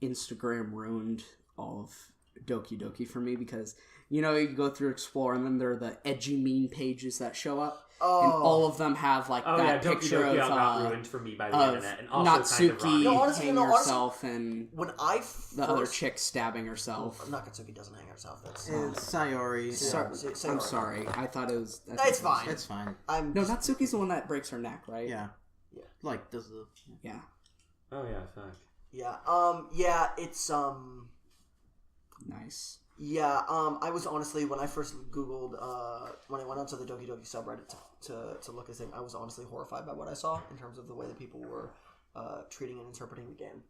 Instagram ruined all of Doki Doki for me because you go through Explore and then there are the edgy meme pages that show up, and all of them have like Oh that yeah, Doki picture Doki of got ruined for me by the of internet, and also kind of Natsuki Ronnie. No, honestly- hanging herself and When I the other first, chick stabbing herself. Nakatsuki doesn't hang herself. That's It's Sayori. I'm sorry. I thought it was. It's fine. It's fine. I'm No, Natsuki's the one that breaks her neck, right? Yeah. Yeah. Like, does the... Yeah. Oh yeah, fuck. yeah. It's Nice. Yeah, I was honestly, when I first Googled, when I went onto the Doki Doki subreddit to look at this thing, I was honestly horrified by what I saw in terms of the way that people were treating and interpreting the game.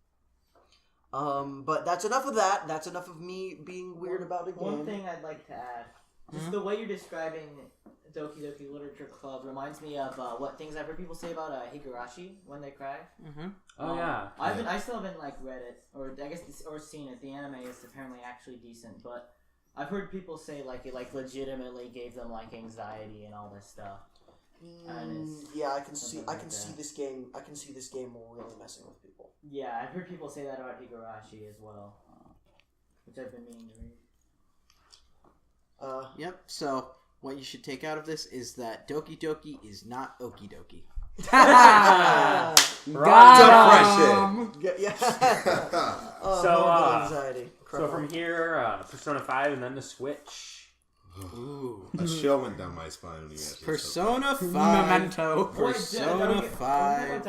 But that's enough of that. That's enough of me being weird about a game. One thing I'd like to add, just the way you're describing Doki Doki Literature Club reminds me of what things I've heard people say about Higurashi when they cry. Mm-hmm. Oh yeah. I still haven't read it, or I guess or seen it. The anime is apparently actually decent, but I've heard people say it legitimately gave them anxiety and all this stuff. And it's Yeah, I can see. something I like can that. see this game. I can see this game really messing with people. Yeah, I've heard people say that about Higurashi as well, which I've been meaning to read. Yep, so what you should take out of this is that Doki Doki is not Okie Doki. Depression. Yeah. So, horrible anxiety. So from here, Persona 5 and then the Switch. Ooh. A chill went down my spine when you mentioned Persona 5. Memento. Persona 5.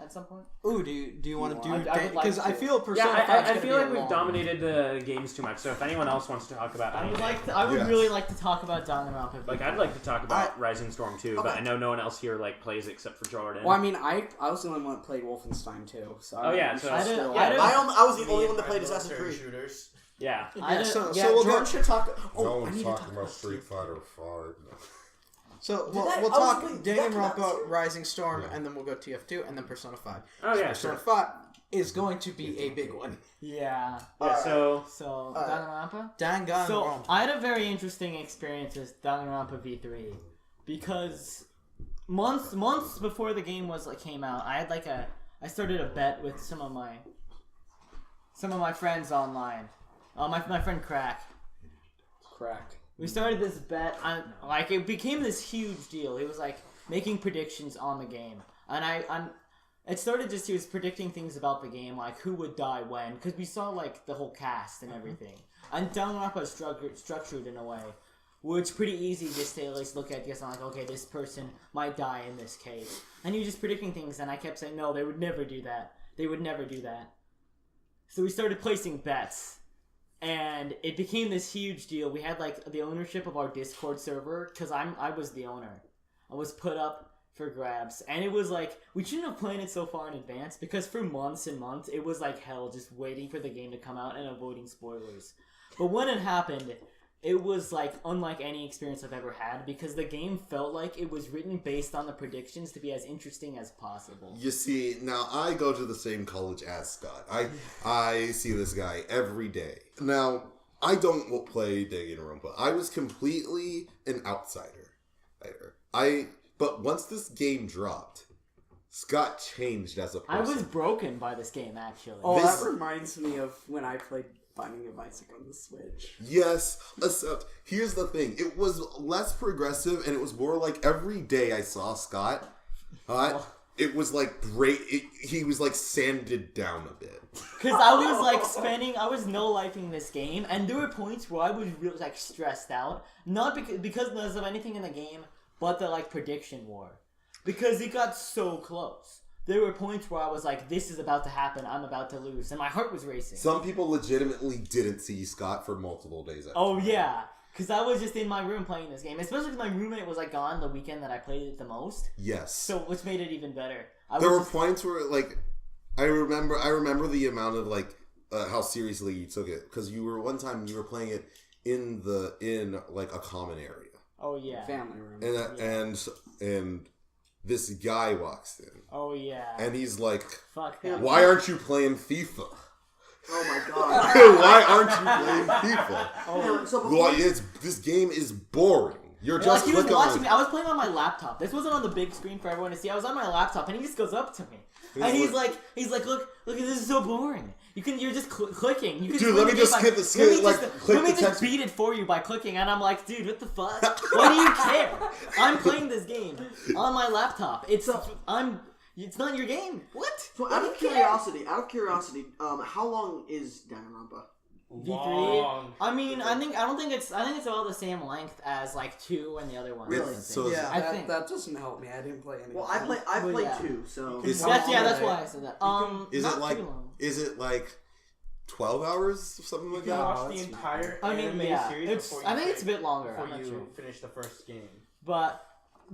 at some point. Ooh, do you want to do? I would like Because to. I feel Persona Yeah, 5 's I gonna feel be like a we've long- dominated the games too much. So if anyone else wants to talk about I would anything, like to. I would Yes. really like to talk about Danganronpa. like I'd like to talk about Rising Storm too, but Okay. I know no one else here like plays except for Jordan. Well, I mean, I was the only one that played Wolfenstein too. So Oh, yeah, we so- should I did- still- I did- I was the Me only and one that my played military Assassin's Creed. shooters. yeah. Yeah, so Yeah, we'll Jordan go. should talk. No Oh, I one's need to talking talk about about Street Fighter 5. No. So Did we'll, that- we'll I was talk thinking, did that come out this Danganronpa, year? Rising Storm, and then we'll go TF2, and then Persona 5. Oh yeah, Persona sure. 5 is going to be a big one. Yeah. Yeah, so So Alright. Danganronpa. Danganronpa. So I had a very interesting experience with Danganronpa V3 because months before the game came out, I started a bet with some of my friends online. My friend Crack. We started this bet. It became this huge deal. It was like making predictions on the game, and it started just he was predicting things about the game, like who would die when, because we saw like the whole cast and everything. And Danganronpa is structured in a way where it's pretty easy just to look at this and like, okay, this person might die in this case, and you're just predicting things. And I kept saying, no, they would never do that. They would never do that. So we started placing bets. And it became this huge deal. We had like the ownership of our Discord server because I was the owner. I was put up for grabs, and it was like we shouldn't have planned it so far in advance because for months and months it was like hell just waiting for the game to come out and avoiding spoilers. But when it happened, it was like unlike any experience I've ever had because the game felt like it was written based on the predictions to be as interesting as possible. You see, now I go to the same college as Scott. I see this guy every day. Now, I don't play Danganronpa. I was completely an outsider. But once this game dropped, Scott changed as a person. I was broken by this game actually. Oh, This- that reminds me of when I played Binding of Isaac on the Switch. Yes, except here's the thing. It was less progressive, and it was more like every day I saw Scott, it was like great. He was like sanded down a bit. Because I was like I was no-lifing this game, and there were points where I was really like stressed out, not because of anything in the game, but the like prediction war, because it got so close. There were points where I was like, this is about to happen, I'm about to lose, and my heart was racing. Some people legitimately didn't see Scott for multiple days. Oh yeah, because I was just in my room playing this game, especially because my roommate was like gone the weekend that I played it the most, Yes. so which made it even better. There were points where like I remember the amount of like how seriously you took it because you were playing it in like a common area. Oh yeah. Family room. And this guy walks in Oh yeah. and he's like, Fuck that. "Why aren't you playing FIFA? Oh my god. Why aren't you playing FIFA? Yeah, so before Well, this game is boring. You're Yeah, just like he was clicking watching on me. I was playing on my laptop. This wasn't on the big screen for everyone to see. I was on my laptop, and he just goes up to me, and he's like, look, this is so boring. You're just clicking. You can Dude, win let me the just game hit by- the skip, let click me the just text. beat it for you by clicking, and I'm like, dude, what the fuck? Why do you care? I'm playing this game on my laptop. It's not your game. What? So Why out do of you care? curiosity, how long is Danganronpa? V3. Long. I mean, I think it's about the same length as like 2 and the other one. Really? So Yeah. I that, think. that doesn't help me. I didn't play any. Well, of I them. played Well, yeah. 2, so Is- That's why I said that. Is not it like too long. 12 hours or something like You can that? watch the that's entire I mean, anime yeah. series It's, before you I think it's a finish- bit longer. before I'm not you sure. finish the first game. But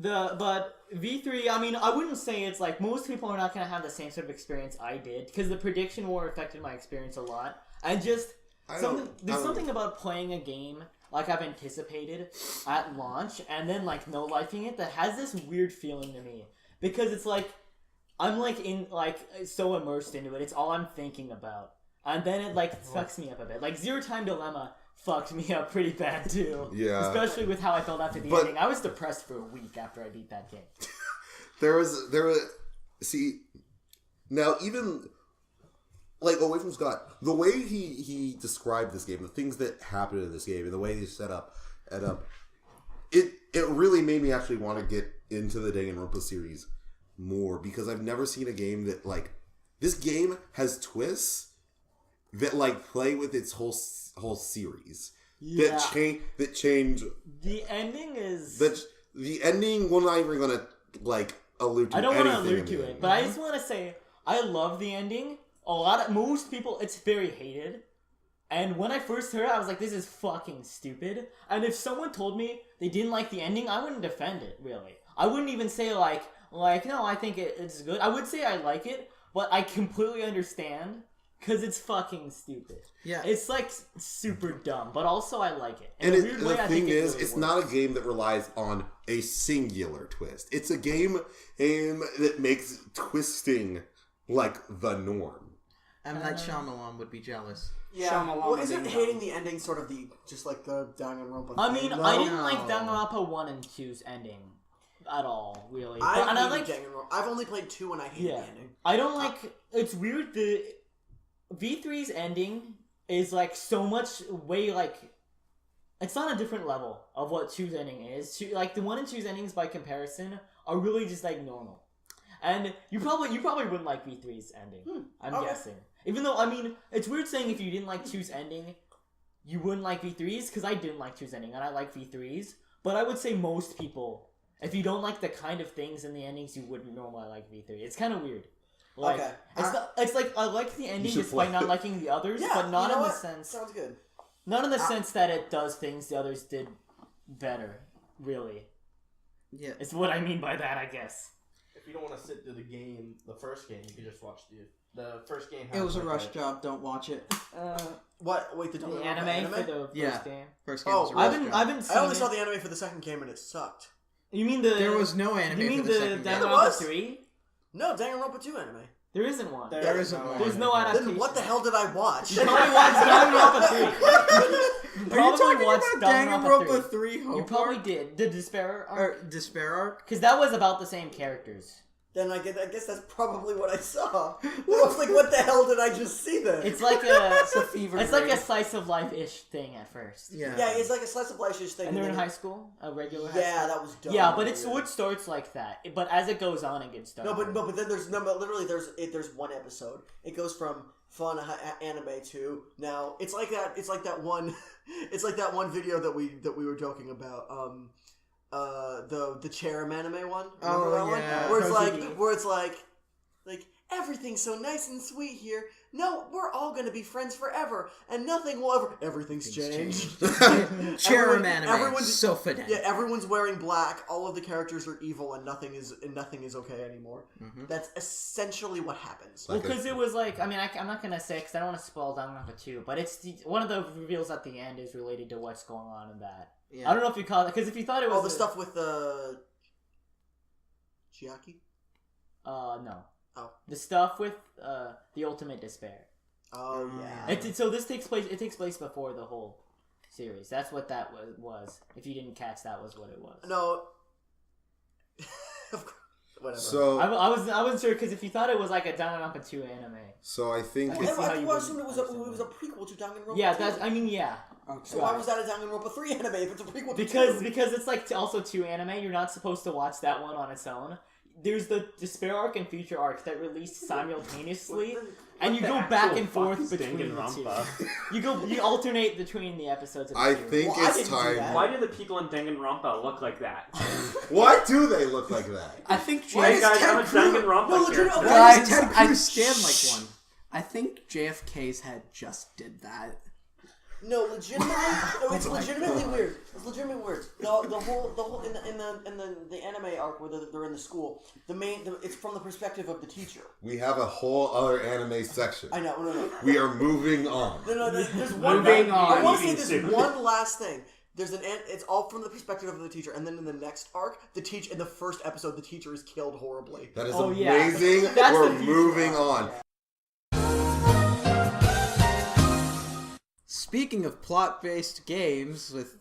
V3, I mean, I wouldn't say it's like most people are not gonna have the same sort of experience I did because the prediction war affected my experience a lot. And just there's something about playing a game like I've anticipated at launch and then like no lifing it that has this weird feeling to me because it's like I'm like in like so immersed into it. It's all I'm thinking about, and then it like fucks me up a bit. Like Zero Time Dilemma fucked me up pretty bad too. Yeah. Especially with how I felt after the But- ending. I was depressed for a week after I beat that game. There was see now even like away from Scott, the way he described this game, the things that happened in this game, and the way he set up it really made me actually want to get into the Danganronpa series more because I've never seen a game that like this game has twists that like play with its whole series Yeah. that change The ending is that the ending we're not even gonna like allude to I don't want to anything allude in to the it, ending. but I just want to say I love the ending. Most people, it's very hated. And when I first heard it, I was like, this is fucking stupid. And if someone told me they didn't like the ending, I wouldn't defend it, really. I wouldn't even say, like no, I think it's good. I would say I like it, but I completely understand, because it's fucking stupid. Yeah. It's, like, super dumb, but also I like it. And In a weird way, the I thing think it is, really it's works. not a game that relies on a singular twist. It's a game that makes twisting like the norm. M. Night Shyamalan would be jealous. Yeah. Shyamalan Well, was isn't in hating the ending sort of just like the Danganronpa? I mean, thing? I No. didn't like No. Danganronpa 1 and 2's ending at all, really. I and I hated like Danganronpa. I've only played 2 and I hated Yeah. the ending. I don't like. It's weird. The V3's ending is like so much way like. It's on a different level of what 2's ending is. Like the 1 and 2's endings by comparison are really just like normal. And you probably wouldn't like V3's ending. I'm okay. guessing. Even though I mean, it's weird saying if you didn't like 2's ending, you wouldn't like V3's, because I didn't like 2's ending and I like V3's. But I would say most people, if you don't like the kind of things in the endings, you wouldn't normally like V3. It's kind of weird. Like, Okay. it's like I like the ending should despite play not it. liking the others, Yeah, but not you know in the what? sense, Sounds good. not in the sense that it does things the others did better. Really, Yeah. it's what I mean by that, I guess. If you don't want to sit through the game, the first game, you can just watch the first game. It was a rush job. Don't watch it. What? Wait, the The Danganronpa anime for the Yeah. first game. First game Oh, was a I've rush been job. seen I only it. saw the anime for the second game and it sucked. You mean the? There was no anime You mean for the the second game. There Danganronpa was. 3? No, Danganronpa 2 anime. There isn't one. There isn't one. There's no adaptation. Then what the hell did I watch? You probably watched Danganronpa 3. You Are you probably talking watched about Danganronpa Danganronpa 3 Hope You probably Arc? did. The Despair arc? Or Despair Arc? Because that was about the same characters. Then I guess that's probably what I saw. I was like, what the hell did I just see then? It's like a It's a fever it's like dream. a slice of life ish thing at first. Yeah. Yeah, it's like a slice of life-ish thing. And they're in then high school, a regular high Yeah, school. that was dumb. Yeah, but it's what starts like that. But as it goes on, it gets darker. but then there's literally there's one episode. It goes from fun anime to now it's like that one it's like that one video that we were joking about. The Cherub anime one. Remember that one? yeah. Where it's like everything's so nice and sweet here. No, we're all gonna be friends forever, and nothing will ever. Everything's changed. Cherub anime. everyone's- So fanatic. Yeah, everyone's wearing black. All of the characters are evil, and nothing is okay anymore. Mm-hmm. That's essentially what happens. Well, because it was like, I mean, I'm not gonna say because I don't want to spoil Danganronpa 2, but one of the reveals at the end is related to what's going on in that. Yeah. I don't know if you call it because if you thought it was Oh, the stuff with Chiaki. No. Oh. The stuff with the ultimate despair. Oh yeah. So this takes place. It takes place before the whole series. That's what that was. If you didn't catch, that was what it was. No. Whatever. So I wasn't sure because if you thought it was like a Danganronpa 2 anime. so I think I I, can see how you I assumed it wouldn't was a prequel to Danganronpa. Yeah, 2. that's. I mean, yeah. Okay. So why was that a Danganronpa 3 anime if it's a prequel to Because 2? it's like also 2 anime. You're not supposed to watch that one on its own. There's the Despair arc and Future arc that released simultaneously, and you The go back actual and fuck forth is between the Danganronpa? two. You alternate between the episodes. Of the I series. think Well, I it's didn't do time. that. Why do the people in Danganronpa look like that? Why do they look like that? I think Hey JFK. guys, I'm a Ted Cruz- Danganronpa No, legit- character. Why Guys, does Ted I- Cruz stand like one? I think JFK's head just did that. No, legitimately, it's legitimately weird. It's legitimately weird. The whole in the anime arc where they're in the school. It's from the perspective of the teacher. We have a whole other anime section. I know, no. We are moving on. No, there's one. Moving on. I want to say Moving there's soon. one last thing. It's all from the perspective of the teacher, and then in the next arc, in the first episode, the teacher is killed horribly. That is Oh, yeah. amazing. That's We're the future moving arc, on. yeah. Speaking of plot-based games with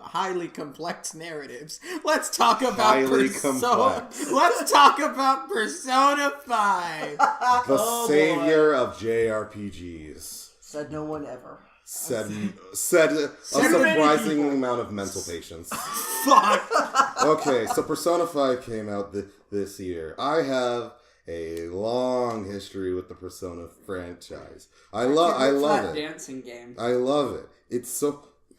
highly complex narratives, let's talk about Highly Persona. complex. Let's talk about Persona 5. The Oh, savior of JRPGs. Said no one ever. Said a surprising amount of mental patience. Fuck. Okay, so Persona 5 came out this year. I have a long history with the Persona franchise. I love that it. dancing game. I love it.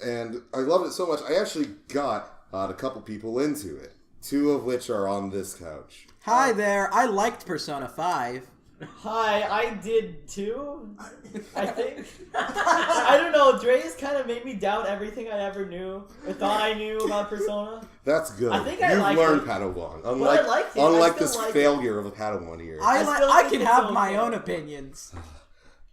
I love it so much. I actually got a couple people into it. two of which are on this couch. Hi there. I liked Persona 5. Hi, I did too. I think. I don't know. Dre's kind of made me doubt everything I ever knew or thought I knew about Persona. That's good. I think I You've liked learned it. Padawan. I Unlike, liked it. I unlike still this like it. failure of a Padawan here. I think can it's have okay. my own opinions.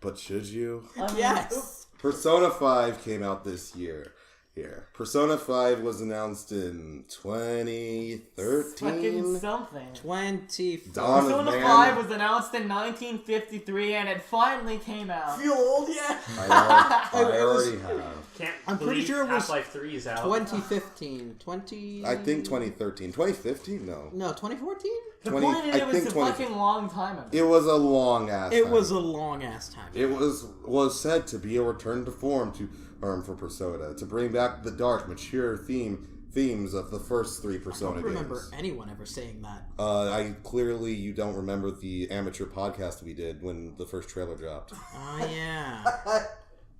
But should you? I mean, Yes. Persona 5 came out this year. Here. Persona 5 was announced in 2013. fucking something. 24. Dawn of Persona Man. 5 was announced in 1953 and it finally came out. Feel old yet? I It was- already have. Can't I'm pretty believe sure it was Half-Life 3 is out. 2015. 20... I think 2013. 2015? No. No, 2014? The 20 point is, I it was think a 20 fucking long time ago. It was a long ass It time. was a long-ass time. It was said to be a return to form for Persona, to bring back the dark, mature themes of the first three I Persona don't remember games. anyone ever saying that. You don't remember the amateur podcast we did when the first trailer dropped. Oh, yeah.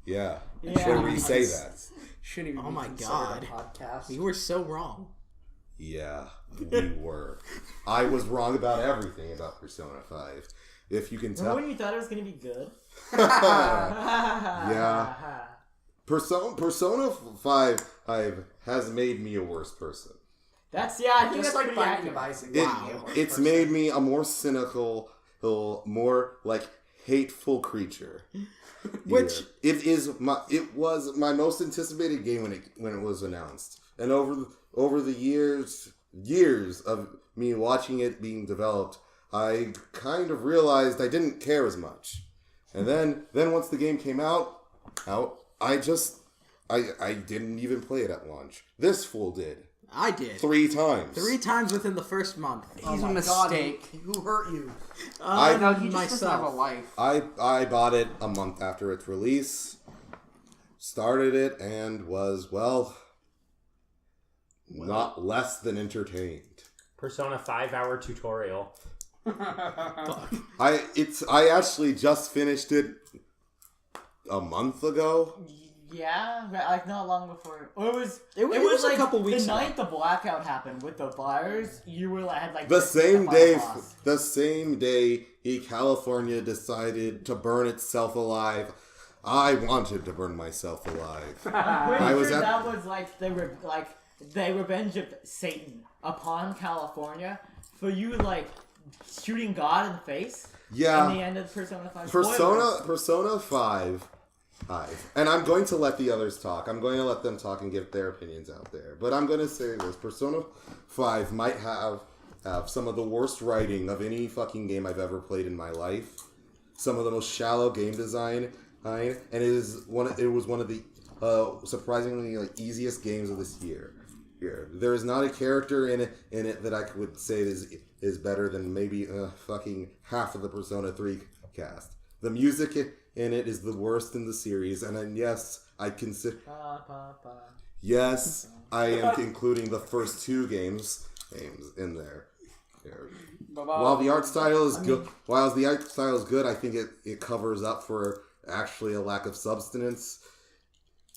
Yeah. Yeah. Should we say that? Shouldn't even Oh be my considered God. a podcast. You were so wrong. Yeah, we were. I was wrong about everything about Persona 5. If you can Remember tell. when you thought it was gonna be good? Yeah. Persona 5 has made me a worse person. That's I think Just that's like pretty Binding of accurate. Isaac. It's made me a more cynical, more like hateful creature. Which- Yeah. It was my most anticipated game when it was announced, and over the years of me watching it being developed, I kind of realized I didn't care as much. And then once the game came out, I didn't even play it at launch. This fool did. I did. 3 times. 3 times within the first month. He's a mistake. Who hurt you? No, he just myself. doesn't have a life. I bought it a month after its release, started it, and was, not less than entertained. Persona 5-hour tutorial. I actually just finished it a month ago. Yeah, like not long before. Or it was was a like couple weeks the ago. night the blackout happened with the fires. You were had like The same day, boss. California decided to burn itself alive. I wanted to burn myself alive. I'm pretty I was sure at- that was like the revenge of Satan upon California for you shooting God in the face. Yeah. In the end of Persona 5. Persona 5. And I'm going to let the others talk. I'm going to let them talk and give their opinions out there. But I'm going to say this. Persona 5 might have some of the worst writing of any fucking game I've ever played in my life. Some of the most shallow game design. And it was one of the surprisingly easiest games of this year. There is not a character in it that I would say is better than maybe fucking half of the Persona 3 cast. The music in it is the worst in the series, and then yes, I consider. Yes, I am including the first 2 games in there. While the art style is good, I think it covers up for actually a lack of substance.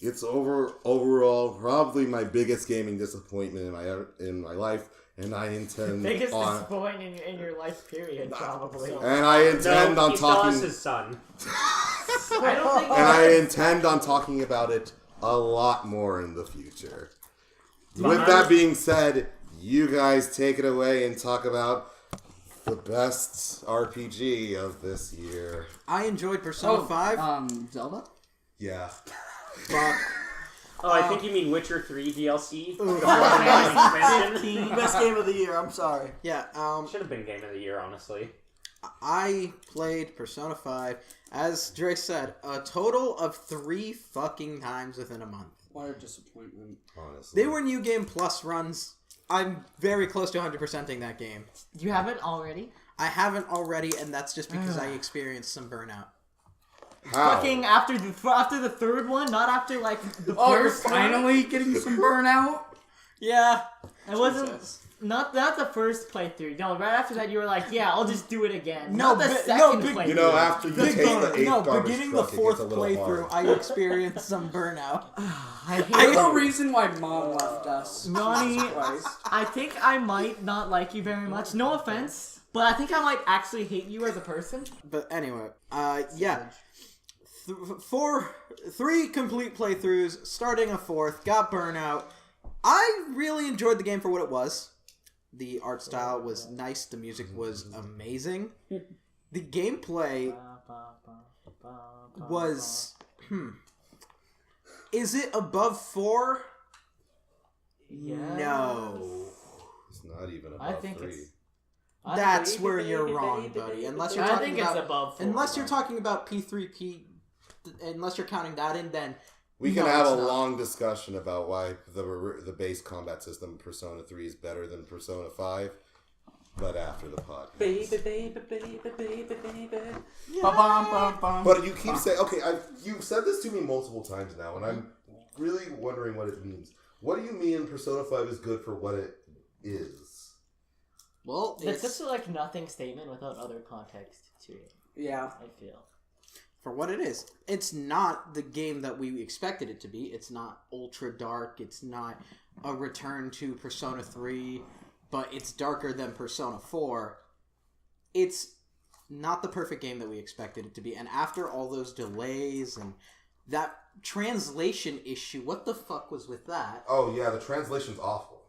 It's overall probably my biggest gaming disappointment in my life, and I intend biggest on disappointment in your life period, probably. and I intend No, on he still has talking his son. I don't think. and I intend on talking about it a lot more in the future. With that being said, you guys take it away and talk about the best RPG of this year. I enjoyed Persona 5. Zelda? Yeah. Fuck. Oh, I think you mean Witcher 3 DLC. Best game of the year. I'm sorry. Yeah, Should have been Game of the Year, honestly. I played Persona 5, as Dre said, a total of 3 fucking times within a month. What a disappointment. Honestly. They were New Game Plus runs. I'm very close to 100%ing that game. You haven't already? I haven't already, and that's just because I experienced some burnout. How? Fucking after the third one, not after the Oh, you're first one. finally getting some burnout? Yeah. It wasn't. Not the first playthrough. No, right after that you were like, yeah, I'll just do it again. No, Not the but- second no, but- playthrough. You know, after you take the 8th No, garbage beginning truck, the it 4th gets a little playthrough, hard. I experienced some burnout. I hate I know it. reason why Mom left us. Nani, Jesus Christ. I think I might not like you very much. No offense, but I think I might actually hate you as a person. But anyway, yeah. 3 complete playthroughs, starting a 4th, got burnout. I really enjoyed the game for what it was. The art style was nice, the music was amazing. The gameplay was... Is it above 4? Yes. No. It's not even I above think 3. it's. That's where you're wrong, buddy. Unless you're I talking think about... it's above 4. Unless you're talking about P3P... Unless you're counting that in, then... We can No, have a it's not. long discussion about why the base combat system in Persona 3 is better than Persona 5, but after the podcast. Baby. Ba-bum-bum-bum. But you keep saying, okay, you've said this to me multiple times now, and I'm really wondering what it means. What do you mean Persona 5 is good for what it is? Well, It's such a like nothing statement without other context to it. Yeah. I feel. For what it is. It's not the game that we expected it to be. It's not ultra dark. It's not a return to Persona 3, but it's darker than Persona 4. It's not the perfect game that we expected it to be. And after all those delays and that translation issue, what the fuck was with that? Oh, yeah, the translation's awful.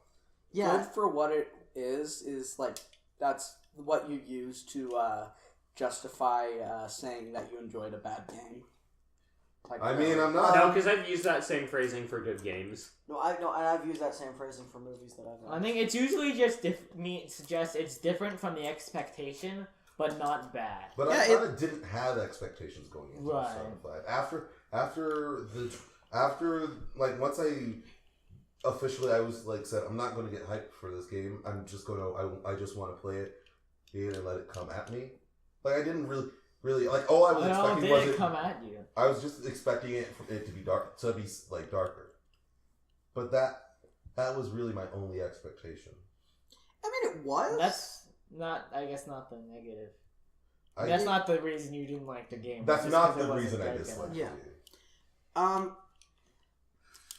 Yeah, Good for what it is like, that's what you use to justify saying that you enjoyed a bad game. Like, I mean, I'm not... No, because I've used that same phrasing for good games. I've used that same phrasing for movies that I've I watched. think it's usually just suggests it's different from the expectation, but not bad. But Yeah, I kind of didn't have expectations going into Right. Persona 5. After like once I officially I was like said I'm not going to get hyped for this game. I'm just going to I just want to play it and let it come at me. Like I didn't really like all I was expecting was it. Come at you. I was just expecting it to be dark, to be like darker. But that was really my only expectation. I mean, it was. That's not. I guess not the negative. I That's think- not the reason you didn't like the game. That's Just not 'cause it the wasn't reason I dark disliked Yeah. it.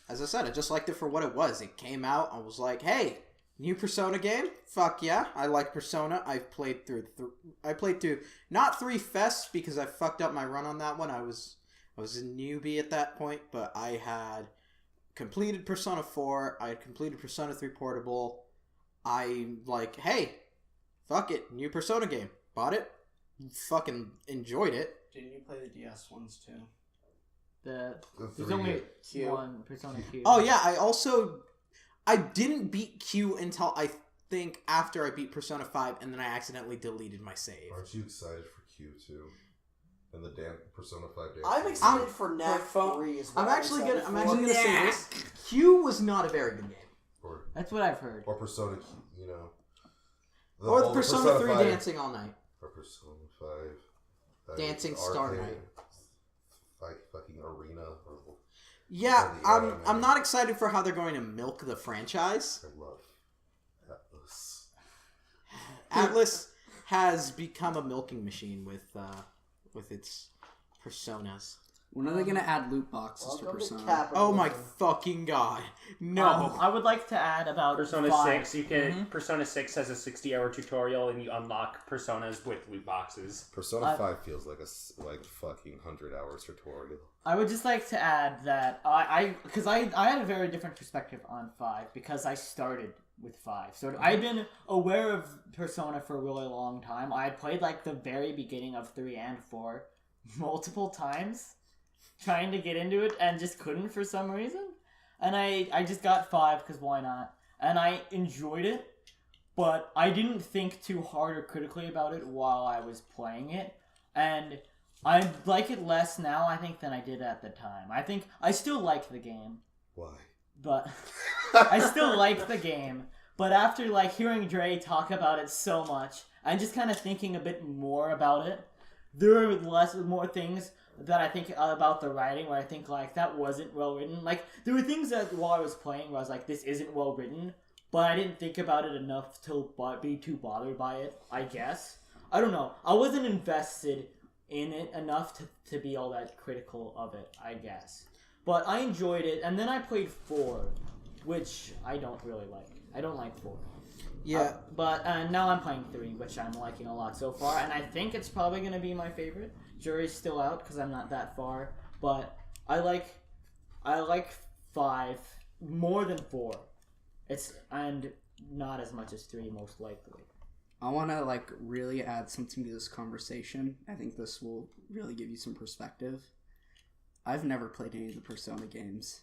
As I said, I just liked it for what it was. It came out, I was like, hey, new Persona game? Fuck yeah, I like Persona. I've played through not 3 fests because I fucked up my run on that one. I was a newbie at that point, but I had completed Persona 4, I had completed Persona 3 Portable. I'm like, hey, fuck it, new Persona game. Bought it, fucking enjoyed it. Didn't you play the DS ones too? The There's 3D. only Q. one Persona Q. Oh yeah, I didn't beat Q until I think after I beat Persona 5, and then I accidentally deleted my save. Aren't you excited for Q2 and the Persona 5 dance? I'm excited for NAC phone- 3 as well. I'm actually gonna for. say this. Q was not a very good game. That's what I've heard. Or Persona Q, you know. Or the whole Persona 3 5 Dancing All Night. Or Persona 5. Dancing Star arcade, Night. Like fucking arena. Yeah, Or the I'm anime. not excited for how they're going to milk the franchise. I love Atlas. Atlas has become a milking machine with its personas. When are they gonna add loot boxes to Welcome to Persona? capitalism. Oh my fucking god. No. I would like to add about Persona 5. 6, you can Persona 6 has a 60-hour tutorial and you unlock personas with loot boxes. Persona 5 feels like like fucking 100-hour tutorial. I would just like to add that because I had a very different perspective on 5 because I started with 5. So I've been aware of Persona for a really long time. I had played like the very beginning of 3 and 4 multiple times trying to get into it and just couldn't for some reason. And I just got 5 because why not? And I enjoyed it, but I didn't think too hard or critically about it while I was playing it. And I like it less now, I think, than I did at the time. I think I still like the game, Why? but I still like the game. But after like hearing Dre talk about it so much, and just kind of thinking a bit more about it, there are more things that I think about the writing where I think like that wasn't well written. Like there were things that while I was playing where I was like, this isn't well written, but I didn't think about it enough to be too bothered by it, I guess. I don't know. I wasn't invested in it enough to be all that critical of it, I guess. But I enjoyed it, and then I played 4, which I don't really like. I don't like 4. Yeah. But now I'm playing 3, which I'm liking a lot so far, and I think it's probably going to be my favorite. Jury's still out because I'm not that far, but I like 5 more than 4. And not as much as 3, most likely. I want to really add something to this conversation. I think this will really give you some perspective. I've never played any of the Persona games.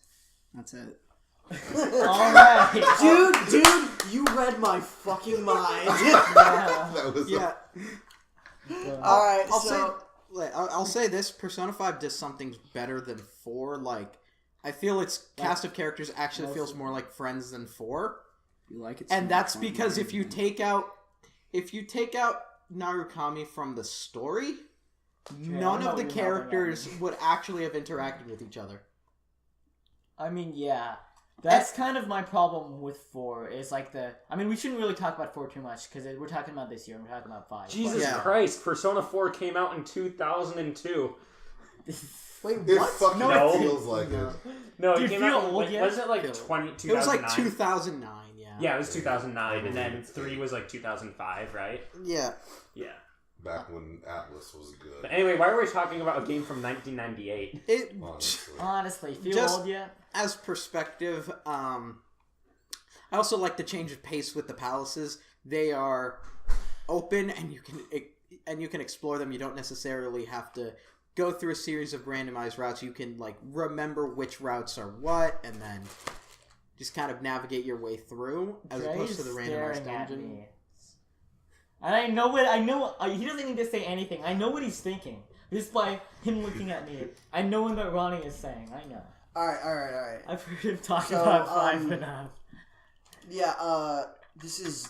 That's it. Alright. Dude, you read my fucking mind. That was Yeah. Alright, I'll say this: Persona 5 does something better than 4. I feel its cast of characters actually feels more like Friends than 4. You like it, And that's because if you take out Narukami from the story, none of the characters would actually have interacted with each other. I mean, yeah. That's kind of my problem with 4, is we shouldn't really talk about 4 too much, because we're talking about this year, and we're talking about 5. Jesus Christ, Persona 4 came out in 2002. Wait, It what? fucking No. feels like it. No, Do it you came feel out, old yet? wasn't it 2009? It was 2009, yeah. Yeah, it was 2009, and then 3 was 2005, right? Yeah. Yeah. Back when Atlas was good. But anyway, why are we talking about a game from 1998? Honestly. Honestly, feel Just- old yet? As perspective, I also like the change of pace with the palaces. They are open, and you can explore them. You don't necessarily have to go through a series of randomized routes. You can remember which routes are what, and then just kind of navigate your way through, as opposed to the randomized staring at dungeon. me. And he doesn't need to say anything. I know what he's thinking. Just by him looking at me. I know what Ronnie is saying. I know. Alright. I've heard him talk So, about 5 enough. Yeah, this is,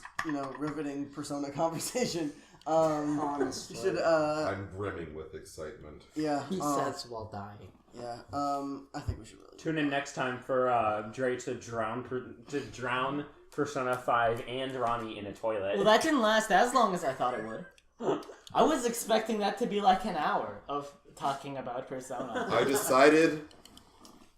riveting Persona conversation. Honestly. You should, I'm brimming with excitement. yeah. He says while dying. Yeah, I think we should really... Tune in next time for Dre to drown Persona 5 and Ronnie in a toilet. Well, that didn't last as long as I thought it would. I was expecting that to be an hour of talking about Persona. I decided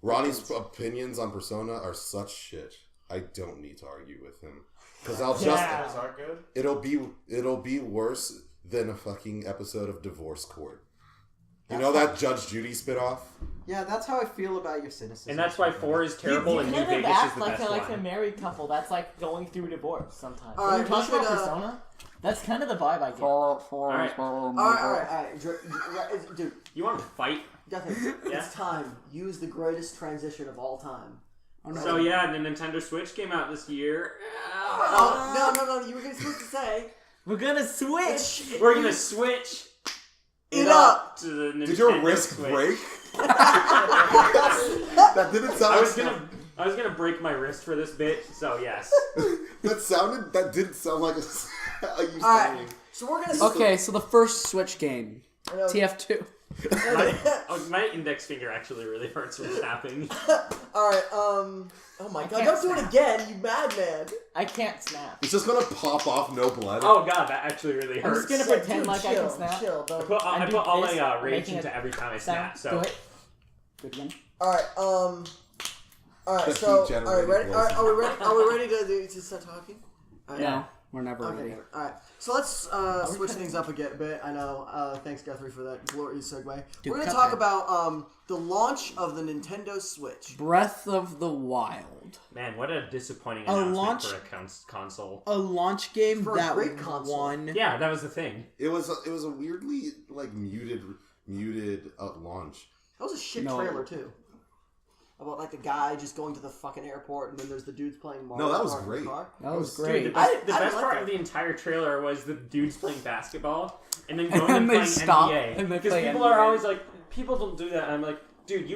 Ronnie's opinions on Persona are such shit. I don't need to argue with him. Because I'll just... Yeah. Those are good. It'll be worse than a fucking episode of Divorce Court. You know that Judge Judy spinoff? Yeah, that's how I feel about your cynicism. And that's why 4 is terrible You and New kind of Vegas is act the like best a one. married couple that's going through divorce sometimes. All When right, you talk we about should, Persona, that's kind of the vibe I get. Alright. Alright. Dude, You want to fight? Guthrie, Yeah. it's time. Use the greatest transition of all time. So yeah, the Nintendo Switch came out this year. Oh, no, you were supposed to say... We're gonna switch! We're gonna switch It up! to the Nintendo Did your wrist Switch. break? That didn't sound I was gonna break my wrist for this bit, so yes. That didn't sound like you saying. Alright, so we're gonna... Okay, so the first Switch game, I know. TF2. My index finger actually really hurts from snapping. Alright, oh my god, don't do it again, you madman! I can't snap. It's just gonna pop off, no blood. Oh god, that actually really I'm hurts. just gonna pretend like I can snap. Chill, I don't... put, I do put all this, my rage making into a every time I Snap. snap, Do so... it. Good one. Alright, alright, The so... heat Alright, ready? generating Are we ready to start talking? Alright. No, we're never Okay, ready. alright. So let's switch things up a bit. I know. Thanks, Guthrie, for that glorious segue. Dude, We're going to cut talk that. about the launch of the Nintendo Switch. Breath of the Wild. Man, what a disappointing A announcement launch- for a console. A launch game For a that great console. won. Yeah, that was the thing. It was a weirdly muted launch. That was a shit No. trailer, too. About, the guy just going to the fucking airport, and then there's the dudes playing Mario No, that was Kart in the great. car. That was Dude, great. the best, I best like part that. of the entire trailer was the dudes playing basketball and then going And and they playing stop, NBA. and they Because play people NBA. are always like, people don't do that. And I'm like, dude,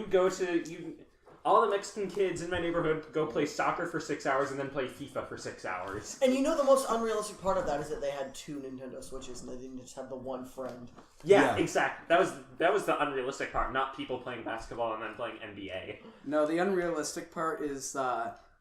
all the Mexican kids in my neighborhood go play soccer for 6 hours and then play FIFA for 6 hours. And you know the most unrealistic part of that is that they had 2 Nintendo Switches, and they didn't just have the one friend. Yeah, Yeah. exactly. That was the unrealistic part, not people playing basketball and then playing NBA. No, the unrealistic part is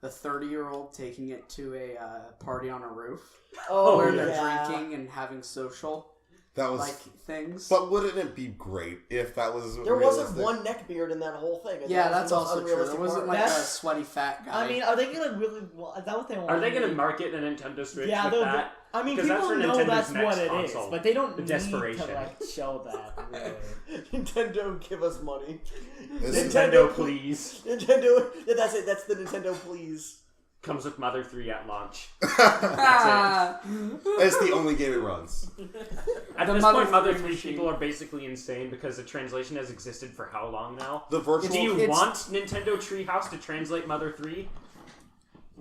the 30-year-old taking it to a party on a roof Oh, where they're yeah. drinking and having social That was. things. But wouldn't it be great if that was There realistic? wasn't one neck beard in that whole thing. and Yeah, that was that's the most also true. unrealistic There wasn't part. like a That's- sweaty fat guy. I mean, are they gonna really? Is that what they want? Are they going to market the Nintendo Switch Yeah, with they'll- that? I mean, Because that's people for know Nintendo's that's next what it is, console. but they don't The need desperation. to like show that. Really. Nintendo, give us money. Nintendo, please. Nintendo, yeah, that's it. That's the Nintendo, please. Comes with Mother 3 at launch. Ah, It's the only game it runs. At The this Mother point, Mother 3 3 machine. people are basically insane because the translation has existed for how long now? The virtual. Do you It's- want Nintendo Treehouse to translate Mother 3?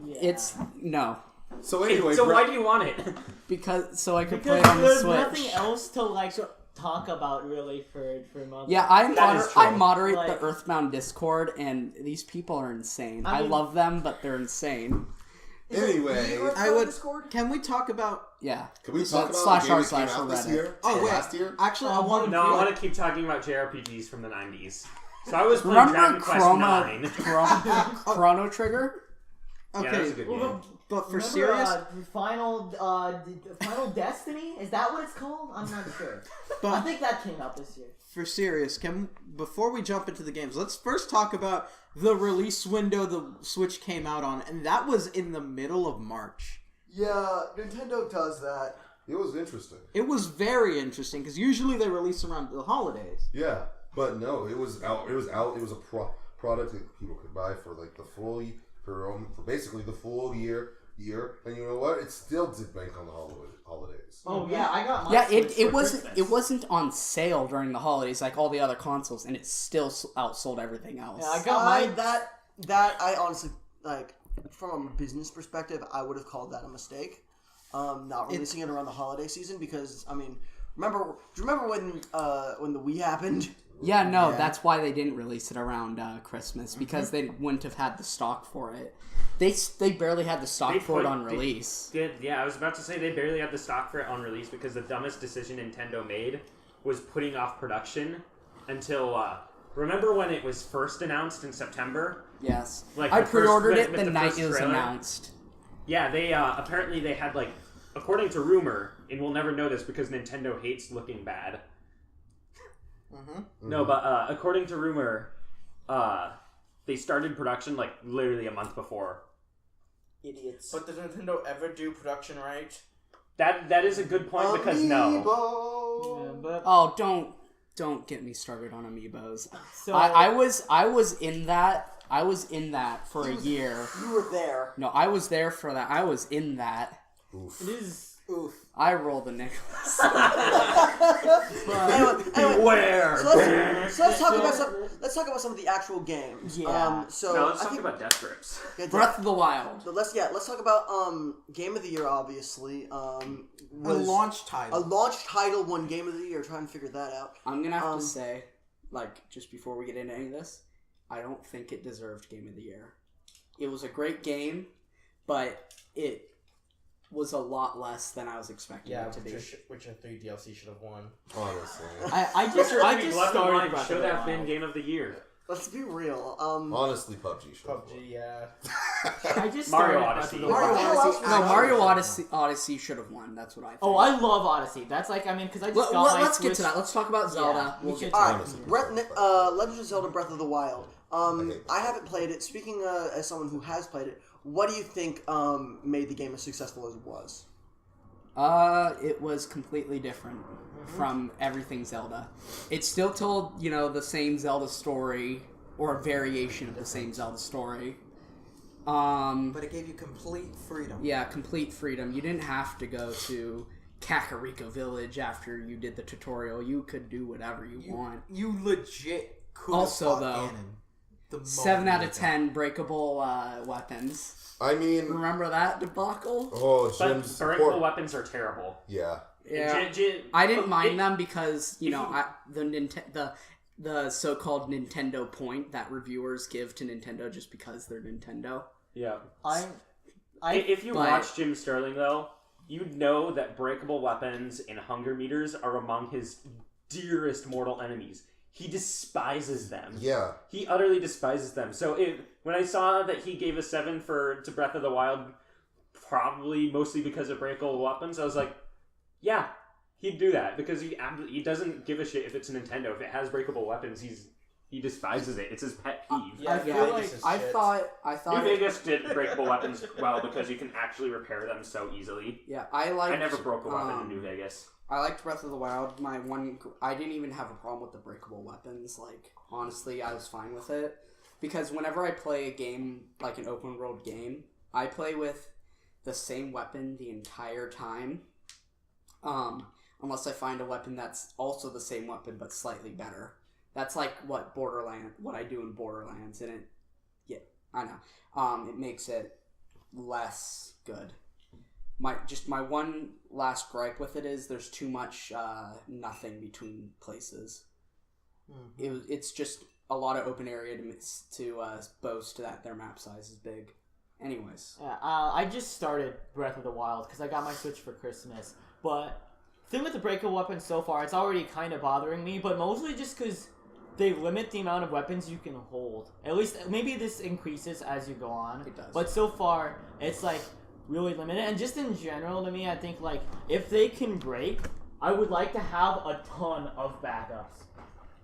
Yeah. it's no, So anyway, so Bre- why do you want it? because so I could because play it on the there's Switch. nothing else to like talk about really for months. Yeah, I That is true. I moderate Like- the Earthbound Discord, and these people are insane. I I mean- love them, but they're insane. Is it Anyway, the Earthbound I would. Discord? Can we talk about? Yeah. can we So talk about slash the game r that came slash out this Reddit. year? Oh wait, last year. Actually, I want to. No, I want to keep talking about JRPGs from the 90s. So I was playing Dragon Remember Quest Chroma, 9. Chrono Trigger? Yeah, that Okay, was a good game. but for Remember, serious, Final Destiny? Is that what it's called? I'm not sure. I but think that came out this year. for serious, before we jump into the games, let's first talk about the release window the Switch came out on, and that was in the middle of March. Yeah, Nintendo does that. It was interesting. It was very interesting because usually they release around the holidays. Yeah, but no, it was out. It was out. It was a product that people could buy for like the full for basically the full year. And you know what? It still did bank on the holidays. Oh yeah, I got my Yeah, Switch it for wasn't Christmas. it wasn't on sale during the holidays like all the other consoles, and it still outsold everything else. Yeah, I got my That I honestly like from a business perspective, I would have called that a mistake. Not releasing it around the holiday season because I mean, do you remember when the Wii happened? Yeah, no, that's why they didn't release it around Christmas because they wouldn't have had the stock for it. They barely had the stock for it on release. Yeah, I was about to say they barely had the stock for it on release because the dumbest decision Nintendo made was putting off production until... remember when it was first announced in September? Yes, Like I the first- pre-ordered with it the the night first it was trailer? announced. Yeah, they apparently they had like... According to rumor, and we'll never know this because Nintendo hates looking bad. No, but according to rumor, they started production like literally a month before. idiots. But does Nintendo ever do production right? That is a good point because no. Amiibo. Yeah, but Oh, don't get me started on amiibos. so I was in that for a year. You were there. No, I was there for that. I was in that. Oof. it is. Oof. I rolled the Nicholas. Anyway, Beware! so let's talk about some of the actual games. Yeah. So No, let's I talk think, about Death Grips. yeah, Breath of the Wild. so let's talk about game of the year. Obviously, A was launch a title. launch title won game of the year. Trying to figure that out. I'm gonna have to say, like, just before we get into any of this, I don't think it deserved Game of the Year. It was a great game, but it was a lot less than I was expecting Yeah, it to be. Witcher 3 DLC should have won. Honestly, I just started Bloodline should Breath of have the been Wild. Game of the Year. Let's be real. honestly, PUBG should have won. PUBG, yeah. I just Mario started Odyssey. Breath of the Mario Wild. Odyssey. No, Mario Odyssey should have won. That's what I think. Oh, I love Odyssey. That's like because I just got my Let's get Switch. to that. Let's talk about Zelda. Yeah, we We'll should get to All that. right, Legend of Zelda: Breath of the Wild. Okay. I haven't played it. Speaking as someone who has played it, what do you think made the game as successful as it was? It was completely different from everything Zelda. It still told, the same Zelda story, or a variation of the same Zelda story. But it gave you complete freedom. Yeah, complete freedom. You didn't have to go to Kakariko Village after you did the tutorial. You could do whatever you want. You legit could Also, have fought though, Ganon the moment 7 out you of did. 10 breakable weapons. I mean, Remember that debacle? oh, But Jim's breakable support. weapons are terrible. Yeah, Yeah. I didn't mind them because, the so-called Nintendo point that reviewers give to Nintendo just because they're Nintendo. Yeah. If If you But- watch Jim Sterling, though, you'd know that breakable weapons and hunger meters are among his dearest mortal enemies. he despises them. Yeah. He utterly despises them. So when I saw that he gave a 7 to Breath of the Wild, probably mostly because of breakable weapons, I was like, yeah, he'd do that because he doesn't give a shit if it's Nintendo. If it has breakable weapons, he despises it. It's his pet peeve. I feel like I thought New Vegas did breakable weapons well because you can actually repair them so easily. Yeah, I never broke a weapon in New Vegas. I liked Breath of the Wild. I didn't even have a problem with the breakable weapons. Like, honestly, I was fine with it. Because whenever I play a game, like an open world game, I play with the same weapon the entire time. Unless I find a weapon that's also the same weapon but slightly better. That's like what I do in Borderlands, and I know. It makes it less good. My one last gripe with it is there's too much nothing between places. Mm-hmm. It's just a lot of open area to boast that their map size is big. Anyways. Yeah, I just started Breath of the Wild because I got my Switch for Christmas. But the thing with the breakable weapons so far, it's already kind of bothering me, but mostly just because they limit the amount of weapons you can hold. At least, maybe this increases as you go on. It does. But so far, it's like really limited. And just in general, to me, I think like if they can break, I would like to have a ton of backups.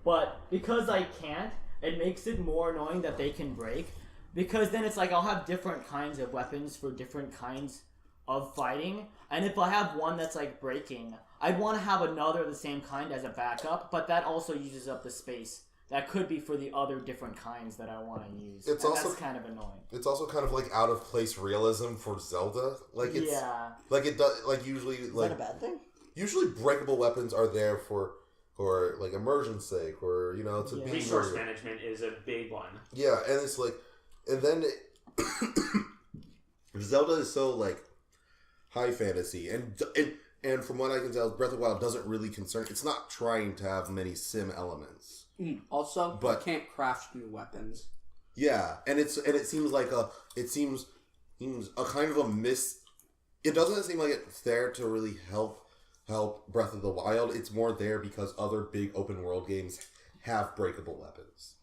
But because I can't, it makes it more annoying that they can break. Because then it's like I'll have different kinds of weapons for different kinds of fighting. And if I have one that's like breaking, I'd want to have another of the same kind as a backup. But that also uses up the space that could be for the other different kinds that I want to use. It's also that's kind of annoying. It's also kind of like out of place realism for Zelda. Like it's like it does like usually like is that a bad thing? Usually breakable weapons are there for like immersion's sake or to be resource management is a big one. Yeah, and it's like and then Zelda is so like high fantasy and from what I can tell, Breath of the Wild doesn't really concern. It's not trying to have many sim elements. Also, but you can't craft new weapons. Yeah, and it seems like it seems a kind of a miss. It doesn't seem like it's there to really help Breath of the Wild. It's more there because other big open world games have breakable weapons.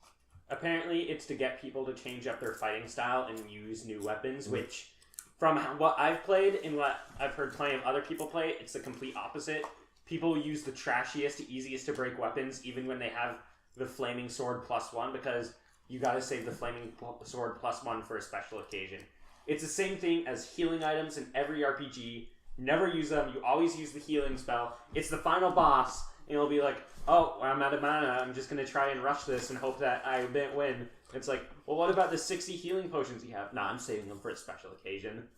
Apparently, it's to get people to change up their fighting style and use new weapons, which, from what I've played and what I've heard plenty of other people play, it's the complete opposite. People use the trashiest, easiest to break weapons, even when they have the Flaming Sword +1, because you gotta save the Flaming Sword +1 for a special occasion. It's the same thing as healing items in every RPG. Never use them. You always use the healing spell. It's the final boss, and it'll be like, oh, I'm out of mana. I'm just going to try and rush this and hope that I win. It's like, well, what about the 60 healing potions you have? Nah, I'm saving them for a special occasion.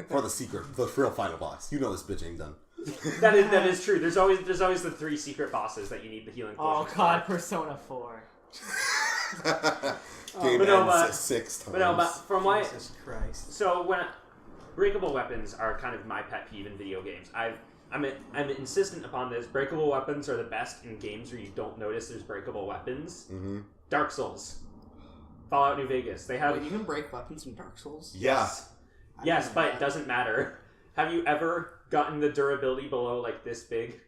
For the real final boss. You know this bitch ain't done. That is true. There's always the 3 secret bosses that you need the healing potions for. Oh god, Persona 4. Game ends 6 times. But no, but from what... Jesus Christ. So when... breakable weapons are kind of my pet peeve in video games. I'm insistent upon this. Breakable weapons are the best in games where you don't notice there's breakable weapons. Mm-hmm. Dark Souls, Fallout New Vegas. They have. Wait, you can break weapons in Dark Souls? Yeah. Yes, but it doesn't matter. Have you ever gotten the durability below like this big?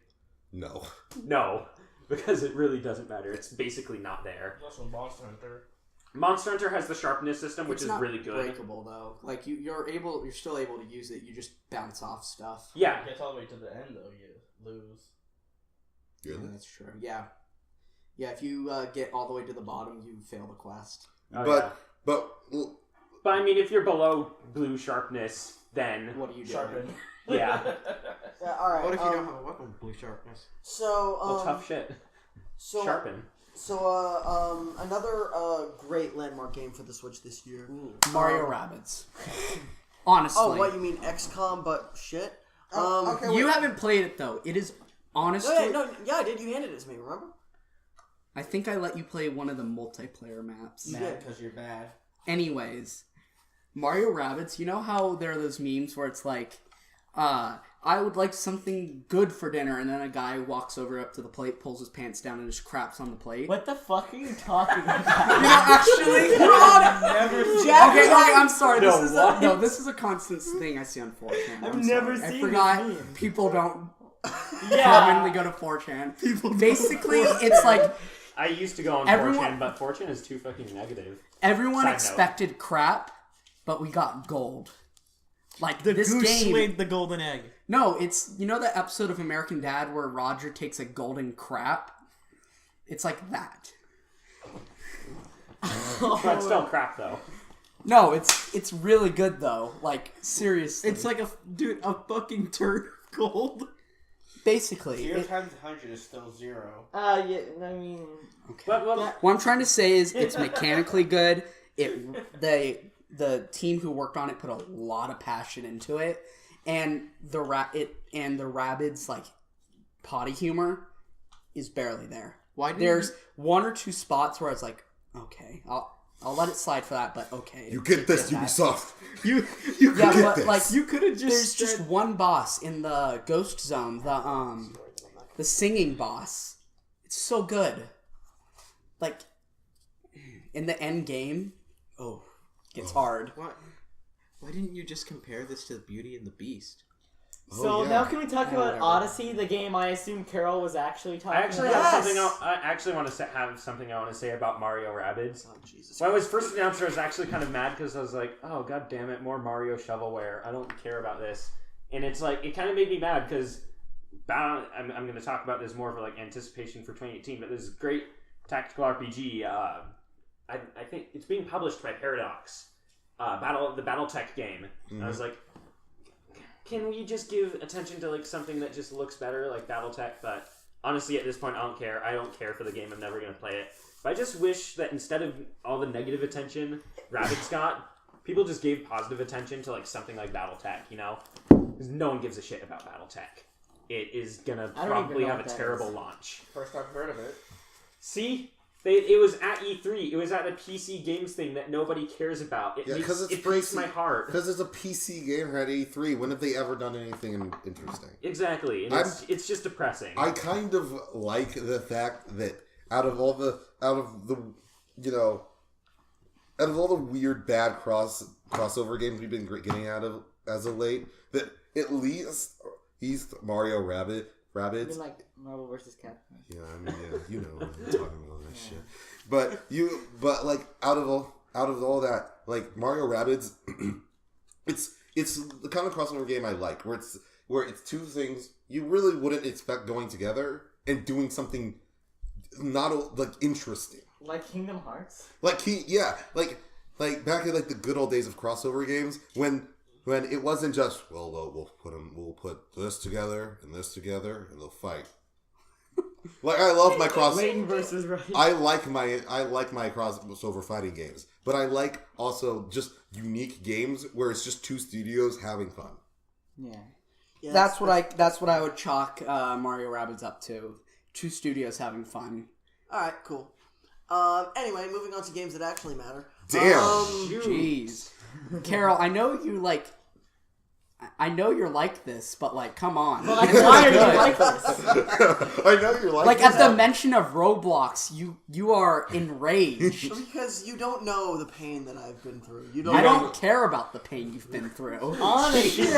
No. No, because it really doesn't matter. It's basically not there. There's also Monster Hunter. Monster Hunter has the sharpness system, which It's is not really good. breakable though. Like you're still able to use it. You just bounce off stuff. Yeah. You get all the way to the end though, you lose. Really? That's true. Yeah. Yeah, if you get all the way to the bottom, you fail the quest. Oh, But I mean, if you're below blue sharpness, then What are you doing? Sharpen. yeah, Yeah, all right. What if you don't have a weapon with blue sharpness? So well, tough shit. So Sharpen. So another great landmark game for the Switch this year. Mario Rabbids. Honestly. Oh, what you mean XCOM? But shit. Okay, you haven't played it though. It is honestly. Yeah, I did. You handed it to me. Remember? I think I let you play one of the multiplayer maps. Yeah. Because you're bad. Anyways, Mario Rabbids, you know how there are those memes where it's like, I would like something good for dinner, and then a guy walks over up to the plate, pulls his pants down, and just craps on the plate? What the fuck are you talking about? Actually, Never seen okay, I'm sorry. No, This is a constant thing I see on 4chan. I've never seen I forgot this meme. people don't Yeah. commonly go to 4chan. Basically, it's like I used to go on Everyone- 4chan, but 4chan is too fucking negative. Everyone Side note. expected crap, but we got gold. Like The this goose game. laid the golden egg. No, it's the episode of American Dad where Roger takes a golden crap. It's like that. But still crap though. No, it's really good though. Like seriously, It's like a fucking turd of gold. basically. 0 times 100 is still 0. Yeah, I mean, But What I'm trying to say is it's mechanically good. The team who worked on it put a lot of passion into it, and the Rabbids like potty humor is barely there. Why didn't There's one or two spots where it's like, okay, I'll let it slide for that, but okay. You get this, that. Ubisoft. you Yeah, get but this. like you could have there's just just one boss in the Ghost Zone, the singing boss. It's so good. Like in the end game, it's hard. Why didn't you just compare this to Beauty and the Beast? so yeah. now can we talk about whatever. Odyssey, the game I assume Carol was actually talking I actually about? have Yes! something. I actually want to have something I want to say about Mario Rabbids. Oh, Jesus. When I was first announced, I was actually kind of mad because I was like, "Oh god damn it, more Mario shovelware! I don't care about this." And it's like it kind of made me mad because I'm going to talk about this more for like anticipation for 2018. But this is great tactical RPG. I think it's being published by Paradox. The BattleTech game. And I was like, can we just give attention to like something that just looks better, like BattleTech? But honestly, at this point, I don't care. I don't care for the game. I'm never going to play it. But I just wish that instead of all the negative attention Rabbids got, people just gave positive attention to like something like BattleTech. You know, because no one gives a shit about BattleTech. It is gonna I don't probably even know have a what that terrible is. launch. First I've heard of it. See? It was at E3. It was at the PC Games thing that nobody cares about. Yeah, because it breaks my heart. Because it's a PC game at E3. When have they ever done anything interesting? Exactly. And it's just depressing. I kind of like the fact that out of all the weird bad crossover games we've been getting out of as of late, that at least Mario Rabbids. Even like Marvel vs. Capcom. Yeah, I mean, yeah, you know what I'm talking about that shit. But like out of all that, like Mario Rabbids, it's the kind of crossover game I like, where it's two things you really wouldn't expect going together and doing something not like interesting. Like Kingdom Hearts? Like like back in like the good old days of crossover games when it wasn't just we'll put this together and they'll fight. Like I love my Raiden versus Raiden. I like my crossover fighting games, but I like also just unique games where it's just two studios having fun. Yeah. That's what I would chalk Mario Rabbids up to. Two studios having fun. Alright, cool. Anyway, moving on to games that actually matter. Damn. Jeez, Carol, I know you like. I know you're like this, but like, come on. But like, why are you like this? I know you're Like at the mention of Roblox, you are enraged. Because you don't know the pain that I've been through. You I don't. don't care about the pain you've been through. Honestly.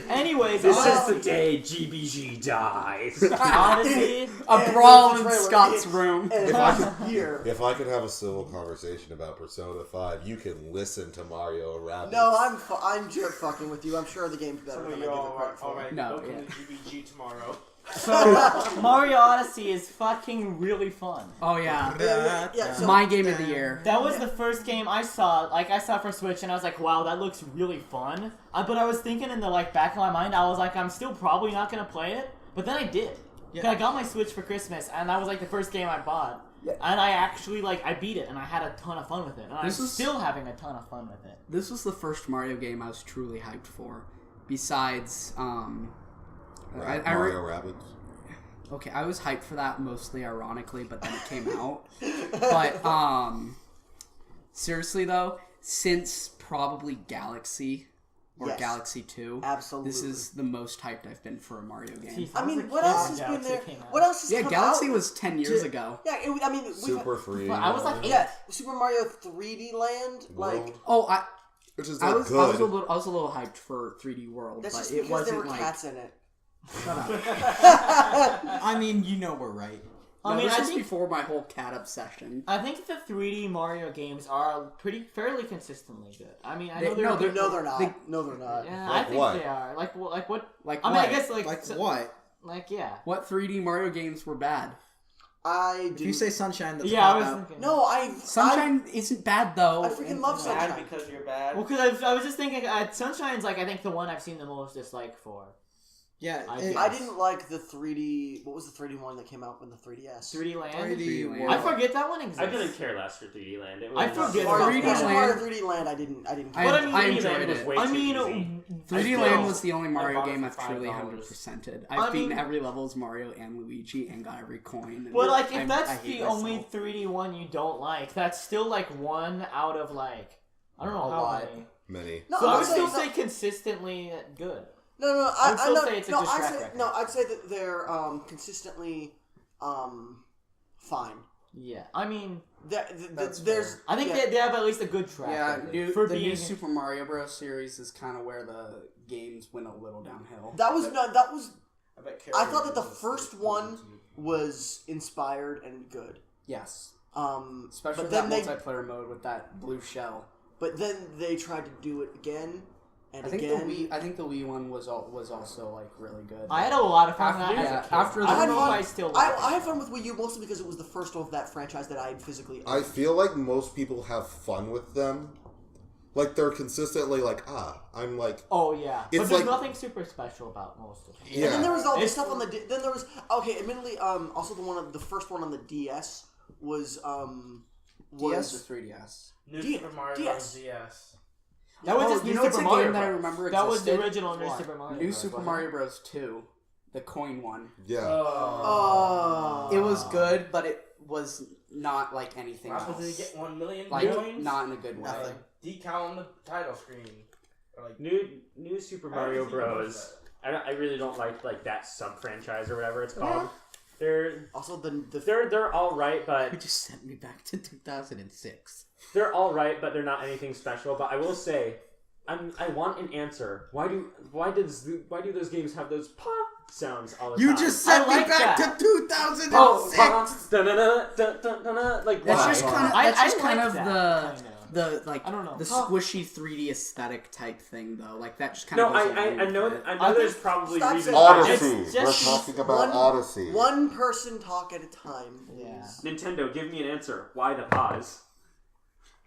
Anyways, This is the day GBG dies. honestly, A brawl the in trailer Scott's hits, room. And I'm here. If I could have a civil conversation about Persona 5, you can listen to Mario Rabbids. No, I'm just fucking with you. I'm sure the game's better Some of than I you give it all credit for. already No, looking yeah. at GBG tomorrow. so Mario Odyssey is fucking really fun. Oh yeah, Yeah, so my game of the year. That was the first game I saw. Like I saw it for Switch, and I was like, "Wow, that looks really fun." But I was thinking in the back of my mind, I was like, "I'm still probably not gonna play it." But then I did. Yeah. 'Cause I got my Switch for Christmas, and that was like the first game I bought. Yeah. And I actually I beat it, and I had a ton of fun with it. And I'm This is- still having a ton of fun with it. This was the first Mario game I was truly hyped for. Besides, Mario Rabbids. okay, I was hyped for that mostly ironically, but then it came out. But seriously though, since probably Galaxy or Yes. Galaxy 2, Absolutely. this is the most hyped I've been for a Mario game. See, I was mean, a what kid else when has been Galaxy there? came out. What else has Yeah, come Galaxy out? was 10 years ago. Yeah, I mean, Super free. I was like, Yeah, Super Mario 3D Land, World. Oh, Which is I not was good. a little hyped for 3D World, that's but just it because there wasn't were like cats in it. shut up. I mean, you know we're right. No, I mean, this I was think before my whole cat obsession. the 3D Mario games are fairly consistently good. I mean, I know They- they're no, they're- No, they're not. They- No, they're not. yeah, Like I think what? they are. Like what? Like I mean, what? I guess Like what? yeah. What 3D Mario games were bad? If you say Sunshine, that's Yeah, I cop was out. thinking. no, Sunshine isn't bad though. I freaking love Bad Sunshine. because you're bad. Well, because I was just thinking, Sunshine's like I think the one I've seen the most dislike for. Yeah, I didn't like the 3D. What was the 3D one that came out in the 3DS? 3D Land. 3D Land. World. I forget that one exists. I didn't care less for 3D Land. It was, I forget Mario, about 3D Super Land. Mario 3D Land. I didn't. I- But I mean, I 3D enjoyed Land was it. way I too mean, easy. 3D I Land still- was the only Mario bought it game for I've truly $5. 100%ed. I I've beaten mean- every level as Mario and Luigi and got every coin. and But like, if I that's hate the myself. only 3D one you don't like, that's still like one out of like I don't know A how lot. many. Many. No, So I'm I not would still saying- say consistently good. No, I would still say it's a good track I'd say, record. no, I'd say that they're consistently fine. Yeah, I mean, There's, I think yeah. they have at least a good track Yeah, record the being new Super Mario Bros. Series is kind of where the games went a little downhill. That was no, that was. bet I thought that the Carrie first is one like, was inspired and good. Yes, Especially especially but that then multiplayer mode with that blue shell. but then they tried to do it again and I think again. the Wii one was also like really good. I had a lot of fun After- with that. yeah, as a kid. after I the don't know if fun- I still like I it. had fun with Wii U mostly because it was the first of that franchise that I physically I owned. feel like most people have fun with them. Like they're consistently like, I'm like, Oh yeah, but It's there's like- nothing super special about most of them. And then there was all this It's- stuff on the. Then there was admittedly, also the first one on the DS was DS or was 3DS. New D- Super Mario DS. Bros. DS. That was Oh, just you New know what's Super a Mario game that I Bros. remember That was the existed? original New What? Super Mario. New Bros, Super wasn't Mario it? Bros. 2, the coin one. yeah. Oh. It was good, but it was not like anything How did else. they get 1 million Like coins? not in a good way. Nothing. Decal on the title screen. Or like, New Super Mario How did they get Bros. I really don't like that sub franchise or whatever it's called. They're Also the they're all right, but You just sent me back to 2006. they're all right, but they're not anything special. But I will say, I want an answer. Why do those games have those pa sounds all the time? You just sent I like me back that. to 2006. Oh, pa, da-na-na, da-da-na, like That's why? just kind of I that's just like kind of that, the kinda. the like I don't know. the Huh. squishy 3D aesthetic type thing though. Like that just kind No, of goes along I with know it. I know I there's think- probably Stop reasons. saying why. Odyssey. It's just We're talking about one- Odyssey. one person talk at a time. Yeah. Please. Nintendo, give me an answer. Why the pause?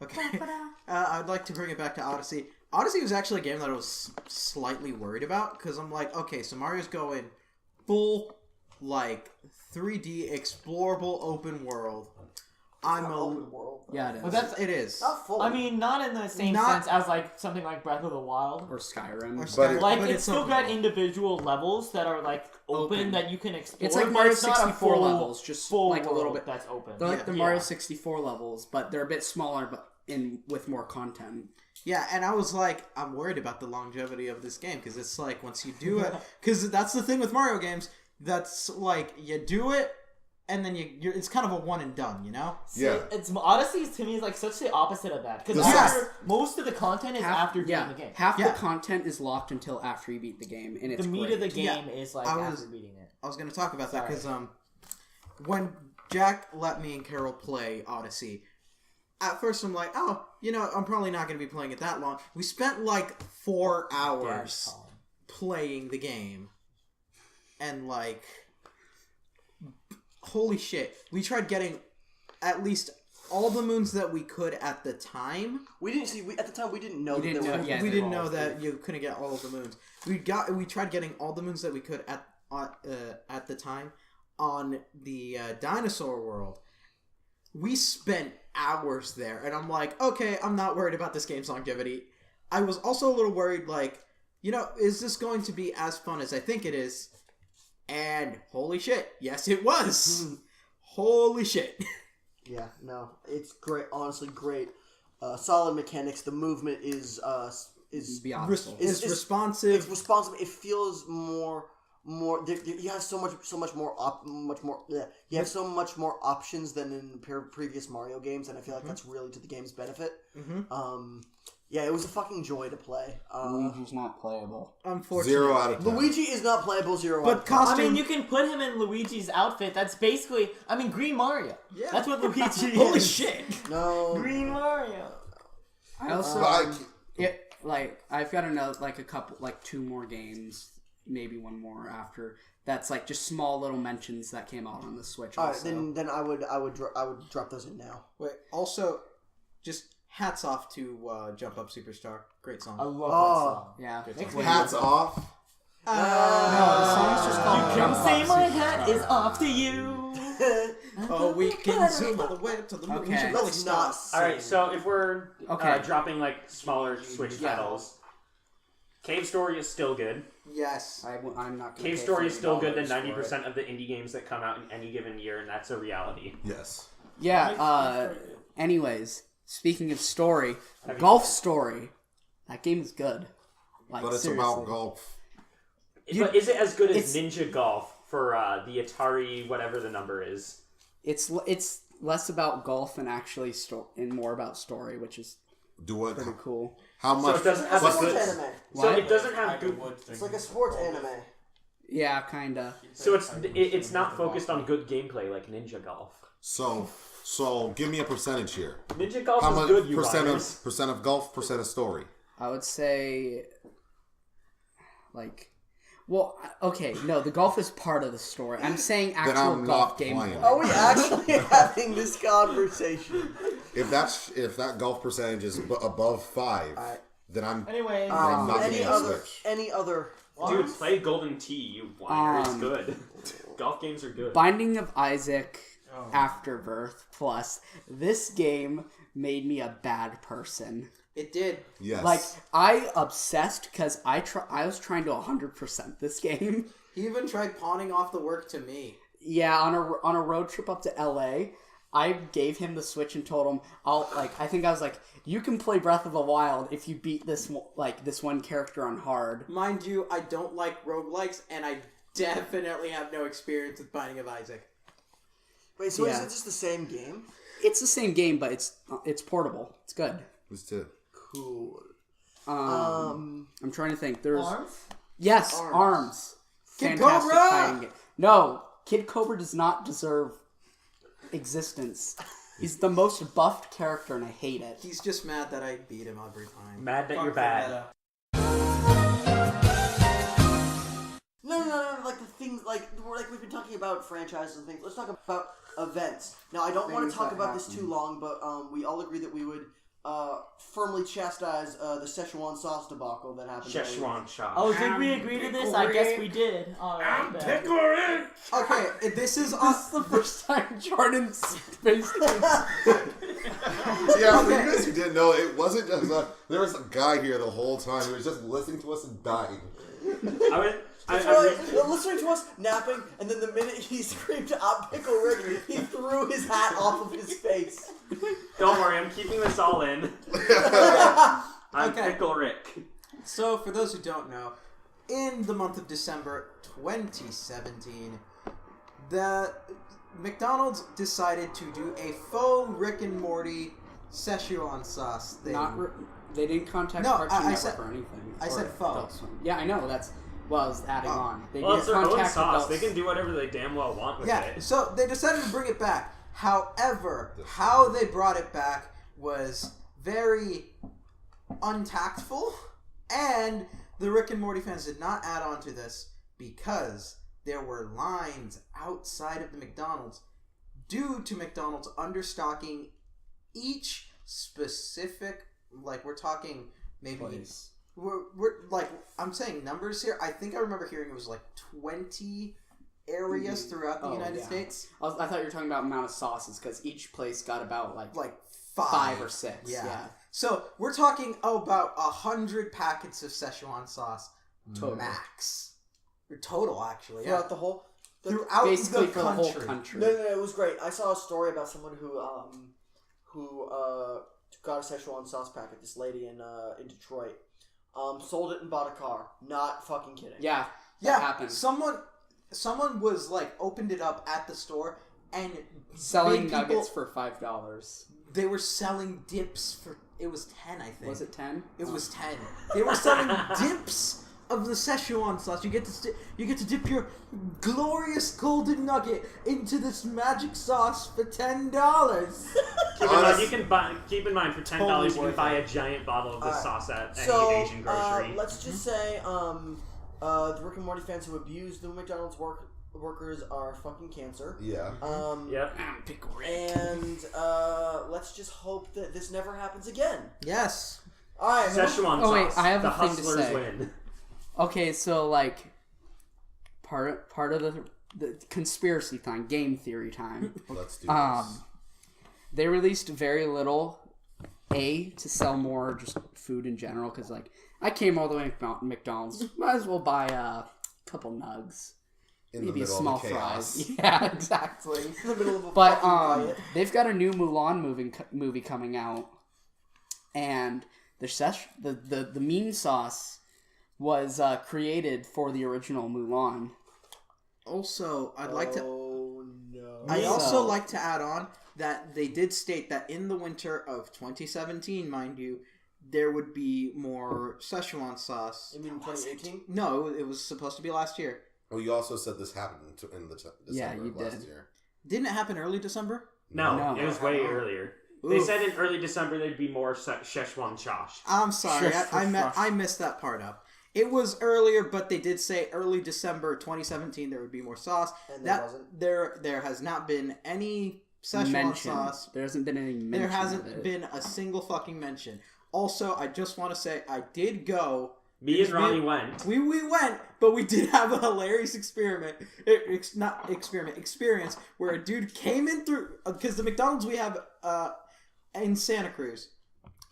Okay. I'd like to bring it back to Odyssey. Odyssey was actually a game that I was slightly worried about because I'm like, okay, so Mario's going full, like, 3D explorable open world. I'm a... Open world. Yeah, it is. But that's It is. Not full. I mean, not in the same Not- sense as like something like Breath of the Wild. or Skyrim. Or But Skyrim, Like but it's still open got world. individual levels that are like open, Open. that you can explore. It's like but Mario it's not a 64 full- levels, just full like a little world bit. that's open. They're like Yeah. the Mario 64 levels, but they're a bit smaller, but with more content. Yeah, and I was like, I'm worried about the longevity of this game because it's like once you do it, because that's the thing with Mario games. That's like you do it, and then you're it's kind of a one and done, you know? Yeah. It's Odyssey to me is like such the opposite of that because Yes. most of the content is after beating the game. Half Yeah. the content is locked until after you beat the game, and it's The meat great. of the Yeah. game is like I was- after beating it. I was going to talk about that Sorry. because when Jack let me and Carol play Odyssey, at first I'm like, oh, I'm probably not going to be playing it that long. We spent like 4 hours Colin. playing the game, and like, holy shit, we tried getting at least all the moons that we could at the time. We didn't see. At the time, we didn't know. We that didn't there know- were- yeah, we they didn't were know all that you couldn't get all of the moons. We tried getting all the moons that we could at the time on the dinosaur world. We spent hours there, and I'm like, okay, I'm not worried about this game's longevity. I was also a little worried, like, is this going to be as fun as I think it is? And holy shit, yes, it was. Holy shit. Yeah, no, it's great. Honestly, great. Solid mechanics. The movement is Beyond Res- soul. it's it's responsive. it's responsive. It feels more. You have so much more Yeah, you have so much more options than in previous Mario games, and I feel like that's really to the game's benefit. Mhm. Yeah, it was a fucking joy to play. Luigi's not playable. Unfortunately. 0 out of 10. Luigi is not playable. 0 But out of 10. costume. I mean, you can put him in Luigi's outfit. That's basically, Green Mario. Yeah. That's what Luigi is. Holy shit! No. Green Mario. I also I've got another a couple 2 more games, maybe one more after. That's just small little mentions that came out on the Switch. All right, Also. then I would drop those in now. Wait. Also, just hats off to Jump Up Superstar. Great song. I love Oh. Yeah. Hats off. No, the song's just called You Jump can say Up my Superstar. hat is off to you. Oh, we can zoom all the way to the moon. We Okay. should really Let's stop. not. All right, so if we're Okay. dropping smaller Switch titles, Cave Story is still good. Yes. I'm not. Gonna Cave pay Story is still good than $30 for 90% of the indie games that come out in any given year, and that's a reality. Yes. it. Yeah. Anyways, speaking of story, Have you- Golf Story. That game is good. But it's seriously. about golf. But is it as good as it's- Ninja Golf for the Atari, whatever the number is? It's less about golf and actually and more about story, which is Do what? pretty cool. How much? it doesn't have It's a a sports good. anime. So What? it doesn't have good. It's like a sports anime. Yeah, kinda. So it's not focused on good gameplay like Ninja Golf. So give me a percentage here. Ninja Golf How is much good, you percent liars. of golf, percent of story? I would say, well, okay, no, the golf is part of the story. I'm saying Then actual I'm golf not game. playing. Are we actually having this conversation? If that golf percentage is above 5, then I'm Anyway, I'm not Any getting a other? Switch. Any other? Dude, play Golden Tee, you whiner. It's good. Golf games are good. Binding of Isaac Afterbirth Plus. This game made me a bad person. It did. Yes. I obsessed because I was trying to 100% this game. He even tried pawning off the work to me. Yeah, on a road trip up to LA, I gave him the Switch and told him I think I was like, you can play Breath of the Wild if you beat this one character on hard. Mind you, I don't like roguelikes, and I definitely have no experience with Binding of Isaac. Wait, so is Yeah. it just the same game? It's the same game, but it's portable. It's good. Let's do it. Cool. I'm trying to think. There's Arms? yes, Arms. Kid Fantastic Cobra! fighting game. No, Kid Cobra does not deserve existence. He's the most buffed character, and I hate it. He's just mad that I beat him every time. Mad that you're bad. No, like the things, we've been talking about franchises and things. Let's talk about events. Now, I don't want Things to talk that about this happen. too long, but we all agree that we would firmly chastise the Szechuan sauce debacle that happened. Szechuan shot. Oh, did we agree to this? I guess we did. Alright, then. Okay, this is This is the first time Jordan's space Yeah, for you guys who didn't know, it wasn't just there was a guy here the whole time who was just listening to us and dying. Listening to us napping, and then the minute he screamed out Pickle Rick, he threw his hat off of his face. Don't worry, I'm keeping this all in. I'm Okay. Pickle Rick. So, for those who don't know, in the month of December 2017, the McDonald's decided to do a faux Rick and Morty Szechuan sauce thing. They didn't contact No, Cartoon I Network said- or anything. I Or said faux. Adult Swim. Yeah, I know. That's I was adding on. They Well, didn't it's their own contact sauce. Adult They can do whatever they damn well want with Yeah, it. so they decided to bring it back. However, how they brought it back was very untactful, and the Rick and Morty fans did not add on to this because there were lines outside of the McDonald's due to McDonald's understocking each specific, we're talking maybe... Place. We're I'm saying numbers here. I think I remember hearing it was 20 areas throughout the United yeah. States. I thought you were talking about amount of sauces because each place got about Like 5 or 6. Yeah. So we're talking about 100 packets of Szechuan sauce Total. max. Or total, actually. Throughout the whole... Throughout Basically the for country. the whole country. No, it was great. I saw a story about someone who got a Szechuan sauce packet. This lady in Detroit sold it and bought a car. Not fucking kidding. Yeah. Yeah, That happened. someone was opened it up at the store and Selling big people- nuggets for $5. They were selling dips for It was 10, I think. Was it 10? It was 10. They were selling dips of the Szechuan sauce. You get to dip your glorious golden nugget into this magic sauce for $10. Keep in mind, for $10 Totally you can worth buy a giant bottle of this sauce at any Asian grocery. Let's just say, the Rick and Morty fans who abuse the McDonald's workers are fucking cancer. Yeah. Yep. And let's just hope that this never happens again. Yes. All right. Szechuan sauce. Oh, wait, I have the a thing to hustlers say. win. Okay, so like part of the conspiracy time, game theory time. Let's do this. They released very little to sell more just food in general because like I came all the way to McDonald's, might as well buy a couple nugs, In maybe the a middle small of the chaos. fries. Yeah, exactly. In the middle of a But fucking riot. they've got a new Mulan movie coming out, and the meme sauce was created for the original Mulan. Also, I'd like to. Oh no. I So- also like to add on that they did state that in the winter of 2017, mind you, there would be more Szechuan sauce. You mean 2018? No, it was supposed to be last year. Oh, you also said this happened in the December Yeah, you of last did. year. Didn't it happen early December? No, No. it was way earlier. They Oof. said in early December there'd be more Szechuan sauce. I'm sorry, Shush, I messed that part up. It was earlier, but they did say early December 2017 there would be more sauce. And there wasn't? There has not been any Szechuan Mention. sauce. There hasn't been any mention. There of hasn't it. been a single fucking mention. Also, I just want to say I did go. Me and Ronnie went. We went, but we did have a hilarious experience where a dude came in through because the McDonald's we have in Santa Cruz,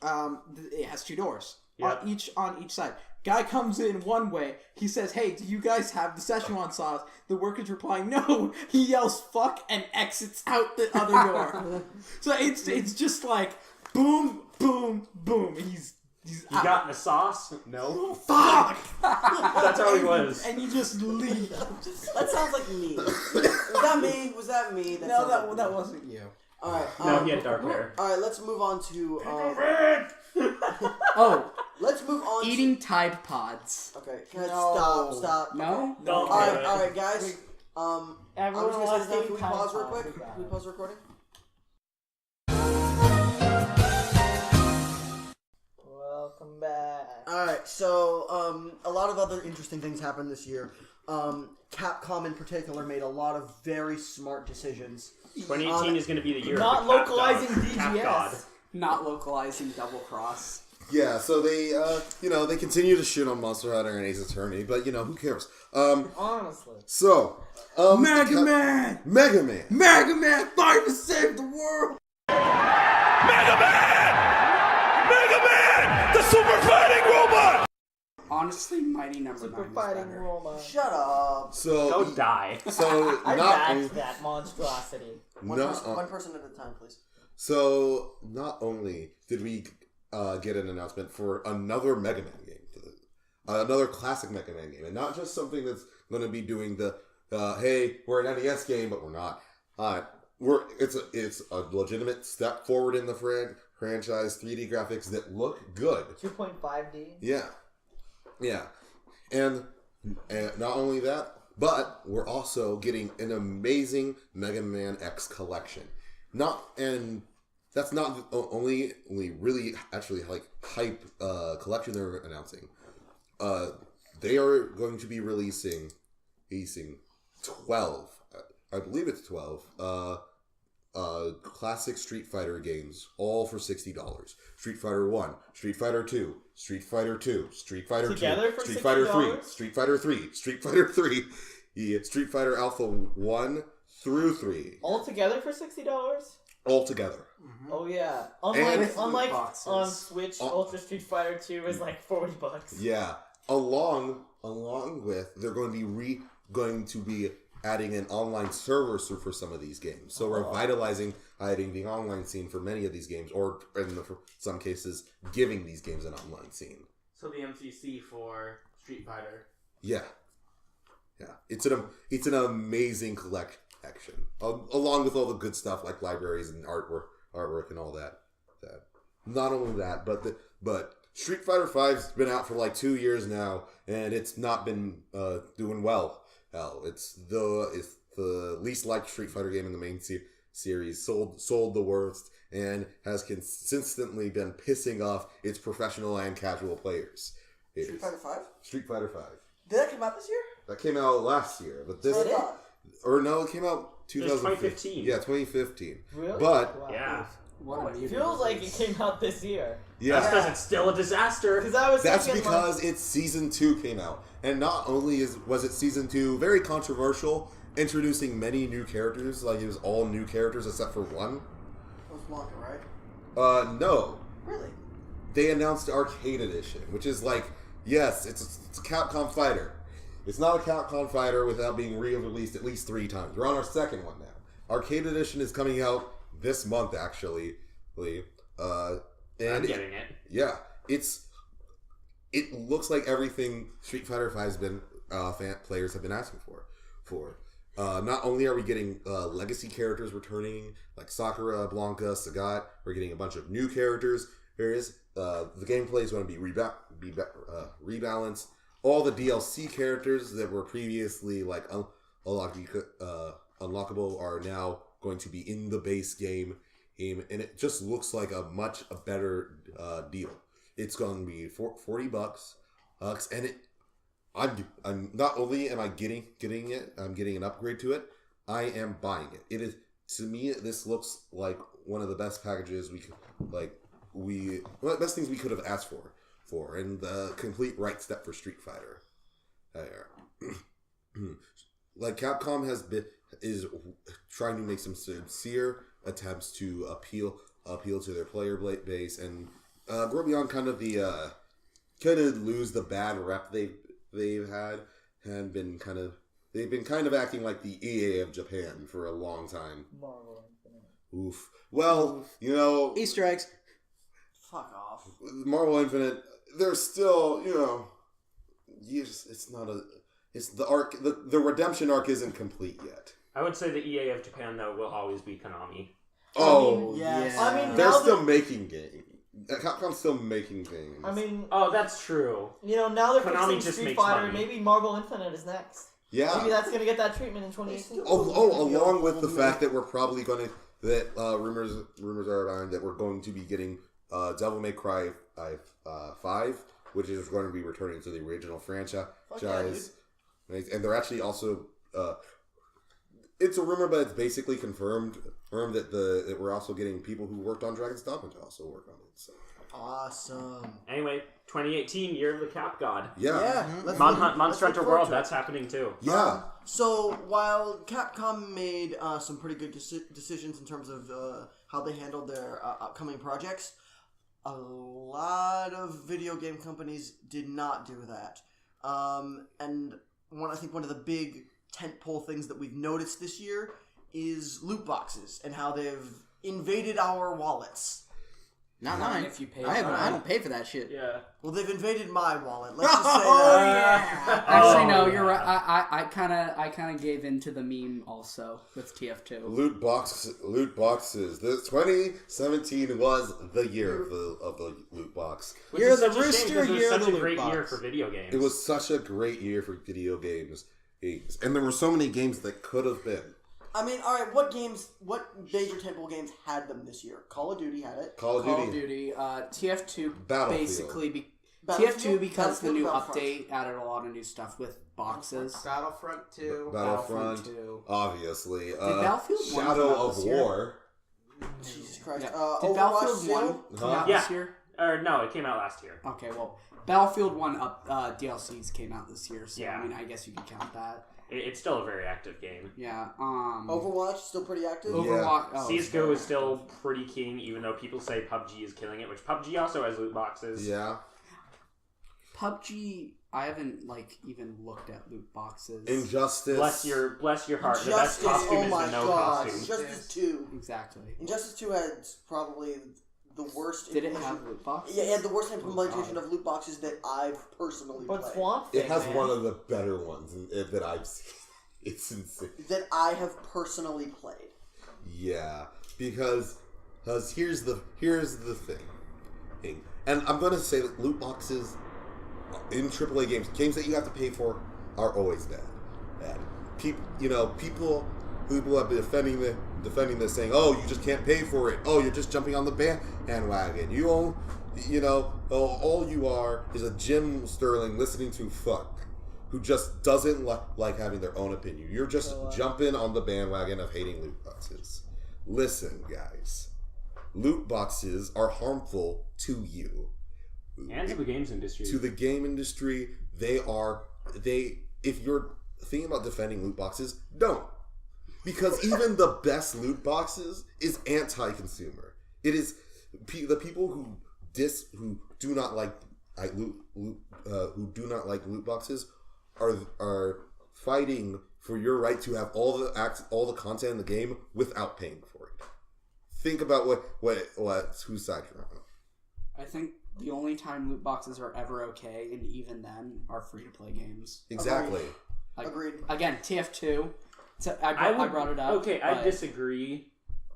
it has two doors Yep. on each side. Guy comes in one way. He says, "Hey, do you guys have the Szechuan sauce?" The worker's replying, "No." He yells "fuck" and exits out the other door. So it's just like boom, boom, boom. He's You out. got the sauce? No. Fuck. That's how he was. And you just leave. That sounds like me. Was that me? Was that me? That No, sounds like that me. wasn't you. All right. No, he had dark hair. All right. Let's move on to. Oh, Let's move on. eating Tide Pods. Okay. Can I No. stop? No? Don't All do right. it. All right, guys. Everyone I'm just wants gonna say to this now. Can we eat pause real Tide quick? Pods. Can we pause the recording? Welcome back. All right. So, a lot of other interesting things happened this year. Capcom in particular made a lot of very smart decisions. 2018 is going to be the year Not of the Cap localizing God. Cap God. DGS. Not localizing Double Cross. Yeah, so they, they continue to shit on Monster Hunter and Ace Attorney, but, who cares? Honestly. So, Mega Man! Mega Man! Mega Man, fight to save the world! Honestly, Mighty Number Super 9 is Fighting better. Roma. Shut up. So, Go die. so I not backed that monstrosity. One person at a time, please. So not only did we get an announcement for another Mega Man game, another classic Mega Man game, and not just something that's going to be doing the hey, we're an NES game, but we're not. It's a legitimate step forward in the franchise. 3D graphics that look good. 2.5D. Yeah, and not only that, but we're also getting an amazing Mega Man X collection. That's not the only really actually like hype collection they're announcing. They are going to be releasing 12. I believe it's 12. Classic Street Fighter games, all for $60. Street Fighter 1, Street Fighter 2, Street Fighter 2, Street Fighter 2, Together for Street Fighter 3, $60? Street Fighter 3, Street Fighter 3, Street Fighter Alpha 1 through 3, All together for $60? all together. Oh yeah. And- Unlike boxes. on Switch, Ultra Street Fighter 2 is like $40. Yeah, along with they're going to be adding an online server for some of these games. So revitalizing the online scene for many of these games, or for some cases, giving these games an online scene. So the MCC for Street Fighter. Yeah. It's an amazing collection, along with all the good stuff like libraries and artwork and all that. not only that, but Street Fighter V's been out for like 2 years now, and it's not been doing well. Hell, it's the least liked Street Fighter game in the main series. Sold the worst, and has consistently been pissing off its professional and casual players. Street Fighter 5? Street Fighter 5. Did that come out this year? That came out last year, but this... Did it? Or no, it came out 2015. Yeah, 2015. Really? But... Wow. Yeah. What It feels like it came out this year. Yeah. That's because it's still a disaster. Because I was That's thinking, because it's Season 2 came out. And not only was it Season 2 very controversial, introducing many new characters, like it was all new characters except for one. It was Blanca, right? No. Really? They announced Arcade Edition, which is like, yes, it's a Capcom fighter. It's not a Capcom fighter without being re-released at least 3 times. We're on our second one now. Arcade Edition is coming out this month, actually. And I'm getting it. Yeah, it looks like everything Street Fighter V's been players have been asking for. Not only are we getting legacy characters returning, like Sakura, Blanca, Sagat, we're getting a bunch of new characters. The gameplay is going to be rebalanced. All the DLC characters that were previously like unlockable are now going to be in the base game, and it just looks like a better deal. It's going to be $40, and I'm not only am I getting it, I'm getting an upgrade to it. I am buying it. It is, to me, this looks like one of the best packages one of the best things we could have asked for, and the complete right step for Street Fighter. Like Capcom is trying to make some sincere attempts to appeal to their player base and grow beyond kind of lose the bad rep they've had and they've been kind of acting like the EA of Japan for a long time. Marvel Infinite. Oof. Well, Easter eggs. Fuck off. Marvel Infinite, they're still, it's the arc, the redemption arc isn't complete yet. I would say the EA of Japan, though, will always be Konami. Oh, yes. yeah. I mean, they're now still making games. Capcom's still making games. I mean, Oh, that's true. now they're Konami fixing just Street makes Fighter. money. Maybe Marvel Infinite is next. yeah. Maybe that's gonna get that treatment in 2018. Along with the fact that we're probably going to rumors are around that we're going to be getting Devil May Cry 5, which is going to be returning to the original franchise. And they're actually also it's a rumor, but it's basically confirmed that we're also getting people who worked on Dragon's Dogma to also work on it. So Awesome. Anyway, 2018, Year of the Cap God. yeah. Monster Hunter World, that's happening too. Yeah. So while Capcom made some pretty good decisions in terms of how they handled their upcoming projects, a lot of video game companies did not do that. And I think one of the big tentpole things that we've noticed this year is loot boxes and how they've invaded our wallets. Not mine. If you pay I don't pay for that shit. Yeah. Well, they've invaded my wallet. Let's just say that. Actually, no, you're right. I kind of gave in to the meme also with TF2. Loot boxes. This 2017 was the year of the loot box. Which You're is the such a shame rooster, because it was you're such the a loot great year box. for video games. It was such a great year for video games. And there were so many games that could have been. I mean, all right. What major tentpole games had them this year? Call of Duty had it. Call of Call of Duty. Duty, TF2 Battlefield. basically Battlefield? TF2 because the new Battlefront. update added a lot of new stuff with boxes. Battlefront 2. Battlefront, 2. obviously. Did Battlefield 1 come Shadow out of this year? War. Jesus Christ. Yeah. Did Overwatch Battlefield 1 still? come out Yeah. this year? Or no, it came out last year. Okay, well, Battlefield 1 DLCs came out this year, so Yeah. I mean, I guess you could count that. It's still a very active game. Yeah. Overwatch still pretty active. Overwatch. Oh, CSGO is still pretty king, even though people say PUBG is killing it, which PUBG also has loot boxes. Yeah. PUBG. I haven't even looked at loot boxes. Injustice. Bless your heart. The best Injustice, costume oh is my the no god. costume. Injustice 2. Exactly. Injustice 2 had probably the worst Did it implementation- have loot boxes? Yeah, it had the worst implementation of loot boxes that I've personally But played. Swamp Thing, It has man. one of the better ones that I've seen. It's insane. That I have personally played. Yeah, because here's the thing. And I'm going to say that loot boxes in AAA games that you have to pay for, are always bad. People have been defending this, saying, "Oh, you just can't pay for it. Oh, you're just jumping on the bandwagon. All you are is a Jim Sterling listening to fuck, who just doesn't like having their own opinion. You're just jumping on the bandwagon of hating loot boxes. Listen, guys, loot boxes are harmful to you and to the games industry. To the game industry, if you're thinking about defending loot boxes, don't. Because even the best loot boxes is anti-consumer. It is the people who do not like loot boxes are fighting for your right to have all the content in the game without paying for it. Think about whose side you're on. I think the only time loot boxes are ever okay, and even then, are free-to-play games. Exactly. Agreed. Again, TF2. So I brought it up. Okay, I disagree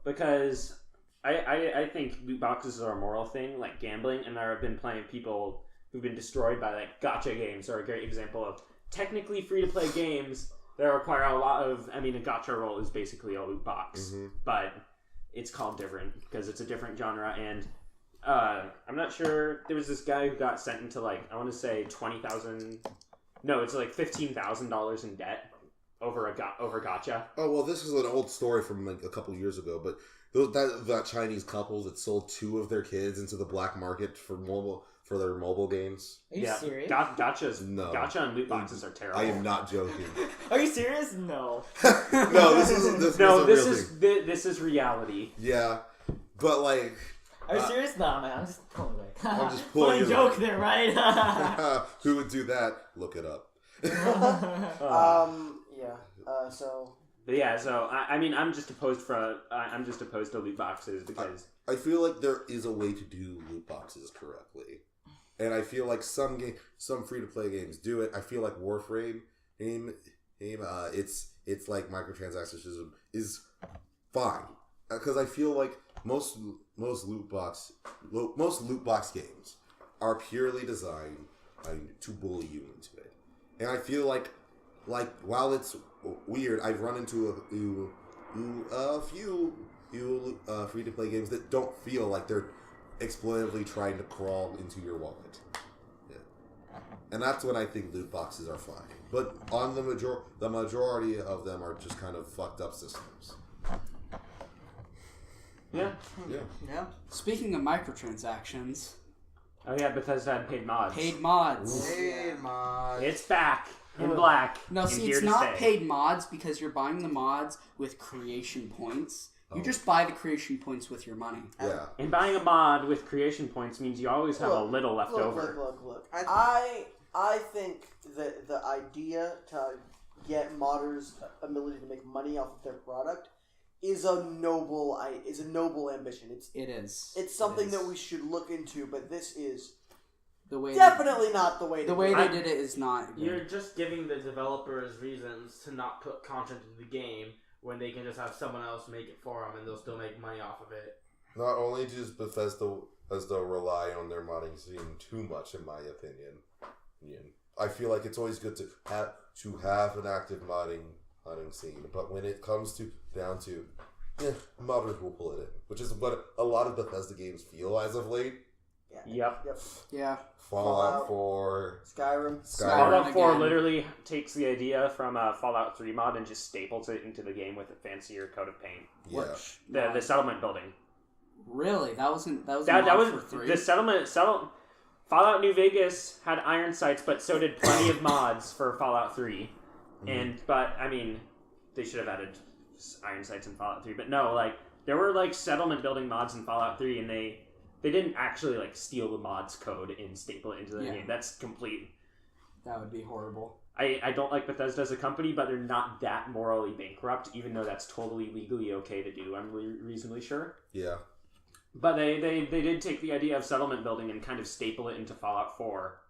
because I think loot boxes are a moral thing, like gambling, and there have been plenty of people who've been destroyed by like gacha games are a great example of technically free-to-play games that require a lot of. I mean, a gacha roll is basically a loot box, but it's called different because it's a different genre and. I'm not sure. There was this guy who got sent into like I want to say $20,000. No, it's like $15,000 in debt over gacha. Oh well, this is an old story from like a couple years ago. But that Chinese couple that sold 2 of their kids into the black market for their mobile games. Are you serious? Gacha and loot boxes are terrible. I am not joking. Are you serious? No. No, this is reality. Yeah, but like. Are you serious? No, man. I'm just pulling away. I'm just pulling funny joke there, right? Who would do that? Look it up. So. But yeah, so I mean, I'm just opposed to loot boxes because I feel like there is a way to do loot boxes correctly, and I feel like some free to play games do it. I feel like Warframe, it's like microtransactions is fine because I feel like. Most loot box games are purely designed to bully you into it, and I feel like while it's weird, I've run into a few free to play games that don't feel like they're exploitively trying to crawl into your wallet, and that's when I think loot boxes are fine. But on the majority of them are just kind of fucked up systems. Yeah. Speaking of microtransactions. Oh yeah, Bethesda had paid mods. Paid mods. It's back in black. No, see, it's not paid mods because you're buying the mods with creation points. You just buy the creation points with your money. Yeah. And buying a mod with creation points means you always have a little left over. Look. I think that the idea to get modders' ability to make money off of their product is a noble ambition. It's something that we should look into, but this is definitely not the way. The way they did it is not. You're just giving the developers reasons to not put content in the game when they can just have someone else make it for them and they'll still make money off of it. Not only does Bethesda rely on their modding scene too much, in my opinion. I feel like it's always good to have an active modding scene, but when it comes down to modders will pull it in, which is what a lot of Bethesda games feel as of late. Yep. Yeah. Fallout 4, Skyrim. Fallout 4 again. literally takes the idea from a Fallout 3 mod and just staples it into the game with a fancier coat of paint. Yeah. The settlement building. Really? That was for 3? The settlement. Fallout New Vegas had iron sights, but so did plenty of mods for Fallout 3. But I mean, they should have added iron sights in Fallout 3. But no, like there were like settlement building mods in Fallout 3, and they didn't actually like steal the mods code and staple it into the game. That's complete. That would be horrible. I don't like Bethesda as a company, but they're not that morally bankrupt, even though that's totally legally okay to do. I'm reasonably sure. Yeah. But they did take the idea of settlement building and kind of staple it into Fallout 4.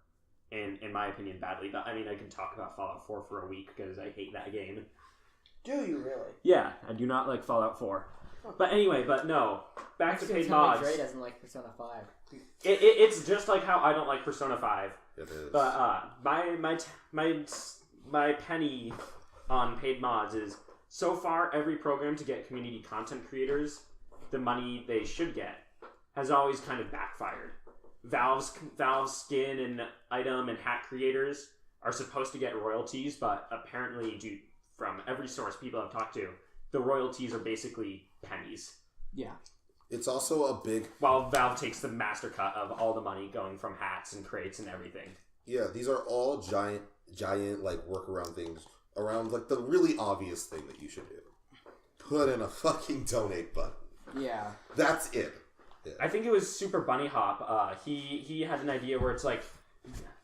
In my opinion, badly. But I mean, I can talk about Fallout 4 for a week because I hate that game. Do you really? Yeah, I do not like Fallout 4. But anyway, no. back to Makes you paid tell me mods. Dre doesn't like Persona 5. It's just like how I don't like Persona 5. It is. But my penny on paid mods is so far every program to get community content creators the money they should get has always kind of backfired. Valve's skin and item and hat creators are supposed to get royalties, but apparently, from every source people have talked to, the royalties are basically pennies. Yeah. It's also a big... While Valve takes the master cut of all the money going from hats and crates and everything. Yeah, these are all giant, like, workaround things around, like, the really obvious thing that you should do. Put in a fucking donate button. Yeah. That's it. Yeah. I think it was Super Bunny Hop. He had an idea where it's like,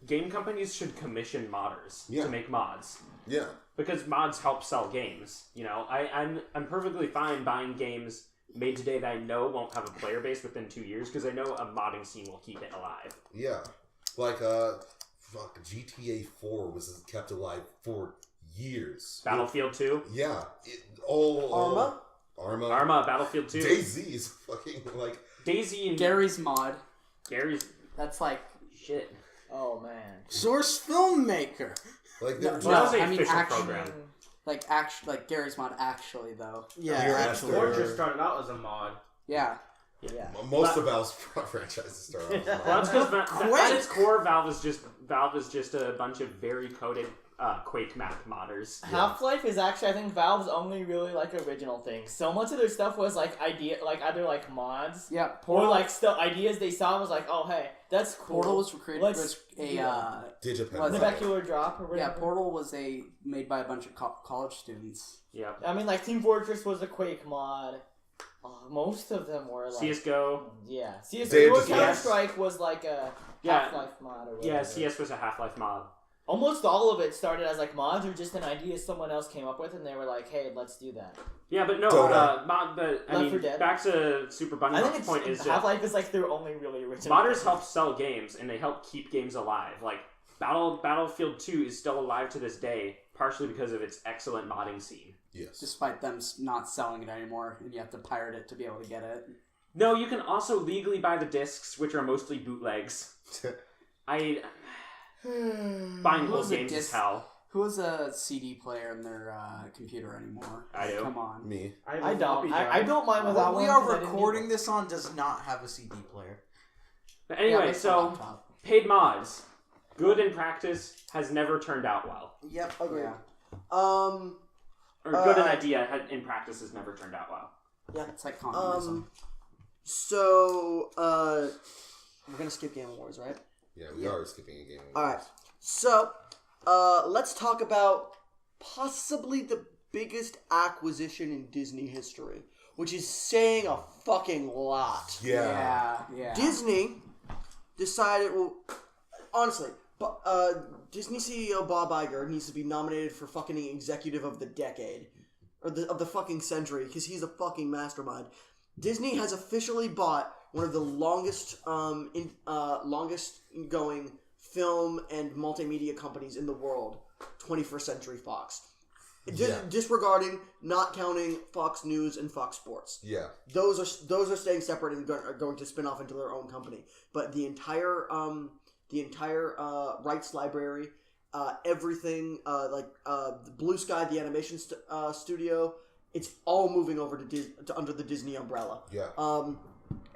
game companies should commission modders to make mods. Yeah. Because mods help sell games. You know, I'm perfectly fine buying games made today that I know won't have a player base within 2 years because I know a modding scene will keep it alive. Yeah. Like, GTA 4 was kept alive for years. Battlefield 2? Yeah. Arma? Battlefield 2. DayZ is fucking, like... DayZ and... Gary's mod. That's like... Shit. Oh, man. Source filmmaker. Like, Well, that was an official actually, program. Like Gary's mod actually though. Yeah, You're actually. Fortress started out as a mod. Yeah. Yeah. Most of Valve's franchises start off as Well, mods. that's because at its core, Valve is just a bunch of very coded Quake map modders. Half-Life is actually, I think, Valve's only really, like, original thing. So much of their stuff was, like, either, like, mods. Yeah. Or, like, ideas they saw was like, oh, hey, that's cool. Portal was created was a Digipen. Molecular Drop or whatever. yeah. Portal was made by a bunch of college students. Yeah. I mean, like, Team Fortress was a Quake mod. Most of them were, like... CSGO. Yeah. They CSGO just- Counter-Strike was, like, a Yeah. Half-Life mod or whatever. Yeah, CS was a Half-Life mod. Almost all of it started as, like, mods or just an idea someone else came up with, and they were like, hey, let's do that. Yeah, but no, Dota. but I Left mean, 4 Dead. back to Super Bunny I think Hop's point is Half-Life is, like, their only really original. modders help sell games, and they help keep games alive. Like, Battlefield 2 is still alive to this day, partially because of its excellent modding scene. Yes. Despite them not selling it anymore, and you have to pirate it to be able to get it. No, you can also legally buy the discs, which are mostly bootlegs. Buying Who whole was a games is disc- hell. Who has a CD player in their computer anymore? I do. Come on. Me. I don't. I built mine without What one. we are 'cause I didn't need recording one. this on does not have a CD player. But Yeah, anyway, but it's a so laptop. paid mods, good in practice, has never turned out well. Yep. Agreed. Yeah. Or good in idea in practice has never turned out well. It's like communism. So, we're gonna skip Game Awards, right? Yeah, we are skipping a game. Alright. So, let's talk about possibly the biggest acquisition in Disney history, which is saying a fucking lot. Yeah. Yeah. Disney decided, well, honestly, Disney CEO Bob Iger needs to be nominated for fucking executive of the decade. Or of the fucking century, because he's a fucking mastermind. Disney has officially bought one of the longest going film and multimedia companies in the world, 21st Century Fox. Disregarding, not counting Fox News and Fox Sports. Yeah. Those are staying separate and are going to spin off into their own company. But the entire rights library, everything the Blue Sky, the animation studio, it's all moving over to under the Disney umbrella. Yeah.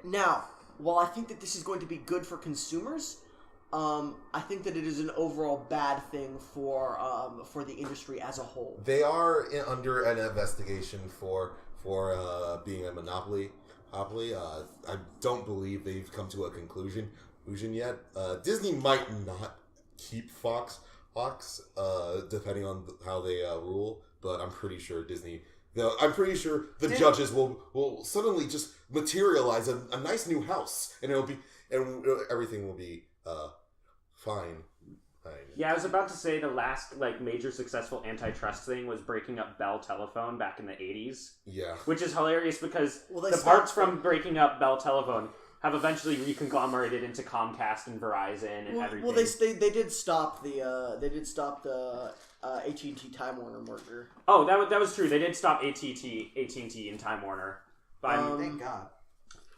Now, while I think that this is going to be good for consumers, I think that it is an overall bad thing for the industry as a whole. They are under an investigation for being a monopoly. I don't believe they've come to a conclusion yet. Disney might not keep Fox, depending on how they rule, but I'm pretty sure the judges will suddenly just materialize a nice new house, and everything will be fine. Yeah, I was about to say the last major successful antitrust thing was breaking up Bell Telephone back in the 80s. Yeah. Which is hilarious because Well, the parts from breaking up Bell Telephone have eventually reconglomerated into Comcast and Verizon and everything. Well, they did stop the AT&T Time Warner merger. Oh, that was true. They did stop AT&T and Time Warner. But Thank God.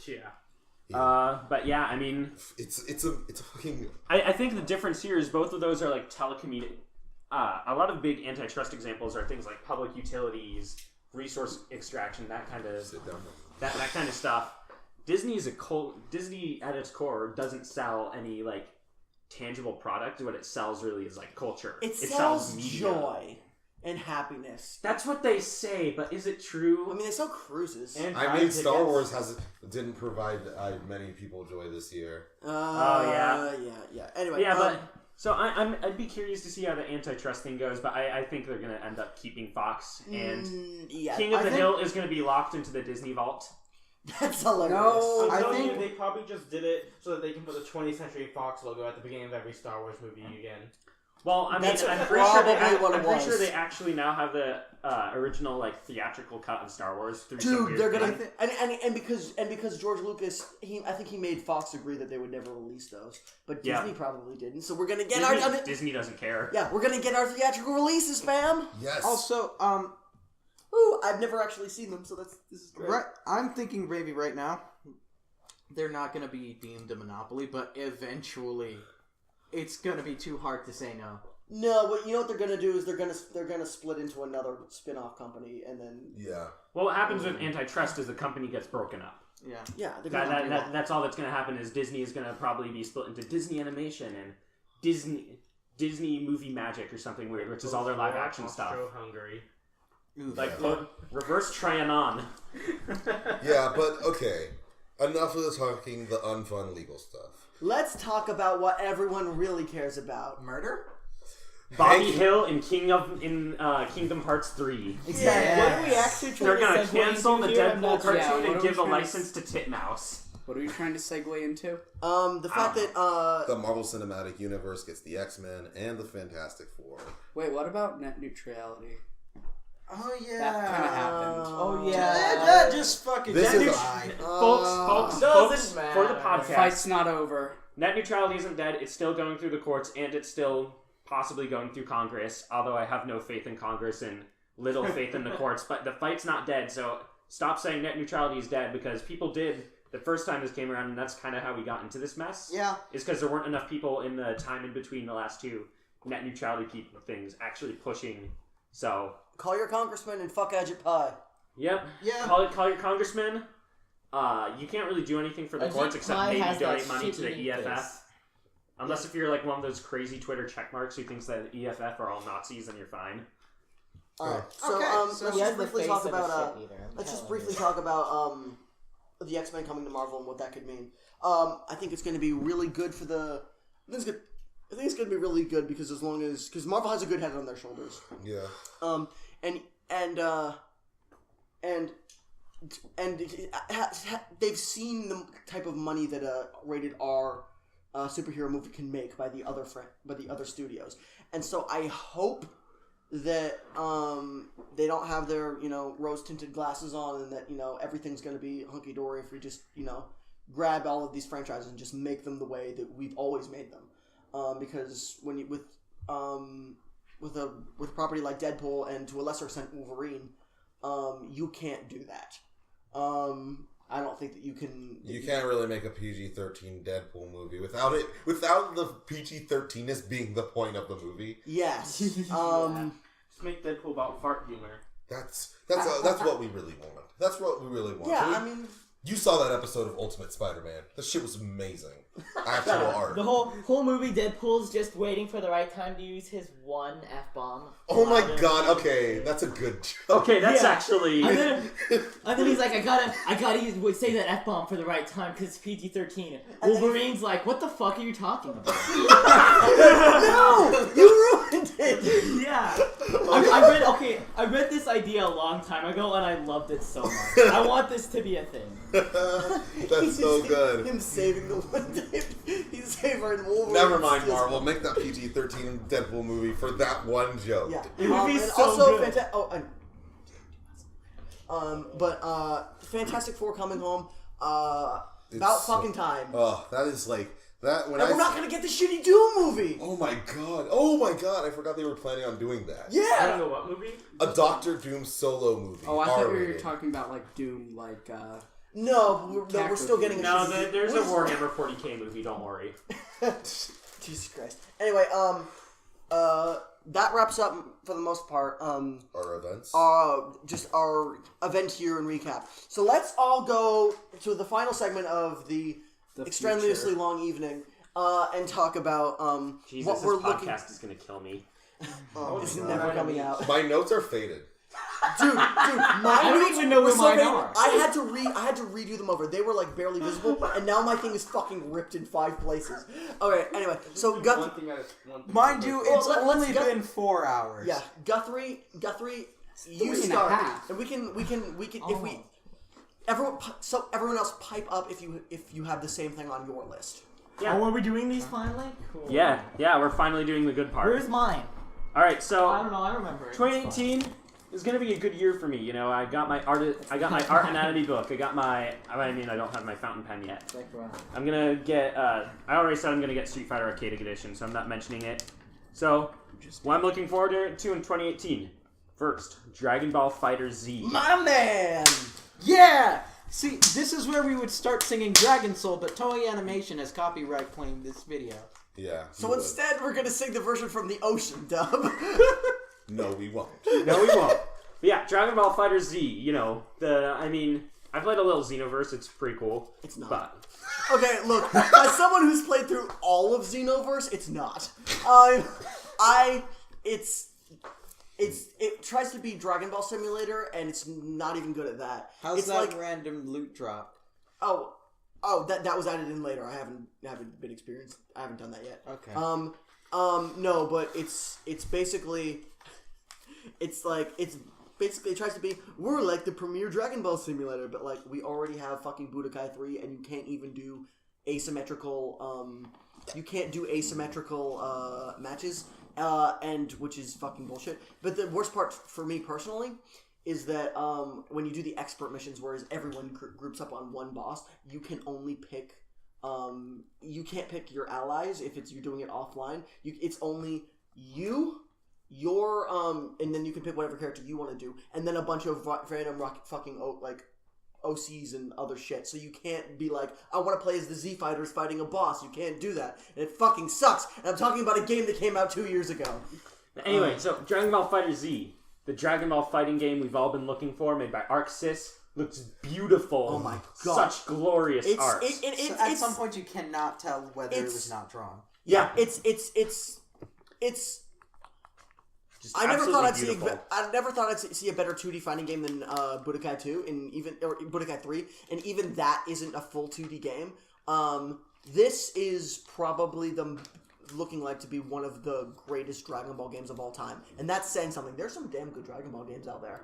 Yeah. But yeah, I mean, It's a fucking. I think the difference here is both of those are like telecommunic. A lot of big antitrust examples are things like public utilities, resource extraction, that kind of Sit down. that kind of stuff. Disney at its core doesn't sell any like tangible product. What it sells really is like culture. It sells sells media. joy and happiness. That's what they say, but is it true? I mean, they sell cruises. And I mean, Star Wars didn't provide many people joy this year. Yeah. Yeah. Anyway, Yeah, but so I'd be curious to see how the antitrust thing goes, but I think they're going to end up keeping Fox, and King of the Hill is going to be locked into the Disney vault. That's hilarious. I'm I telling think- you, they probably just did it so that they can put the 20th Century Fox logo at the beginning of every Star Wars movie again. Well, I mean, That's I'm pretty sure probably sure they actually now have the original like theatrical cut of Star Wars through some Dude, weird they're gonna thing. and because George Lucas, I think he made Fox agree that they would never release those, but Disney probably didn't. So we're gonna get Disney doesn't care. yeah, we're gonna get our theatrical releases, fam. Yes. Also, Ooh, I've never actually seen them, so this is great. right, I'm thinking maybe right now they're not going to be deemed a monopoly, but eventually it's going to be too hard to say no. No, but you know what they're gonna do is they're gonna split into another spin-off company, and then Yeah. Well, what happens with antitrust is the company gets broken up. Yeah. they're gonna That's all that's going to happen. Is Disney is going to probably be split into Disney Animation and Disney Movie Magic or something weird, which is all their live action stuff. Hungary. Like reverse trying on. Yeah, but okay. Enough of the talking, the unfun legal stuff. Let's talk about what everyone really cares about: murder. Bobby Hill in Kingdom Hearts 3. Exactly. What are we actually trying They're to gonna segue cancel into the here? I'm Deadpool not sure. cartoon what and are we give a trying to license to Titmouse. What are we trying to segue into? The fact that The Marvel Cinematic Universe gets the X-Men and the Fantastic Four. Wait, what about net neutrality? Oh, yeah. That kind of happened. Oh That just fucking This is die. Folks, doesn't for the matter. podcast, Fight's not over. net neutrality isn't dead. It's still going through the courts, and it's still possibly going through Congress, although I have no faith in Congress and little faith in the courts. But the fight's not dead, so stop saying net neutrality is dead, because people did the first time this came around, and that's kind of how we got into this mess. Yeah. Is because there weren't enough people in the time in between the last two net neutrality things actually pushing. So, call your congressman and fuck Agit Pie. yep. Yeah. Call your congressman. You can't really do anything for the Ajit courts except Pai maybe has donate that money to the shit-eating EFF. face. Unless if you're like one of those crazy Twitter checkmarks who thinks that the EFF are all Nazis, then you're fine. Alright, so Okay, let's so just He has the briefly face talk of a about shit eater, I'm let's just telling briefly you. talk about the X-Men coming to Marvel and what that could mean. I think it's going to be really good for the. I think it's going to be really good because because Marvel has a good head on their shoulders. Yeah. And they've seen the type of money that a rated R superhero movie can make by the other studios, and so I hope that they don't have their rose tinted glasses on, and that everything's going to be hunky dory if we just grab all of these franchises and just make them the way that we've always made them, because when you with a property like Deadpool and to a lesser extent Wolverine, you can't do that. I don't think that you can. You can't really make a PG-13 Deadpool movie without the PG-13ness being the point of the movie. Yes. Just make Deadpool about fart humor. That's what we really want. That's what we really want. Yeah, I mean, You saw that episode of Ultimate Spider-Man. That shit was amazing. Actual art. The whole movie, Deadpool's just waiting for the right time to use his one F-bomb. Oh my god, okay, that's a good joke. Okay, that's Yeah. actually... And then he's like, I gotta say that F-bomb for the right time because it's PG-13. Wolverine's like, what the fuck are you talking about? no, you ruined it. Yeah. I read this idea a long time ago and I loved it so much. I want this to be a thing. That's so good. Him saving the one day. He's saving Wolverine. Never mind, Marvel. Make that PG-13 Deadpool movie for that one joke. Yeah. It would be and so also good. Fantastic Four coming home. About It's so- fucking time. Oh, that is like that when And we're not gonna get the shitty Doom movie. Oh my god! I forgot they were planning on doing that. I don't Yeah. know what movie. A Doctor Doom solo movie. Oh, I thought we were R-rated. talking about like Doom, like No, we're still getting. No, there's a Warhammer 40k movie. Don't worry. Jesus Christ. Anyway, that wraps up for the most part. Our events. Just our event here and recap. So let's all go to the final segment of the extremously long evening, and talk about Jesus, what we're this looking. podcast is gonna kill me. This is never coming out. My notes are faded. Dude, my don't notes even know were where so mine bad. are. I had to redo them over. They were like barely visible, and now my thing is fucking ripped in 5 places. Okay, anyway, so Mind you, it's let's only get- been 4 hours. yeah, Guthrie, you 3.5. start, and we can if we everyone else pipe up if you have the same thing on your list. Yeah. Oh, are we doing these finally? Cool. Yeah, we're finally doing the good part. Where's mine? All right, so I don't know. I remember it. 2018 is gonna be a good year for me. You know, I got my art anatomy book. I don't have my fountain pen yet. I'm gonna get. I already said I'm gonna get Street Fighter Arcade Edition, so I'm not mentioning it. So, what I'm looking forward to in 2018. First, Dragon Ball Fighter Z. My man. Yeah! See, this is where we would start singing Dragon Soul, but Toei Animation has copyright claimed this video. Yeah. So instead, we're gonna sing the version from the ocean dub. No, we won't. No, we won't. But yeah, Dragon Ball Fighter Z. You know, I played a little Xenoverse. It's pretty cool. It's not. But Okay, look, as someone who's played through all of Xenoverse, it's not. It tries to be Dragon Ball Simulator, and it's not even good at that. How's it's that like, random loot drop? oh, that was added in later. I haven't been experienced. I haven't done that yet. Okay. No, but it's basically, it tries to be, we're like the premier Dragon Ball simulator, but like we already have fucking Budokai 3, and you can't even do asymmetrical, matches, and which is fucking bullshit. But the worst part for me personally is that when you do the expert missions, whereas everyone groups up on one boss, you can only pick. You can't pick your allies if you're doing it offline. It's only you, and then you can pick whatever character you want to do, and then a bunch of random fucking OCs and other shit. So you can't be like, I want to play as the Z Fighters fighting a boss. You can't do that, and it fucking sucks. And I'm talking about a game that came out 2 years ago. anyway, so Dragon Ball Fighter Z, the Dragon Ball fighting game we've all been looking for, made by ArcSys. Looks beautiful. Oh my god. Such glorious art. At some point, you cannot tell whether it was not drawn. Yeah, it's. Just I never thought I'd see a better 2D fighting game than Budokai 2 or Budokai 3, and even that isn't a full 2D game. This is probably looking like to be one of the greatest Dragon Ball games of all time, and that's saying something. There's some damn good Dragon Ball games out there.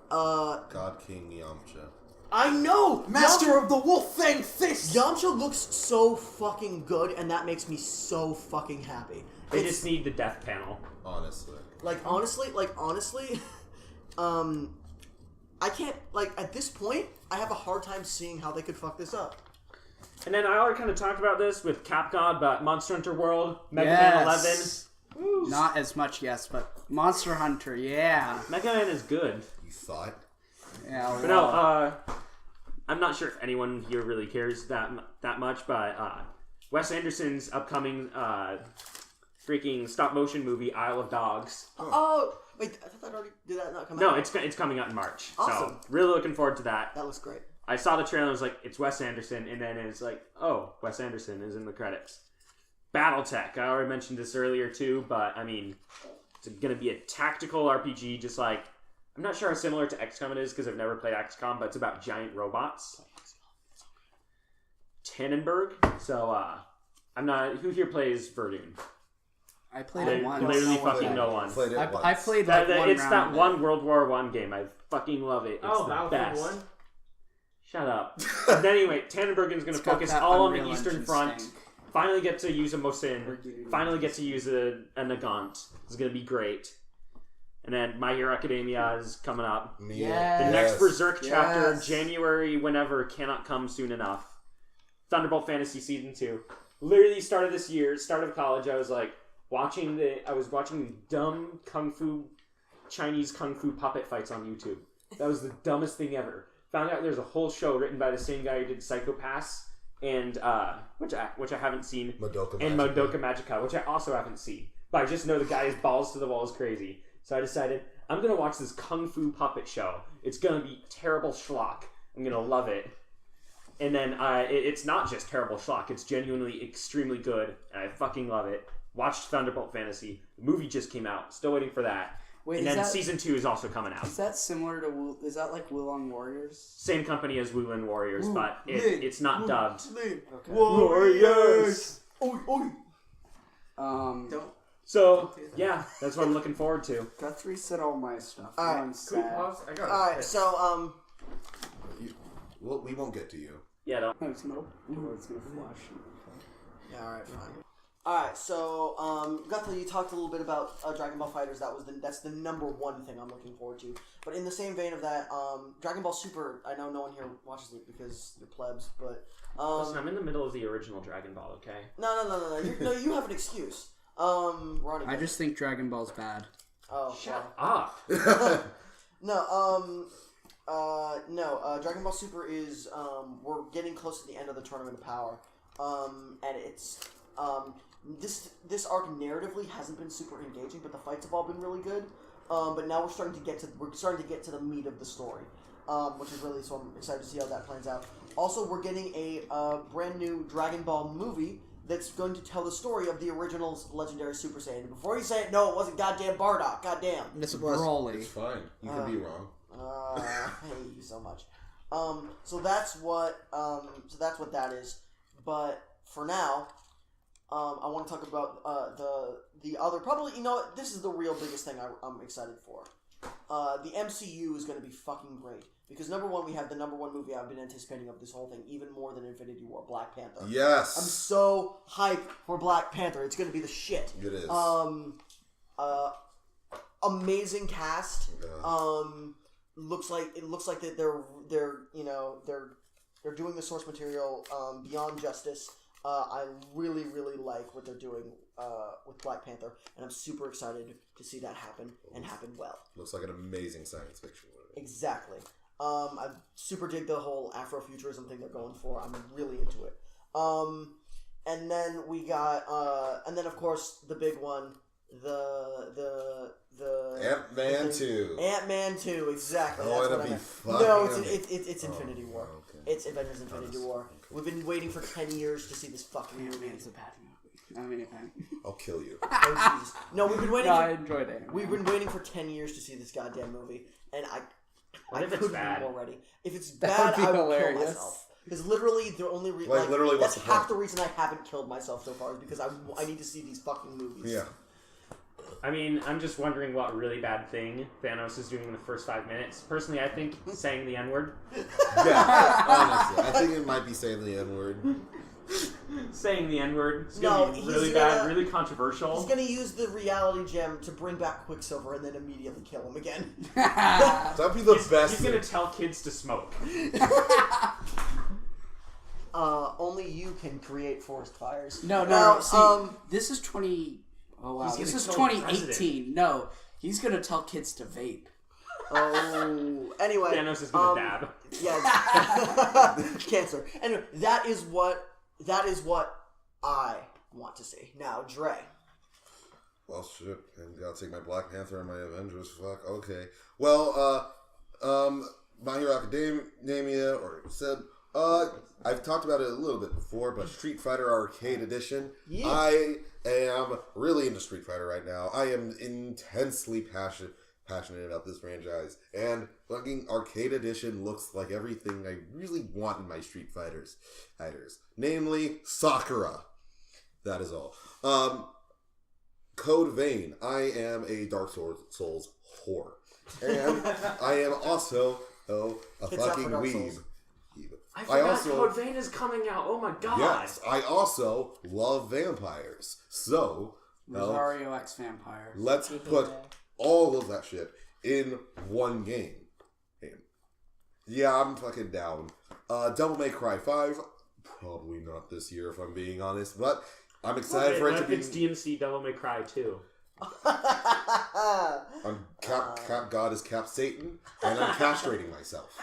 God King Yamcha. I know! Master of the Wolf Fang Fist! Yamcha looks so fucking good, and that makes me so fucking happy. They just need the death panel. Honestly. Honestly, I can't, at this point, I have a hard time seeing how they could fuck this up. And then I already kind of talked about this with Capcom, but Monster Hunter World, Mega Man 11. Woo. Not as much, yes, but Monster Hunter, yeah. Mega Man is good. You thought? Yeah, But no, I'm not sure if anyone here really cares that much, but Wes Anderson's upcoming freaking stop motion movie Isle of Dogs. Oh, wait, I thought that already did that not come out? No, it's coming out in March. Awesome. So really looking forward to that. That looks great. I saw the trailer and I was like, it's Wes Anderson, and then it's like, oh, Wes Anderson is in the credits. Battletech, I already mentioned this earlier too, but I mean, it's gonna be a tactical RPG, just like, I'm not sure how similar to XCOM it is because I've never played XCOM, but it's about giant robots. Tannenberg. So, I'm not. Who here plays Verdun? I played it once. Literally fucking no one. Played it I once. played like one It's round that of it. one World War I game. I fucking love it. It's the Battlefield best. 1? Shut up. But anyway, Tannenberg is going to It's got focus that all on the Unreal Eastern Engine Front. stank. Finally get to use a Mosin. Finally get to use a Nagant. It's going to be great. And then My Hero Academia is coming up. Yes. The next Berserk chapter, Yes. January, whenever, cannot come soon enough. Thunderbolt Fantasy Season 2. Literally started this year, start of college, I was like, watching the dumb Chinese Kung Fu puppet fights on YouTube. That was the dumbest thing ever. Found out there's a whole show written by the same guy who did Psycho Pass and which I haven't seen, and Madoka Magica, which I also haven't seen. But I just know the guy is balls to the walls crazy. So I decided I'm gonna watch this kung fu puppet show. It's gonna be terrible schlock. I'm gonna love it. And then it's not just terrible schlock. It's genuinely extremely good, and I fucking love it. Watched Thunderbolt Fantasy. The movie just came out. Still waiting for that. Wait, and then season 2 is also coming out. Is that similar to is that like Wulong Warriors? Same company as Wulong Warriors, but it's not dubbed. Okay. Warriors. Oi, oi. So yeah, that's what I'm looking forward to. Guthrie said all my stuff. All right. I'm sad. Alright, so, Well, we won't get to you. Yeah, don't. Oh, it's gonna flash. yeah, alright, fine. Alright, so, Guthrie, you talked a little bit about Dragon Ball FighterZ. That's the number one thing I'm looking forward to. But in the same vein of that, Dragon Ball Super, I know no one here watches it because you're plebs, but... Listen, I'm in the middle of the original Dragon Ball, okay? No, you have an excuse. Ronnie. I just think Dragon Ball's bad. Oh, Shut up! No, Dragon Ball Super is, we're getting close to the end of the Tournament of Power. And it's, this arc narratively hasn't been super engaging, but the fights have all been really good. But now we're starting to get to the meat of the story, which is really, so I'm excited to see how that plans out. Also, we're getting a brand new Dragon Ball movie that's going to tell the story of the original legendary Super Saiyan. Before you say it, no, it wasn't goddamn Bardock. Goddamn. This was Broly. It's fine. You can be wrong. I hate you so much. So that's what that is. But for now, I want to talk about the other, probably, you know what, this is the real biggest thing I'm excited for. The MCU is going to be fucking great. Because number one, we have the number one movie I've been anticipating of this whole thing, even more than Infinity War, Black Panther. Yes. I'm so hyped for Black Panther. It's going to be the shit. It is. Amazing cast. Yeah. Looks like that they're doing the source material Beyond Justice. I really like what they're doing with Black Panther, and I'm super excited to see that happen and happen well. Looks like an amazing science fiction movie. Exactly. I super dig the whole Afrofuturism thing they're going for. I'm really into it. And then we got and then of course the big one, the Ant-Man 2. Ant-Man 2, exactly. That's it'll what I be meant. fucking No, amazing. it's Infinity War. Okay. It's Avengers Infinity War. We've been waiting for 10 years to see this fucking movie. It's a bad movie. I'll kill you. Oh, Jesus. No, we've been waiting. No, I enjoyed it. We've been waiting for 10 years to see this goddamn movie, and I if it's couldn't bad? be more ready. If it's That bad, would be I would kill hilarious. myself. Because literally, the only reason literally, that's what's the half point? the reason I haven't killed myself so far is because I need to see these fucking movies. Yeah. I mean, I'm just wondering what really bad thing Thanos is doing in the first 5 minutes. Personally, I think saying the N-word. Yeah, honestly. I think it might be saying the N-word. Saying the N-word is No, going to be he's really gonna- bad, really controversial. He's gonna use the reality gem to bring back Quicksilver and then immediately kill him again. That'd be the best He's going thing. to tell kids to smoke. Only you can create forest fires. No. See, this is 20. Oh wow, He's this gonna is kill the 2018. No, he's gonna tell kids to vape. Oh, anyway. Thanos is going to dab. Yeah, cancer. Anyway, that is what I want to see. Now, Dre. Well, shit. And gotta take my Black Panther and my Avengers. Fuck. Okay. Well, My Hero Academia, or said, I've talked about it a little bit before, but Street Fighter Arcade Edition. Yeah. I am really into Street Fighter right now. I am intensely passionate about this franchise, and fucking Arcade Edition looks like everything I really want in my Street Fighters, namely Sakura. That is all. Code Vein. I am a Dark Souls whore, and I am also a It's fucking not for Dark weeb. Souls. I forgot also- Code Vein is coming out. Oh my god. Yes, I also love vampires. So, Rosario X Vampire. let's put all of that shit in one game. Yeah, I'm fucking down. Devil May Cry 5, probably not this year if I'm being honest, but I'm excited for it to What be... if it's DMC Devil May Cry 2? I'm Cap God is Cap Satan, and I'm castrating myself.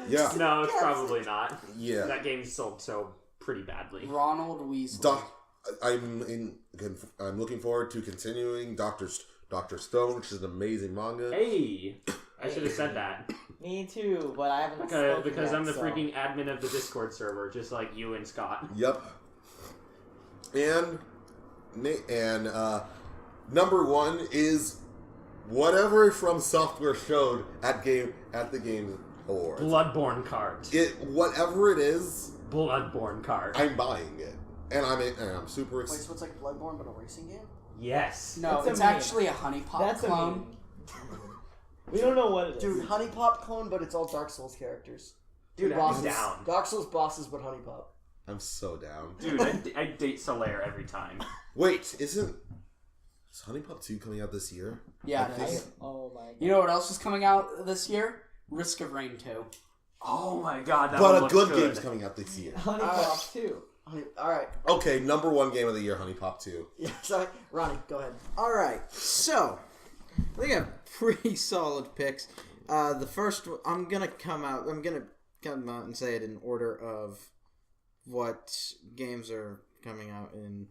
Yeah. No, it's probably not. Yeah. That game sold so pretty badly. Ronald Weasley. I'm looking forward to continuing Doctor Stone, which is an amazing manga. Hey, I should have said that. Me too, but I haven't. Because yet, I'm the so. freaking admin of the Discord server, just like you and Scott. Yep. And number one is whatever From Software showed at the Game Awards. Bloodborne cards. Whatever it is, Bloodborne card. I'm buying it, and I'm super Wait, excited. so it's like Bloodborne but a racing game? Yes. No, That's it's a meme. actually a Honey Pop That's a clone. meme. We don't know what it is. Dude, Honey Pop clone, but it's all Dark Souls characters. Dude, I'm bosses. down. Dark Souls bosses, but Honey Pop. I'm so down. Dude, I date Solaire every time. Wait, is Honey Pop 2 coming out this year? Yeah, I it think- is. Oh my god. You know what else is coming out this year? Risk of Rain 2. Oh my god, that But one a looks good game's coming out this year. Honey Pop too. Alright. Okay, number one game of the year, Honey Pop 2. Yeah, sorry. Ronnie, go ahead. Alright, so I think I have pretty solid picks. The first, I'm gonna come out and say it in order of what games are coming out in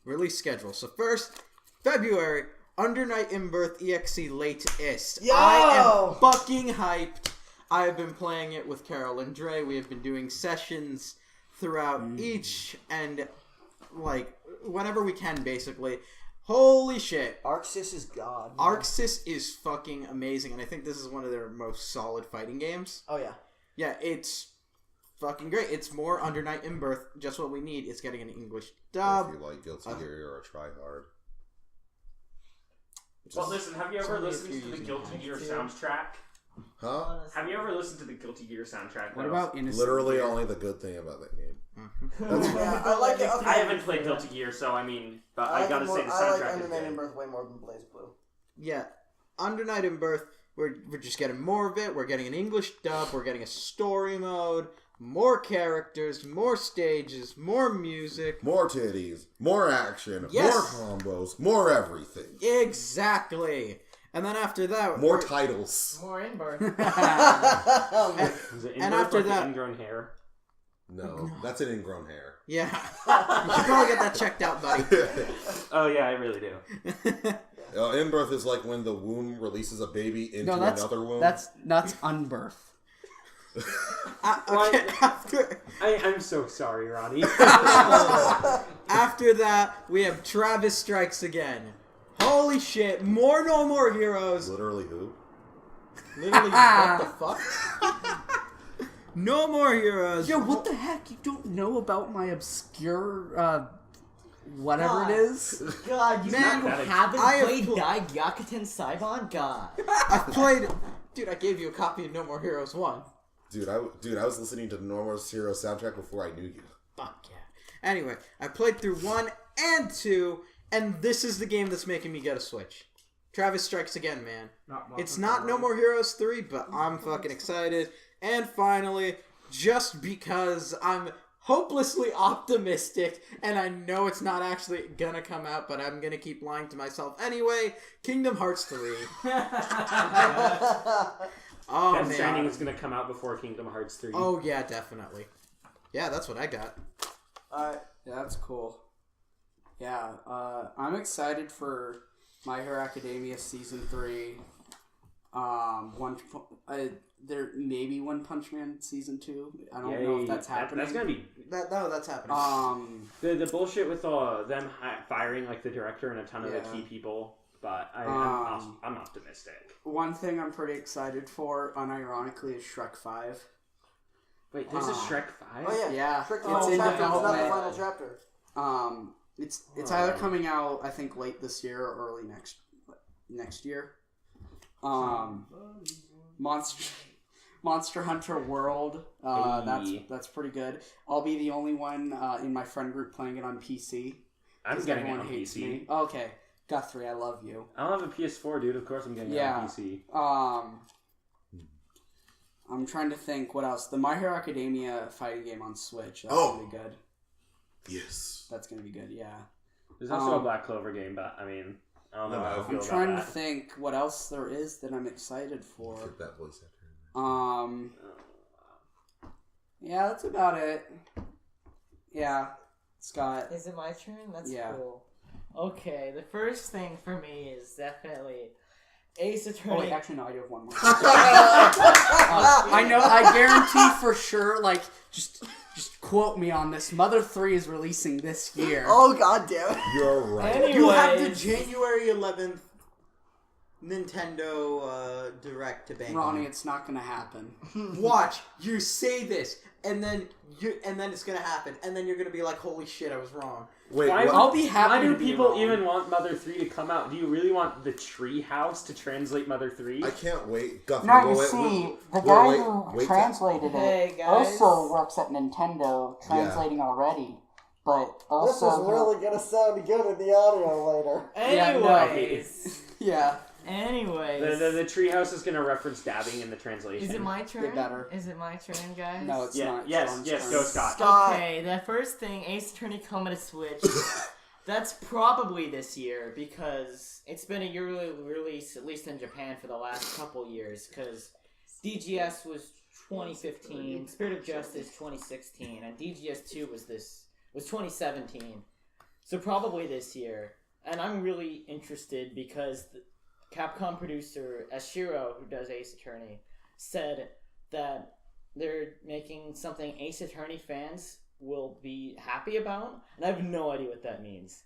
release schedule. So first, February, Under Night in Birth EXE Latest. Yo! I am fucking hyped. I have been playing it with Carol and Dre. We have been doing sessions throughout each and like whenever we can, basically. Holy shit. Arxis is god. Arxis is fucking amazing, and I think this is one of their most solid fighting games. Oh, yeah. Yeah, it's fucking great. It's more Under Night in Birth, just what we need. It's getting an English dub. If you like Guilty Gear or a tryhard. Well, listen, have you ever Only if listened you're to the using Guilty Gear soundtrack? Huh? Have you ever listened to the Guilty Gear soundtrack? What though? about Innocent? Literally Gear? only the good thing about that game. Yeah, I like it. Okay. I haven't played Guilty Gear, so I mean, but I like gotta it say more- the I like soundtrack Under is Night in good. Birth way more than Blaze Blue. Yeah, Under Night in Birth, we're just getting more of it. We're getting an English dub. We're getting a story mode, more characters, more stages, more music. More titties, more action, Yes. more combos, more everything. Exactly. And then after that, More we're- titles. More in birth. Is it And inbirth, after like the that- ingrown hair? No, that's an ingrown hair. Yeah. You should probably get that checked out, buddy. Oh yeah, I really do. In-birth is like when the womb releases a baby into No, that's another womb. that's unbirth. Okay, I'm so sorry, Ronnie. after that, we have Travis Strikes Again. Holy shit, more No More Heroes. Literally who? Literally, what the fuck? No More Heroes. Yo, what the heck? You don't know about my obscure, whatever it is? God, you Man, haven't I have played pl- Dai Gyakuten Saibon? God. I played... Dude, I gave you a copy of No More Heroes 1. Dude, I was listening to Normal Hero soundtrack before I knew you. Fuck yeah. Anyway, I played through 1 and 2, and this is the game that's making me get a Switch. Travis Strikes Again, man. It's not No More Heroes 3, but I'm fucking excited. And finally, just because I'm hopelessly optimistic, and I know it's not actually gonna come out, but I'm gonna keep lying to myself anyway, Kingdom Hearts 3. Oh, Death man. Stranding is gonna come out before Kingdom Hearts 3. Oh, yeah, definitely. Yeah, that's what I got. Alright. Yeah, that's cool. Yeah, I'm excited for My Hero Academia Season 3. There may be One Punch Man Season 2. I don't know if that's happening. That's gonna be That's happening. the bullshit with them firing like the director and a ton of the Yeah. key people. But I'm optimistic. One thing I'm pretty excited for, unironically, is Shrek 5. Wait, there's a Shrek 5? Oh, yeah. Yeah, Shrek it's final in chapter. It's not the development. final chapter. It's either coming out, I think, late this year or early next year. Monster Hunter World. That's pretty good. I'll be the only one in my friend group playing it on PC. I'm 'cause getting it everyone on hates PC. me. Okay, Guthrie, I love you. I don't have a PS4, dude. Of course I'm getting it Yeah. on PC. I'm trying to think what else. The My Hero Academia fighting game on Switch. That's Oh. gonna be good. Yes. That's gonna be good. Yeah. There's also a Black Clover game, but I mean, I don't know how I feel I'm about trying that. to think what else there is that I'm excited for. Get that voice actor. Yeah, that's about it. Yeah, Scott. Is it my turn? That's Yeah. cool. Okay, the first thing for me is definitely Ace Attorney. Oh wait, actually no, I do have one more. I know. I guarantee for sure. Like, just quote me on this. Mother 3 is releasing this year. Oh god damn it! You're right. Anyways, You have the January 11th Nintendo Direct to bank Ronnie, on. it's not gonna happen. Watch, you say this, and then it's gonna happen, and then you're gonna be like, "Holy shit, I was wrong." Wait, Why- what? I'll be happy. Why do to be people wrong. even want Mother 3 to come out? Do you really want the Tree House to translate Mother 3? I can't wait. Guthrie, No, we'll you wait- see, we'll- the we'll guy wait- who wait till- translated Hey, it guys. also works at Nintendo, translating already. But also, gonna sound good in the audio later. Yeah, no. Anyways. yeah. Anyways. The Tree House is going to reference dabbing in the translation. Is it my turn? better. Is it my turn, guys? No, it's Yeah. not. Yes. Sean's Yes. turn. Go, Scott. Scott. Okay, the first thing, Ace Attorney coming to Switch. That's probably this year because it's been a yearly release, at least in Japan, for the last couple years. Because DGS was 2015, Spirit of Justice 2016, and DGS 2 was 2017. So probably this year. And I'm really interested because the Capcom producer Ashiro, who does Ace Attorney, said that they're making something Ace Attorney fans will be happy about, and I have no idea what that means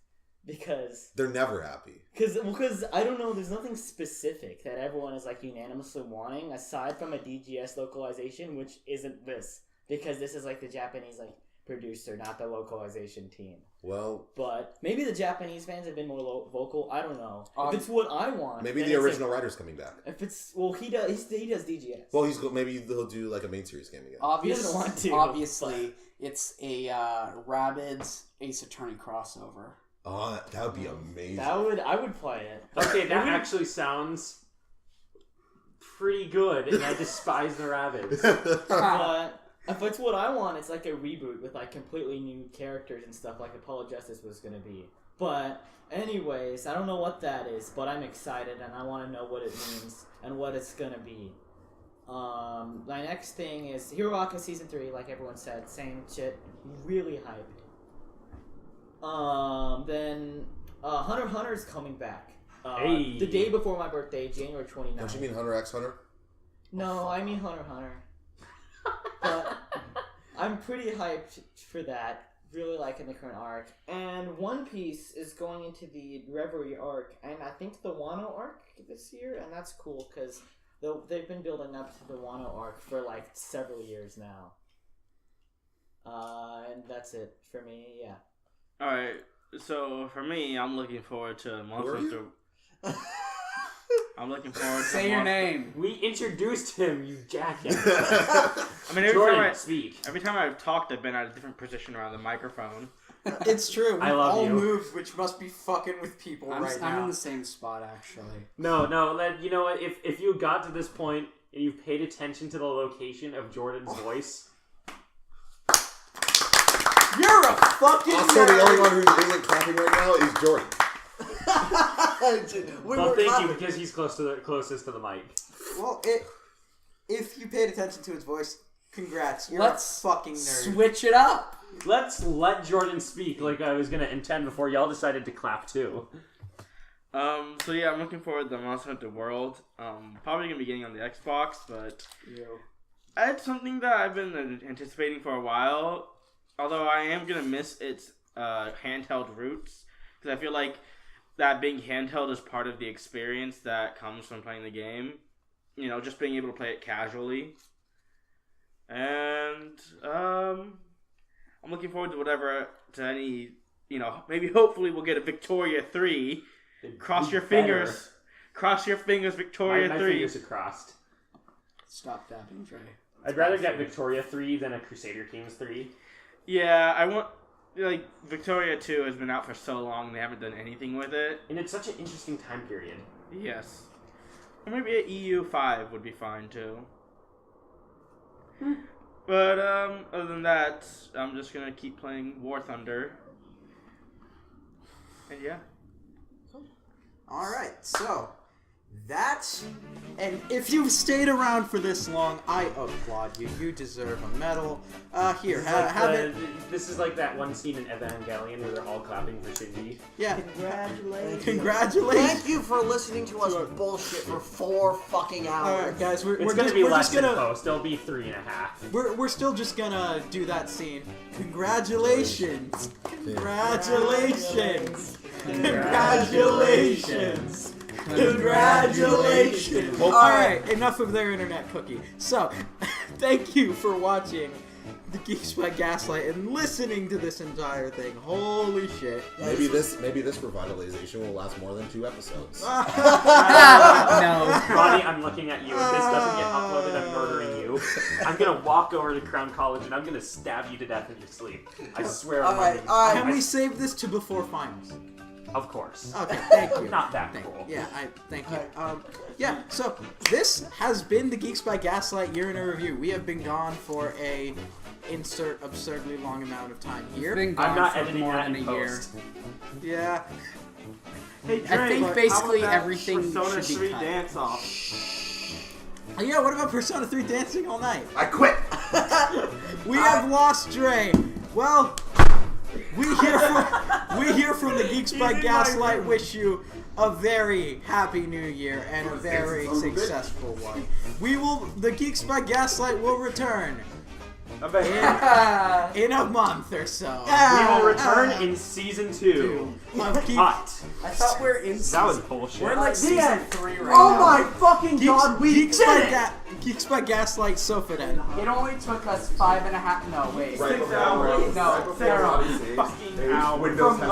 because They're never happy. because I don't know. There's nothing specific that everyone is like unanimously wanting aside from a DGS localization, which isn't this because this is like the Japanese like producer, not the localization team. Well, But maybe the Japanese fans have been more vocal. I don't know. If it's what I want, maybe then the it's original writer's coming back. If it's he does DGS. Well, maybe he'll do like a main series game again. He doesn't want to, Obviously, it's a Rabbids Ace Attorney crossover. Oh, that would be amazing. I would play it. Okay, that actually sounds pretty good, and I despise the rabbits. But if it's what I want, it's like a reboot with like completely new characters and stuff like Apollo Justice was going to be. But anyways, I don't know what that is, but I'm excited and I want to know what it means and what it's going to be. My next thing is Hero Aka Season 3, like everyone said, same shit, really hyped. Then Hunter x Hunter is coming back. Hey. The day before my birthday, January 29th. Don't you mean Hunter x Hunter? No, I mean Hunter x Hunter. But I'm pretty hyped for that. Really liking the current arc. And One Piece is going into the Reverie arc, and I think the Wano arc this year, and that's cool because they've been building up to the Wano arc for like several years now. And that's it for me, yeah. Alright, so for me, I'm looking forward to Monster Hunter. I'm looking forward to Say your name. We introduced him, you jackass. I mean, Jordan, speak. every time I've talked, I've been at a different position around the microphone. It's true. We've I love all you. moved, which must be fucking with people I'm right in now. the same spot, actually. No, you know what? If you got to this point and you've paid attention to the location of Jordan's voice, You're a fucking Also, nerd. the only one who isn't clapping right now is Jordan. well, thank you because he's closest to the mic. Well, if you paid attention to his voice, congrats. You're Let's a fucking nerd. Switch it up. Let's let Jordan speak like I was gonna intend before y'all decided to clap too. So yeah, I'm looking forward to Monster Hunter World. Probably gonna be getting on the Xbox, but it's something that I've been anticipating for a while. Although I am gonna miss its handheld roots, because I feel like that being handheld is part of the experience that comes from playing the game. You know, just being able to play it casually. And I'm looking forward to any, maybe hopefully we'll get a Victoria 3. Cross your fingers. Cross your fingers, Victoria My 3. fingers are crossed. Stop dabbing, Dre. I'd rather get Victoria 3 than a Crusader Kings 3. Yeah, I want... Like, Victoria 2 has been out for so long, and they haven't done anything with it. And it's such an interesting time period. Yes. Or maybe an EU 5 would be fine, too. But, other than that, I'm just gonna keep playing War Thunder. And yeah. Alright, so And if you've stayed around for this long, I applaud you. You deserve a medal. Here, have it. This is like that one scene in Evangelion where they're all clapping for Shinji. Yeah. Congratulations. Congratulations. Thank you for listening to us bullshit for 4 fucking hours. All right, guys, we're It's gonna gonna be we're less just gonna than post. It'll be 3.5. we're still just gonna do that scene. Congratulations. Congratulations. Congratulations. Congratulations. Well, Alright, enough of their internet cookie. So, thank you for watching the Geeks by Gaslight and listening to this entire thing. Holy shit. Maybe this revitalization will last more than 2 episodes. No. Ronnie, I'm looking at you. If this doesn't get uploaded, I'm murdering you. I'm gonna walk over to Crown College and I'm gonna stab you to death in your sleep. I swear on my Alright, Can we save this to before finals? Of course. Okay, thank you. Not that cool. Yeah, thank you. Yeah, so this has been the Geeks by Gaslight Year in a Review. We have been gone for a insert absurdly long amount of time here. Been gone I'm not for editing more that than in a year. post. Yeah. Hey, Drake, I think But basically how about that everything Persona should 3 be cut. dance off. Yeah, what about Persona 3 dancing all night? I quit! We have lost Dre. Well, we here from the Geeks by Gaslight wish you a very happy new year and a very successful one. The Geeks by Gaslight will return in a month or so. We will return in season 2. Of Geeks- Hot. I thought we're in That was season. bullshit. We're in like season 3 right Oh now. my fucking god, we Geeks did by it! Geeks by Gaslight Sofa Den. It only took us 5.5. No, wait. Right 6 before- hours. No, right before Sarah. Robbie saves, Fucking there's hours. Windows From has